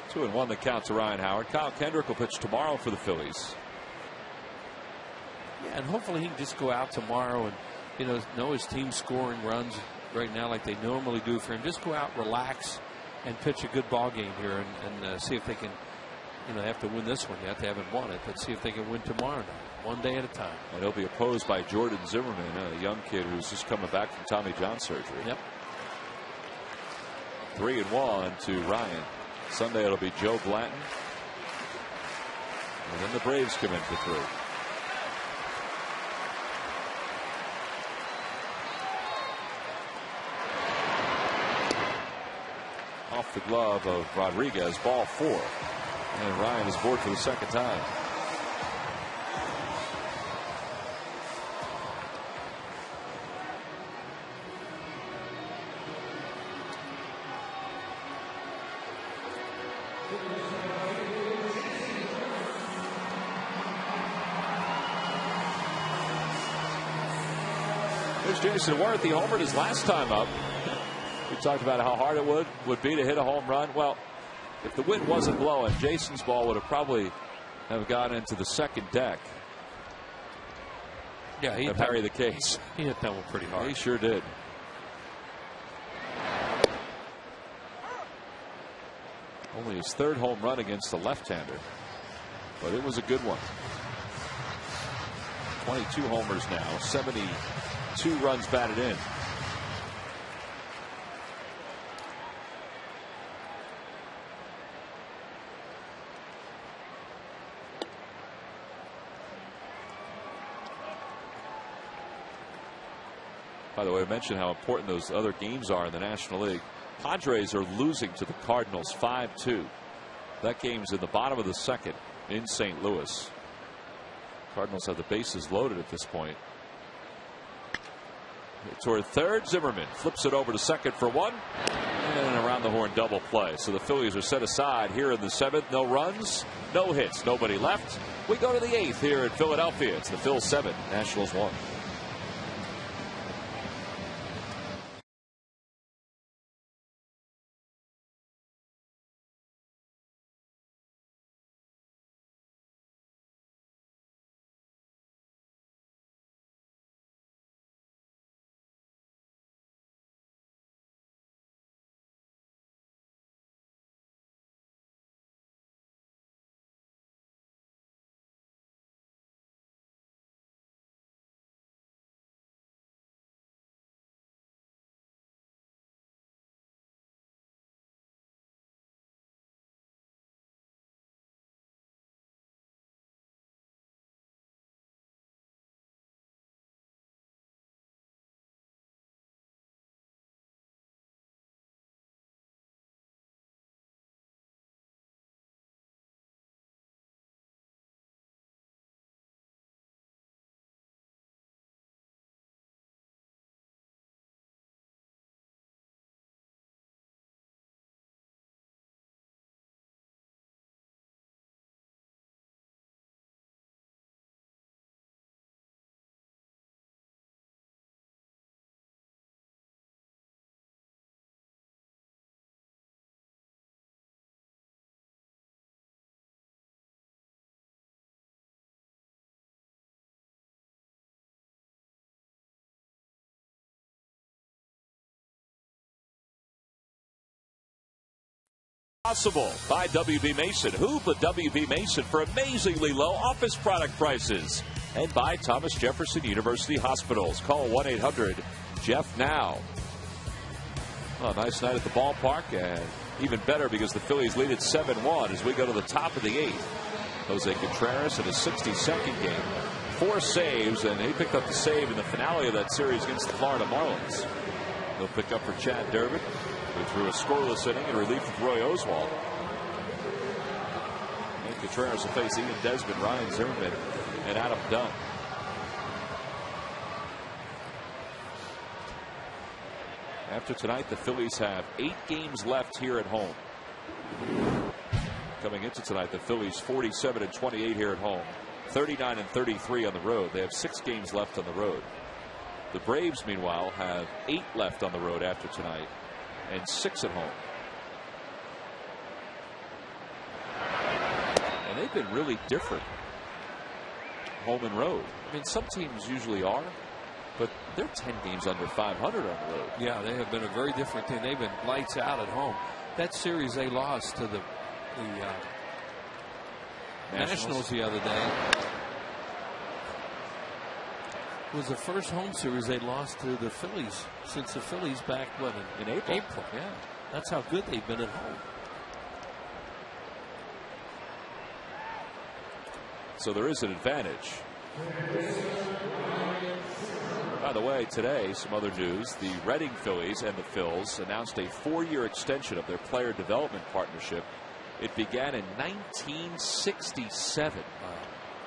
Two and 1 the count to Ryan Howard. Kyle Kendrick will pitch tomorrow for the Phillies. Yeah, and hopefully he can just go out tomorrow and know his team's scoring runs right now like they normally do for him. Just go out, relax, and pitch a good ball game here and see if they can. They have to win this one yet. They haven't won it, but see if they can win tomorrow night, one day at a time. And he'll be opposed by Jordan Zimmerman, a young kid who's just coming back from Tommy John surgery. Yep. 3-1 to Ryan. Sunday it'll be Joe Blanton. And then the Braves come in for 3. Off the glove of Rodriguez, ball 4. And Ryan is bored for the second time. Here's Jason Worth. He homered his last time up. We talked about how hard it would be to hit a home run. Well, if the wind wasn't blowing, Jason's ball would have probably gone into the second deck. Yeah, he Harry the Case. He hit that one pretty hard. He sure did. Only his third home run against a left-hander, but it was a good one. 22 homers now, 72 runs batted in. By the way, I mentioned how important those other games are in the National League. Padres are losing to the Cardinals 5-2. That game's in the bottom of the second in St. Louis. Cardinals have the bases loaded at this point. Toward third, Zimmerman flips it over to second for one, and around the horn double play. So the Phillies are set aside here in the seventh. No runs, no hits, nobody left. We go to the eighth here in Philadelphia. It's the Phils 7, Nationals 1. Possible by WB Mason. Who but WB Mason for amazingly low office product prices? And by Thomas Jefferson University Hospitals. Call 1-800-JEFF now. Well, nice night at the ballpark, and even better because the Phillies lead it 7-1 as we go to the top of the eighth. Jose Contreras in his 62nd game. 4 saves, and he picked up the save in the finale of that series against the Florida Marlins. They'll pick up for Chad Durbin, who threw a scoreless inning in relief of Roy Oswalt. And Contreras will face Ian Desmond, Ryan Zimmerman, and Adam Dunn. After tonight, the Phillies have 8 games left here at home. Coming into tonight, the Phillies 47-28 here at home, 39-33 on the road. They have 6 games left on the road. The Braves, meanwhile, have 8 left on the road after tonight, and 6 at home. And they've been really different, home and road. I mean, some teams usually are, but they're 10 games under 500 on the road. Yeah, they have been a very different team. They've been lights out at home. That series they lost to the Nationals the other day was the first home series they lost to the Phillies since the Phillies back when in April. Yeah, that's how good they've been at home. So there is an advantage. By the way, today, some other news. The Reading Phillies and the Phils announced a 4-year extension of their player development partnership. It began in 1967.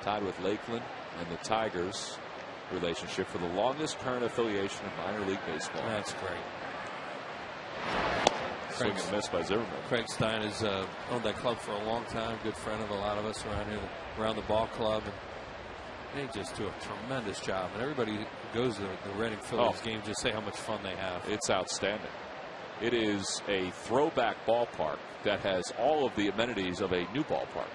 Tied with Lakeland and the Tigers relationship for the longest current affiliation in minor league baseball. That's great. Swing and miss by Zimmerman. Craig Stein has owned that club for a long time. Good friend of a lot of us around here, around the ball club. And They just do a tremendous job, and everybody who goes to the Reading Phillies game just say how much fun they have. It's outstanding. It is a throwback ballpark that has all of the amenities of a new ballpark.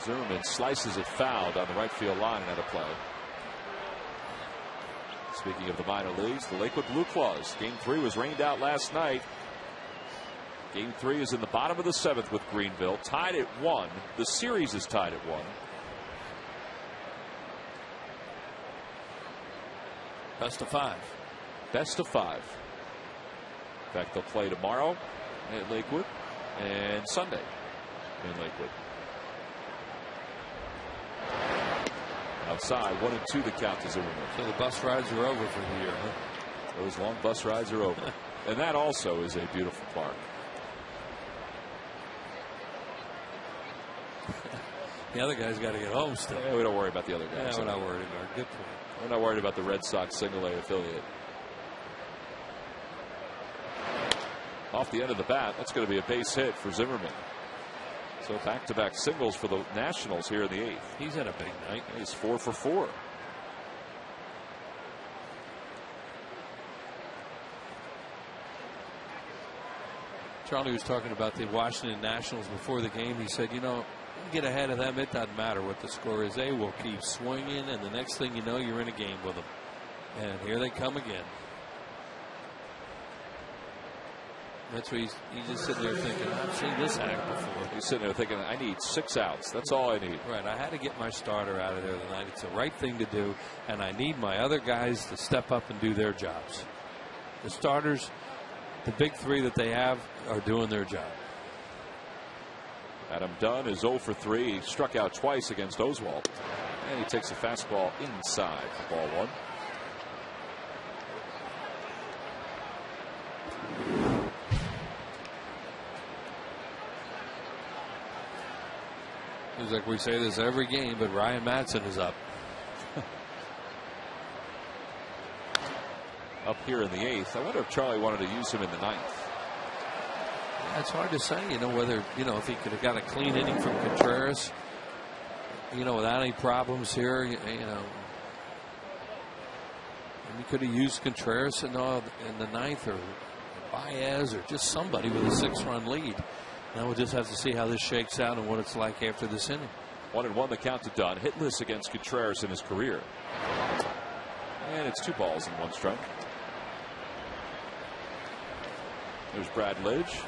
Zimmerman slices it foul down the right field line and out of play. Speaking of the minor leagues, the Lakewood Blue Claws. Game 3 was rained out last night. Game 3 is in the bottom of the 7th with Greenville, tied at 1. The series is tied at 1. Best of 5. Best of 5. In fact, they'll play tomorrow at Lakewood and Sunday in Lakewood. Outside, 1-2 the count to Zimmerman. So the bus rides are over for the year, huh? Those long bus rides are over. And that also is a beautiful park. The other guys got to get home still. Yeah, we don't worry about the other guys. Yeah, we're not worried about. Good point. We're not worried about the Red Sox single A affiliate. Off the end of the bat, that's going to be a base hit for Zimmerman. So back-to-back singles for the Nationals here in the 8th. He's had a big night. He's 4 for 4. Charlie was talking about the Washington Nationals before the game. He said, you know, get ahead of them, it doesn't matter what the score is. They will keep swinging, and the next thing you know, you're in a game with them. And here they come again. That's what he's just sitting there thinking, I've seen this act before. He's sitting there thinking, I need 6 outs. That's all I need. Right. I had to get my starter out of there tonight. It's the right thing to do, and I need my other guys to step up and do their jobs. The starters, the big 3 that they have, are doing their job. Adam Dunn is 0 for 3. He struck out twice against Oswald. And he takes a fastball inside for ball 1. Seems like we say this every game, but Ryan Madsen is up. Up here in the 8th. I wonder if Charlie wanted to use him in the 9th. Yeah, it's hard to say, you know, whether, you know, if he could have got a clean inning from Contreras, you know, without any problems here, you know. He could have used Contreras in the 9th, or Baez, or just somebody with a 6-run lead. Now we'll just have to see how this shakes out and what it's like after this inning. 1-1 the count to Dunn. Hitless against Contreras in his career. And it's 2 balls and 1 strike. There's Brad Lidge.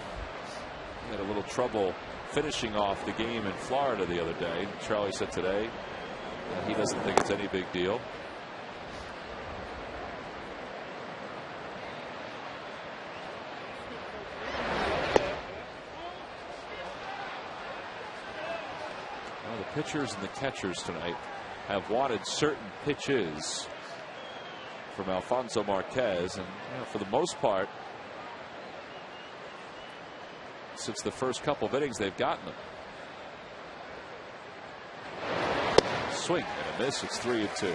He had a little trouble finishing off the game in Florida the other day. Charlie said today he doesn't think it's any big deal. Well, the pitchers and the catchers tonight have wanted certain pitches from Alfonso Marquez, and you know, for the most part, since the first couple of innings, they've gotten them. Swing and a miss. It's 3-2.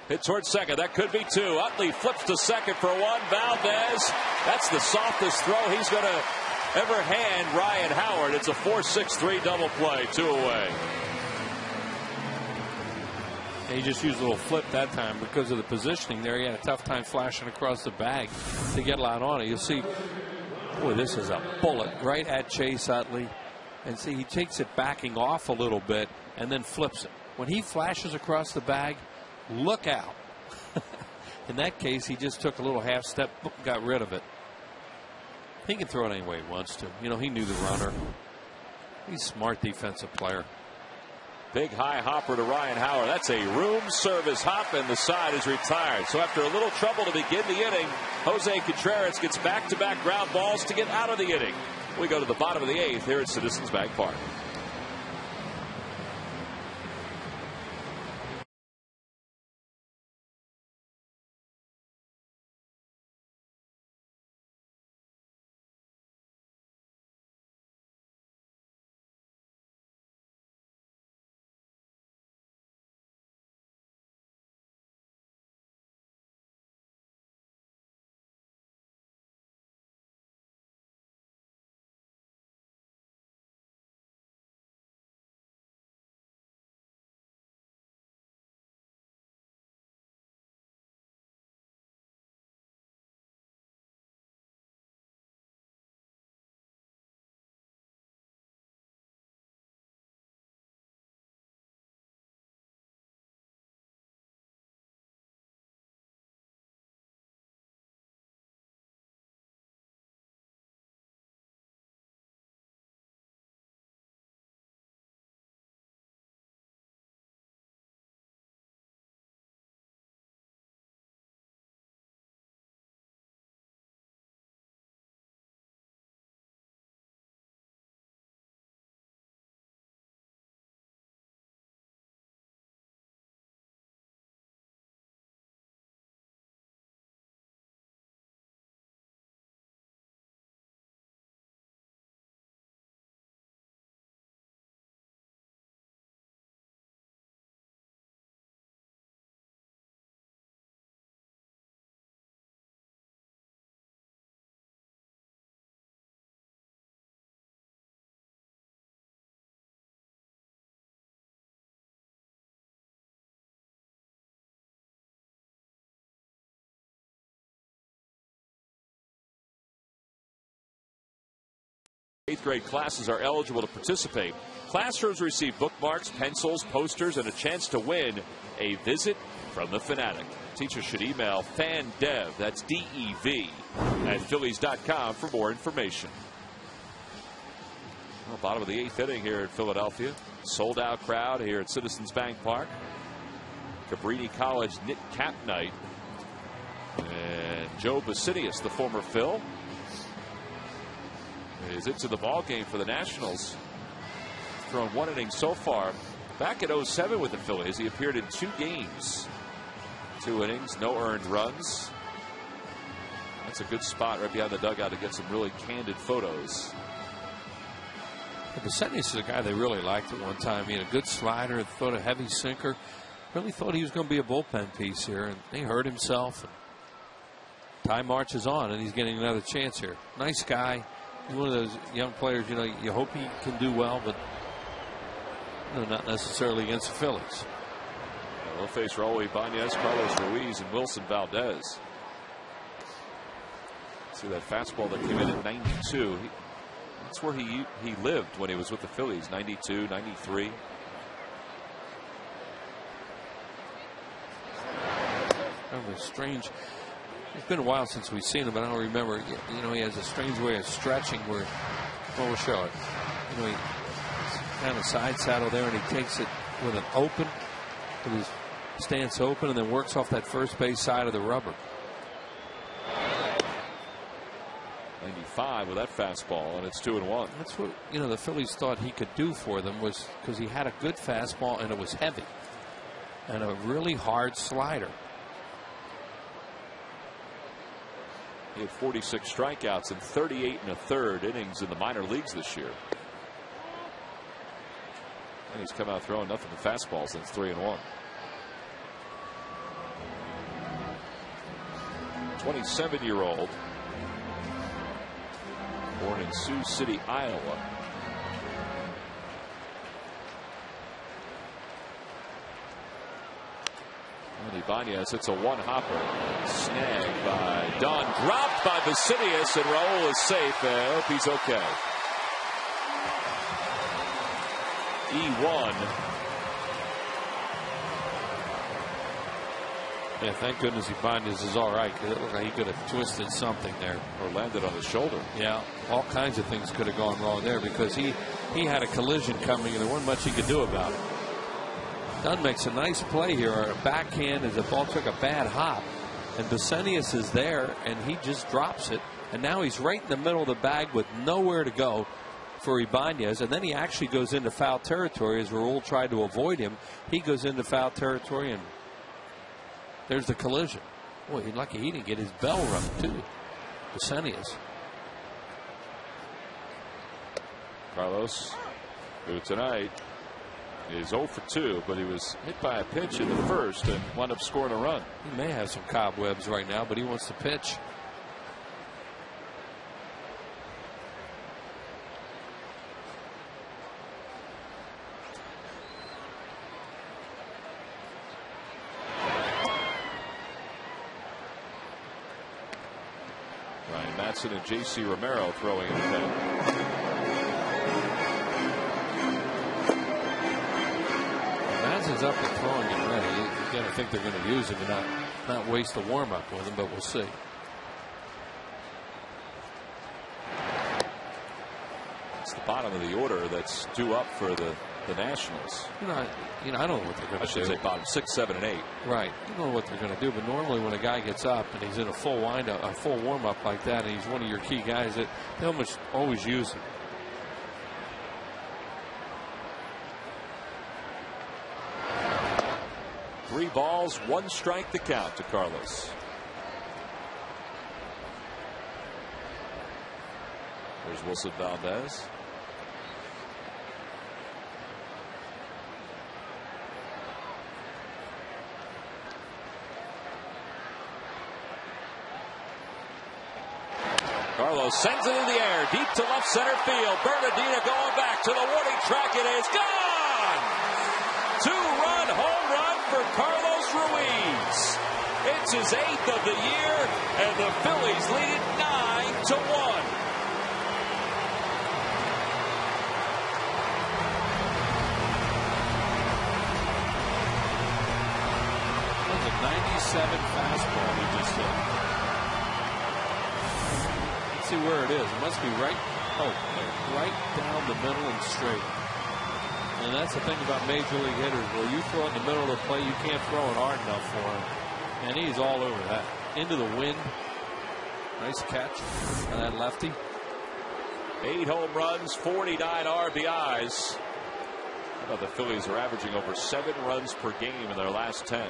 Hit towards second. That could be 2. Utley flips to second for 1. Valdez. That's the softest throw he's going to ever hand Ryan Howard. It's a 4-6-3 double play. 2 away. And he just used a little flip that time because of the positioning there. He had a tough time flashing across the bag to get out on it. You'll see, boy, this is a bullet right at Chase Utley. And see, he takes it backing off a little bit and then flips it. When he flashes across the bag, look out. In that case, he just took a little half step, got rid of it. He can throw it any way he wants to. You know, he knew the runner. He's a smart defensive player. Big high hopper to Ryan Howard. That's a room service hop, and the side is retired. So after a little trouble to begin the inning, Jose Contreras gets back-to-back ground balls to get out of the inning. We go to the bottom of the 8th here at Citizens Bank Park. 8th grade classes are eligible to participate. Classrooms receive bookmarks, pencils, posters, and a chance to win a visit from the Fanatic. Teachers should email FANDEV, that's DEV, at Phillies.com for more information. Well, bottom of the 8th inning here in Philadelphia. Sold out crowd here at Citizens Bank Park. Cabrini College knit cap night. And Joe Basinius, the former Phil, is into the ball game for the Nationals. Thrown 1 inning so far. Back at 07 with the Phillies, he appeared in 2 games. 2 innings, no earned runs. That's a good spot right behind the dugout to get some really candid photos. Basinius is a guy they really liked at one time. He had a good slider, thought a heavy sinker. Really thought he was going to be a bullpen piece here, and he hurt himself. Time marches on, and he's getting another chance here. Nice guy. He's one of those young players, you know, you hope he can do well, but not necessarily against the Phillies. They'll face Raul Ibanez, Carlos Ruiz, and Wilson Valdez. See that fastball that came in at 92. That's where he lived when he was with the Phillies, 92, 93. Kind of a strange. It's been a while since we've seen him, but I don't remember. You know, he has a strange way of stretching where, well, we'll show it. You know, he's kind of side saddle there, and he takes it with an open, with his stance open, and then works off that first base side of the rubber. 95 with that fastball, and it's 2-1. That's what, you know, the Phillies thought he could do for them, was because he had a good fastball and it was heavy and a really hard slider. He had 46 strikeouts and 38 1/3 innings in the minor leagues this year. And he's come out throwing nothing but fastballs, and it's 3-1. 27-year-old, born in Sioux City, Iowa. And Ibanez, it's a one-hopper. Snagged by Don. Dropped by Basinius, and Raul is safe. I hope he's okay. E1. Yeah, thank goodness Ibanez is all right, because it looked like he could have twisted something there. Or landed on his shoulder. Yeah, all kinds of things could have gone wrong there, because he had a collision coming and there wasn't much he could do about it. Dunn makes a nice play here, or a backhand as the ball took a bad hop, and Basinius is there and he just drops it, and now he's right in the middle of the bag with nowhere to go for Ibanez, and then he actually goes into foul territory as Raul tried to avoid him. He goes into foul territory, and there's the collision. Boy, he's lucky he didn't get his bell rung too. Basinius. Carlos, who tonight is 0 for 2, but he was hit by a pitch in the first and wound up scoring a run. He may have some cobwebs right now, but he wants to pitch. Ryan Matson and J.C. Romero throwing in the 10th. Matson's up and throwing and ready. You got to think they're going to use him and not waste a warm-up with him, but we'll see. It's the bottom of the order that's due up for the Nationals. You know, I don't know what they're going to do. I should say bottom 6, 7, and 8. Right. You don't know what they're going to do, but normally when a guy gets up and he's in a full windup, a full warm-up like that, and he's one of your key guys, that they almost always use him. Three balls, 1 strike to count to Carlos. There's Wilson Valdez. Carlos sends it in the air, deep to left center field. Bernardino going back to the warning track. It is gone! 2-run home run for Carlos Ruiz. It's his 8th of the year, and the Phillies lead it 9-1. fastball he just hit. Let's see where it is. It must be right down the middle and straight. And that's the thing about major league hitters. Where you throw it in the middle of the plate, you can't throw it hard enough for him. And he's all over that. Into the wind. Nice catch by that lefty. 8 home runs, 49 RBIs. The Phillies are averaging over 7 runs per game in their last 10.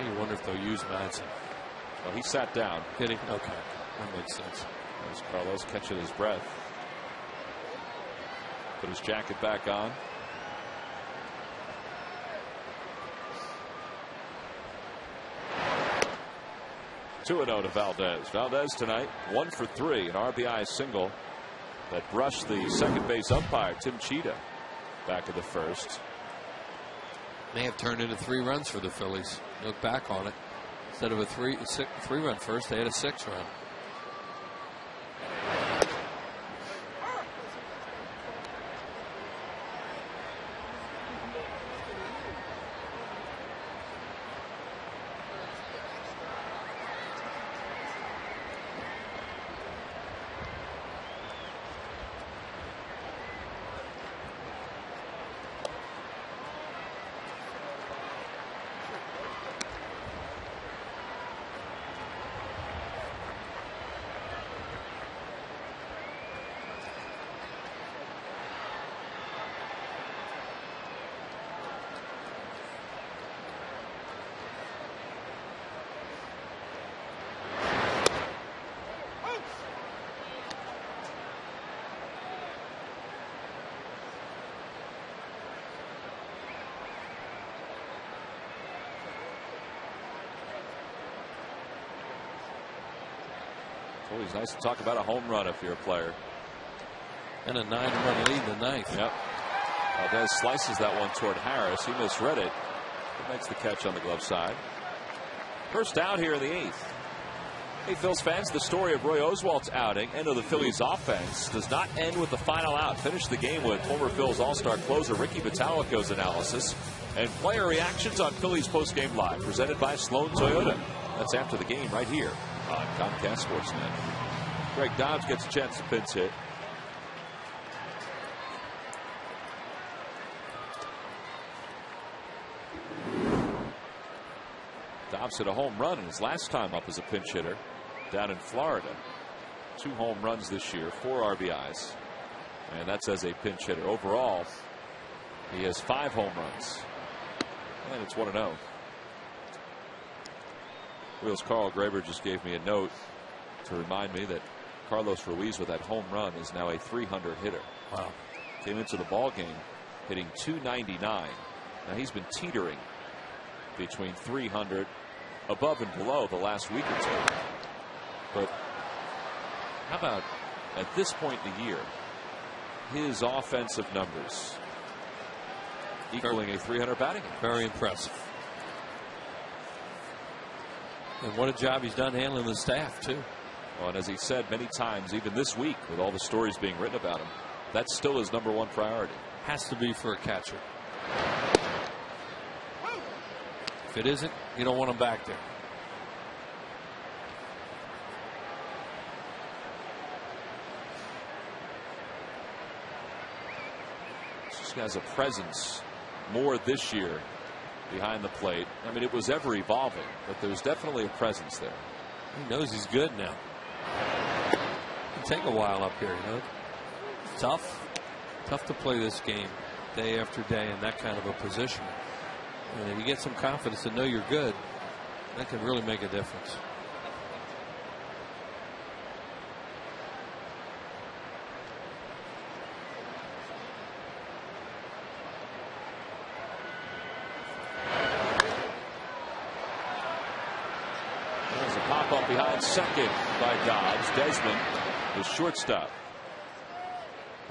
You wonder if they'll use Madsen. Well, he sat down. Did he? Okay. That makes sense. There's Carlos catching his breath. Put his jacket back on. Two and 0 to Valdez. Valdez tonight 1 for 3, an RBI single that brushed the second base umpire Tim Cheetah back of the first. May have turned into 3 runs for the Phillies. Look back on it. Instead of a 3-run first, they had a 6-run. Always nice to talk about a home run if you're a player. And a 9-run lead in the ninth. Yep. Valdez slices that one toward Harris. He misread it. He makes the catch on the glove side. First out here in the 8th. Hey, Phils fans, the story of Roy Oswalt's outing and of the Phillies offense does not end with the final out. Finish the game with former Phils All-Star closer Ricky Metallico's analysis and player reactions on Phillies Postgame Live, presented by Sloan Toyota. That's after the game right here on Comcast Sportsnet. Greg Dobbs gets a chance to pinch hit. Dobbs hit a home run in his last time up as a pinch hitter down in Florida. 2 home runs this year, 4 RBIs. And that's as a pinch hitter. Overall, he has 5 home runs. And it's 1-0. Wheels Carl Graber just gave me a note to remind me that Carlos Ruiz with that home run is now a 300 hitter. Wow. Came into the ball game hitting .299. Now he's been teetering between 300 above and below the last week or 2. But how about at this point in the year, his offensive numbers equaling a 300 batting average? Very impressive. And what a job he's done handling the staff, too. Well, and as he said many times, even this week, with all the stories being written about him, that's still his #1 priority. Has to be for a catcher. If it isn't, you don't want him back there. This guy has a presence more this year behind the plate. I mean, it was ever evolving, but there's definitely a presence there. He knows he's good now. It'll take a while up here, you know. It's tough to play this game day after day in that kind of a position. And if you get some confidence to know you're good, that can really make a difference. There's a pop up behind second by Dobbs. Desmond, the shortstop,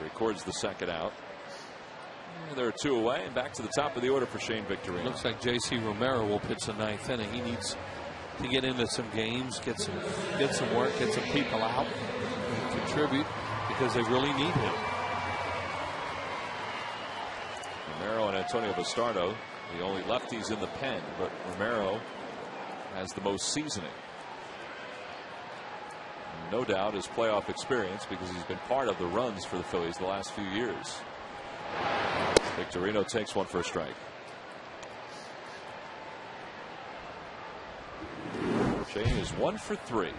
records the second out. There are 2 away and back to the top of the order for Shane Victorino. Looks like J.C. Romero will pitch the 9th inning. He needs to get into some games, get some work, get some people out, and contribute because they really need him. Romero and Antonio Bastardo The only lefties in the pen, but Romero has the most seasoning. No doubt his playoff experience, because he's been part of the runs for the Phillies the last few years. Victorino takes one for a strike. Shane is 1 for 3.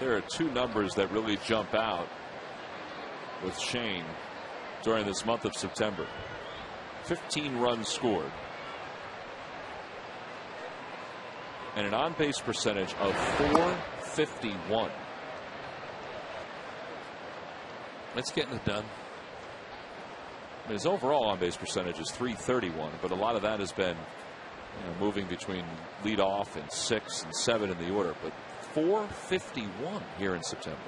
There are two numbers that really jump out with Shane during this month of September. 15 runs scored and an on-base percentage of .451. That's getting it done. His overall on-base percentage is .331, but a lot of that has been moving between leadoff and 6 and 7 in the order. But .451 here in September.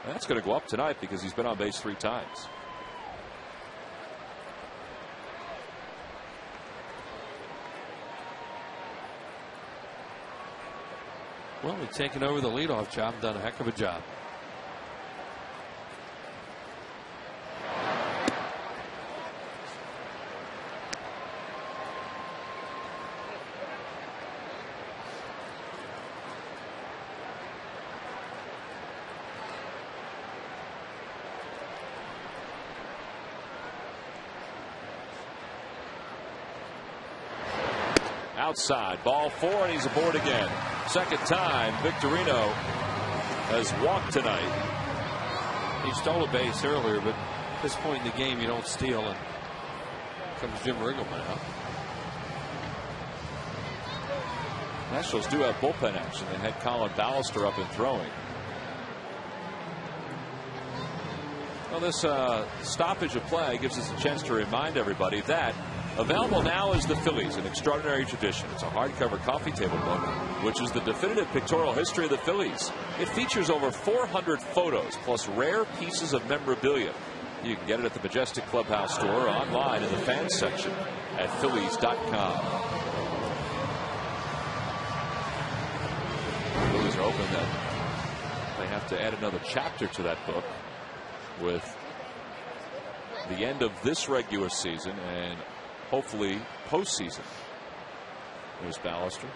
And that's going to go up tonight because he's been on base 3 times. Well, we've taken over the leadoff job, done a heck of a job. Outside, ball 4, and he's aboard again. Second time Victorino has walked tonight. He stole a base earlier, but at this point in the game you don't steal, and comes Jim Riggleman out. Nationals do have bullpen action. They had Colin Ballister up and throwing. Well, this stoppage of play gives us a chance to remind everybody that available now is The Phillies, an extraordinary tradition. It's a hardcover coffee table book, which is the definitive pictorial history of the Phillies. It features over 400 photos, plus rare pieces of memorabilia. You can get it at the Majestic Clubhouse store or online in the fans section at Phillies.com. The Phillies are hoping that they have to add another chapter to that book with the end of this regular season and hopefully postseason. There's Ballister.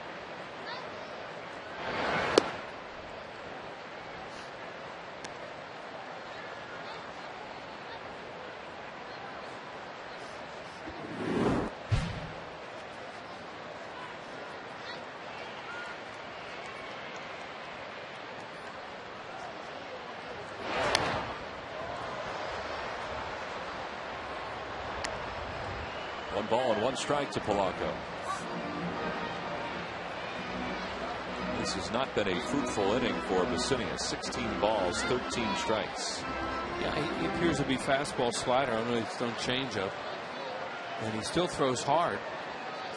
One ball and 1 strike to Polanco. This has not been a fruitful inning for Vicinius. 16 balls, 13 strikes. Yeah, he appears to be fastball slider. I know he's done changeup, and he still throws hard.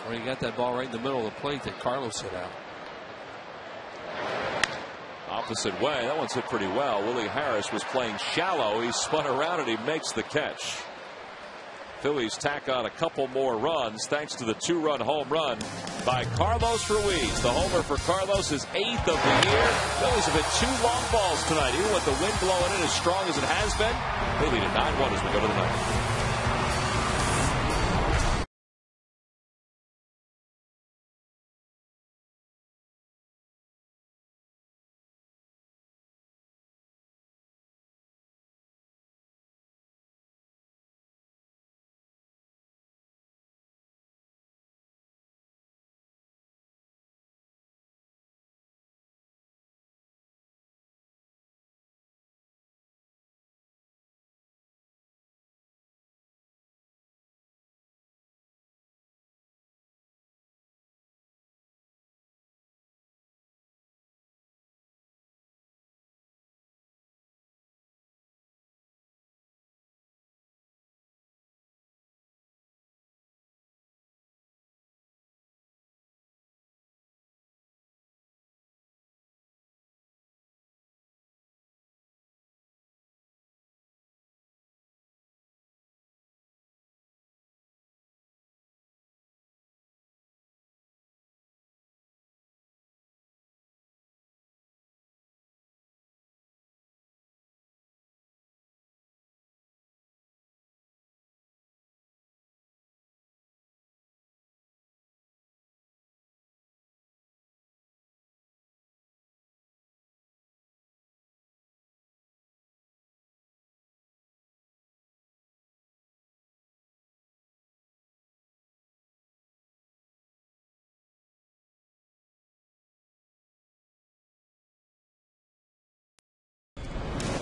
When he got that ball right in the middle of the plate that Carlos hit out. Opposite way. That one's hit pretty well. Willie Harris was playing shallow. He spun around and he makes the catch. Phillies tack on a couple more runs thanks to the 2-run home run by Carlos Ruiz. The homer for Carlos is 8th of the year. Phillies have hit 2 long balls tonight, even with the wind blowing in as strong as it has been. They lead at 9-1 as we go to the 9th.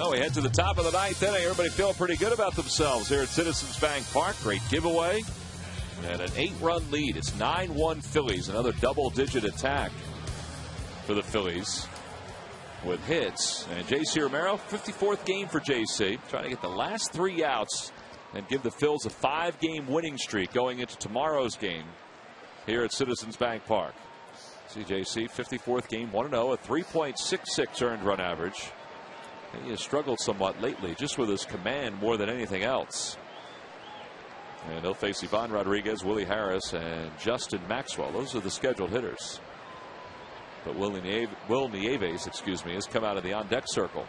Well, we head to the top of the ninth inning. Everybody feeling pretty good about themselves here at Citizens Bank Park. Great giveaway. And an 8-run lead. It's 9-1 Phillies. Another double-digit attack for the Phillies with hits. And J.C. Romero, 54th game for J.C. Trying to get the last 3 outs and give the Phils a 5-game winning streak going into tomorrow's game here at Citizens Bank Park. CJC, 54th game, 1-0, a 3.66 earned run average. He has struggled somewhat lately just with his command more than anything else. And he'll face Ivan Rodriguez, Willie Harris, and Justin Maxwell. Those are the scheduled hitters. But Will Nieves, has come out of the on-deck circle.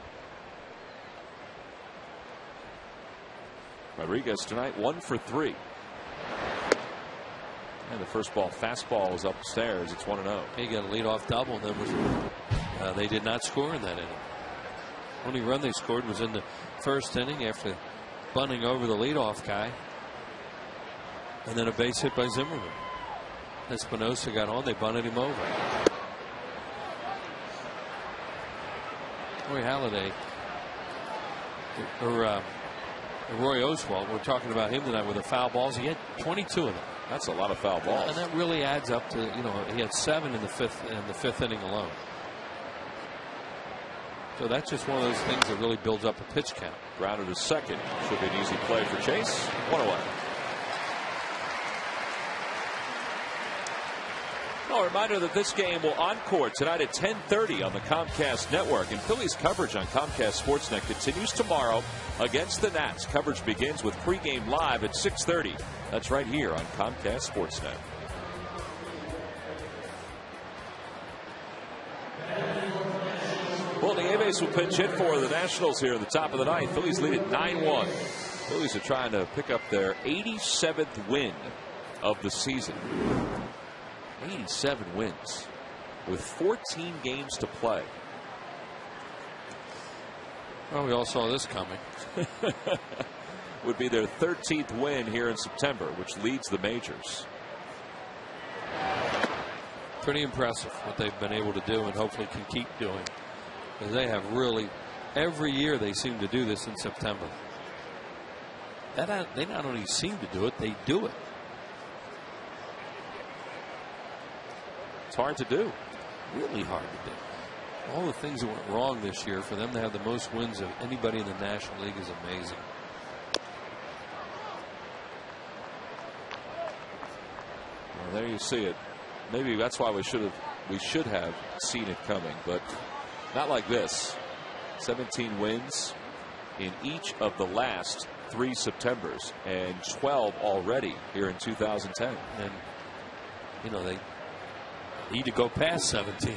Rodriguez tonight 1 for 3. And the first ball fastball is upstairs. It's 1-0. He got a leadoff double. They did not score in that inning. Only run they scored was in the first inning after bunting over the leadoff guy. And then a base hit by Zimmerman. Espinosa got on. They bunted him over. Roy Halladay or Roy Oswalt. We're talking about him tonight with the foul balls. He had 22 of them. That's a lot of foul balls. And that really adds up to, he had 7 in the fifth inning alone. So that's just one of those things that really builds up a pitch count. Grounded to second. Should be an easy play for Chase. 1 away. A reminder that this game will encore tonight at 10:30 on the Comcast Network. And Phillies coverage on Comcast Sportsnet continues tomorrow against the Nats. Coverage begins with pregame live at 6:30. That's right here on Comcast Sportsnet. Well, Nieves will pinch hit for the Nationals here at the top of the ninth. Phillies lead at 9-1. Phillies are trying to pick up their 87th win of the season. 87 wins with 14 games to play. Well, we all saw this coming. Would be their 13th win here in September, which leads the majors. Pretty impressive what they've been able to do and hopefully can keep doing. Because they have really, every year they seem to do this in September. They not only seem to do it, they do it. It's hard to do. Really hard to do. All the things that went wrong this year, for them to have the most wins of anybody in the National League is amazing. Well, there you see it. Maybe that's why we should have seen it coming, but not like this. 17 wins in each of the last 3 Septembers and 12 already here in 2010. And they need to go past 17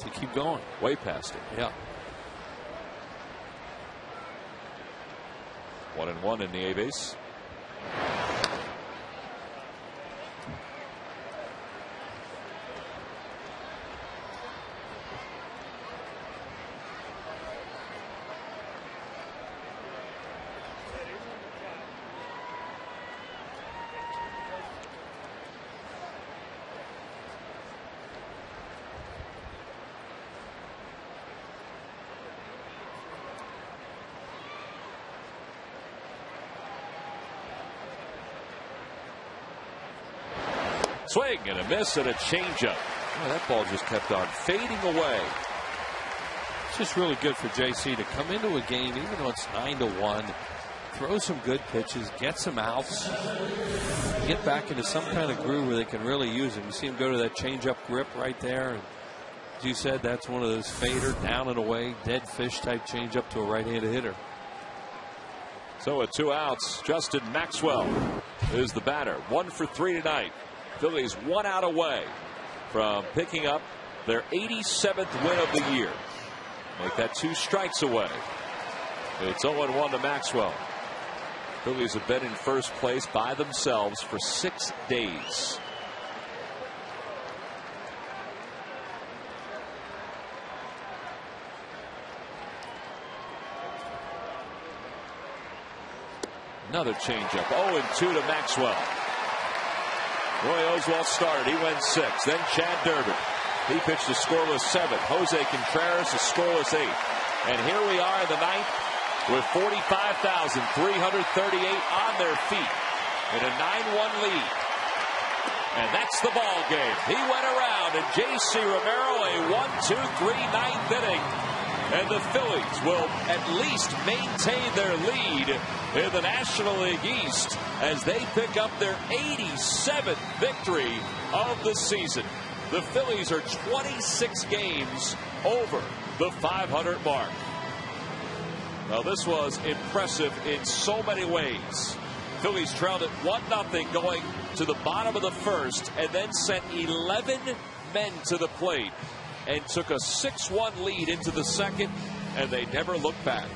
to keep going. Way past it. Yeah. 1-1 in Nieves. Swing and a miss and a changeup. Oh, that ball just kept on fading away. It's just really good for JC to come into a game, even though it's 9-1, throw some good pitches, get some outs, get back into some kind of groove where they can really use him. You see him go to that changeup grip right there. And as you said, that's one of those fader, down and away, dead fish type changeup to a right-handed hitter. So at 2 outs, Justin Maxwell is the batter. 1 for 3 tonight. Phillies 1 out away from picking up their 87th win of the year. Make that 2 strikes away. It's 0-1 to Maxwell. Phillies have been in first place by themselves for 6 days. Another changeup. 0-2 to Maxwell. Roy Oswalt started. He went 6. Then Chad Durbin. He pitched a scoreless 7. Jose Contreras a scoreless 8. And here we are in the 9th with 45,338 on their feet in a 9-1 lead. And that's the ball game. He went around, and J.C. Romero a 1-2-3 9th inning. And the Phillies will at least maintain their lead in the National League East as they pick up their 87th victory of the season. The Phillies are 26 games over the 500 mark. Now, this was impressive in so many ways. Phillies trailed at 1-0 going to the bottom of the first, and then sent 11 men to the plate and took a 6-1 lead into the second, and they never looked back.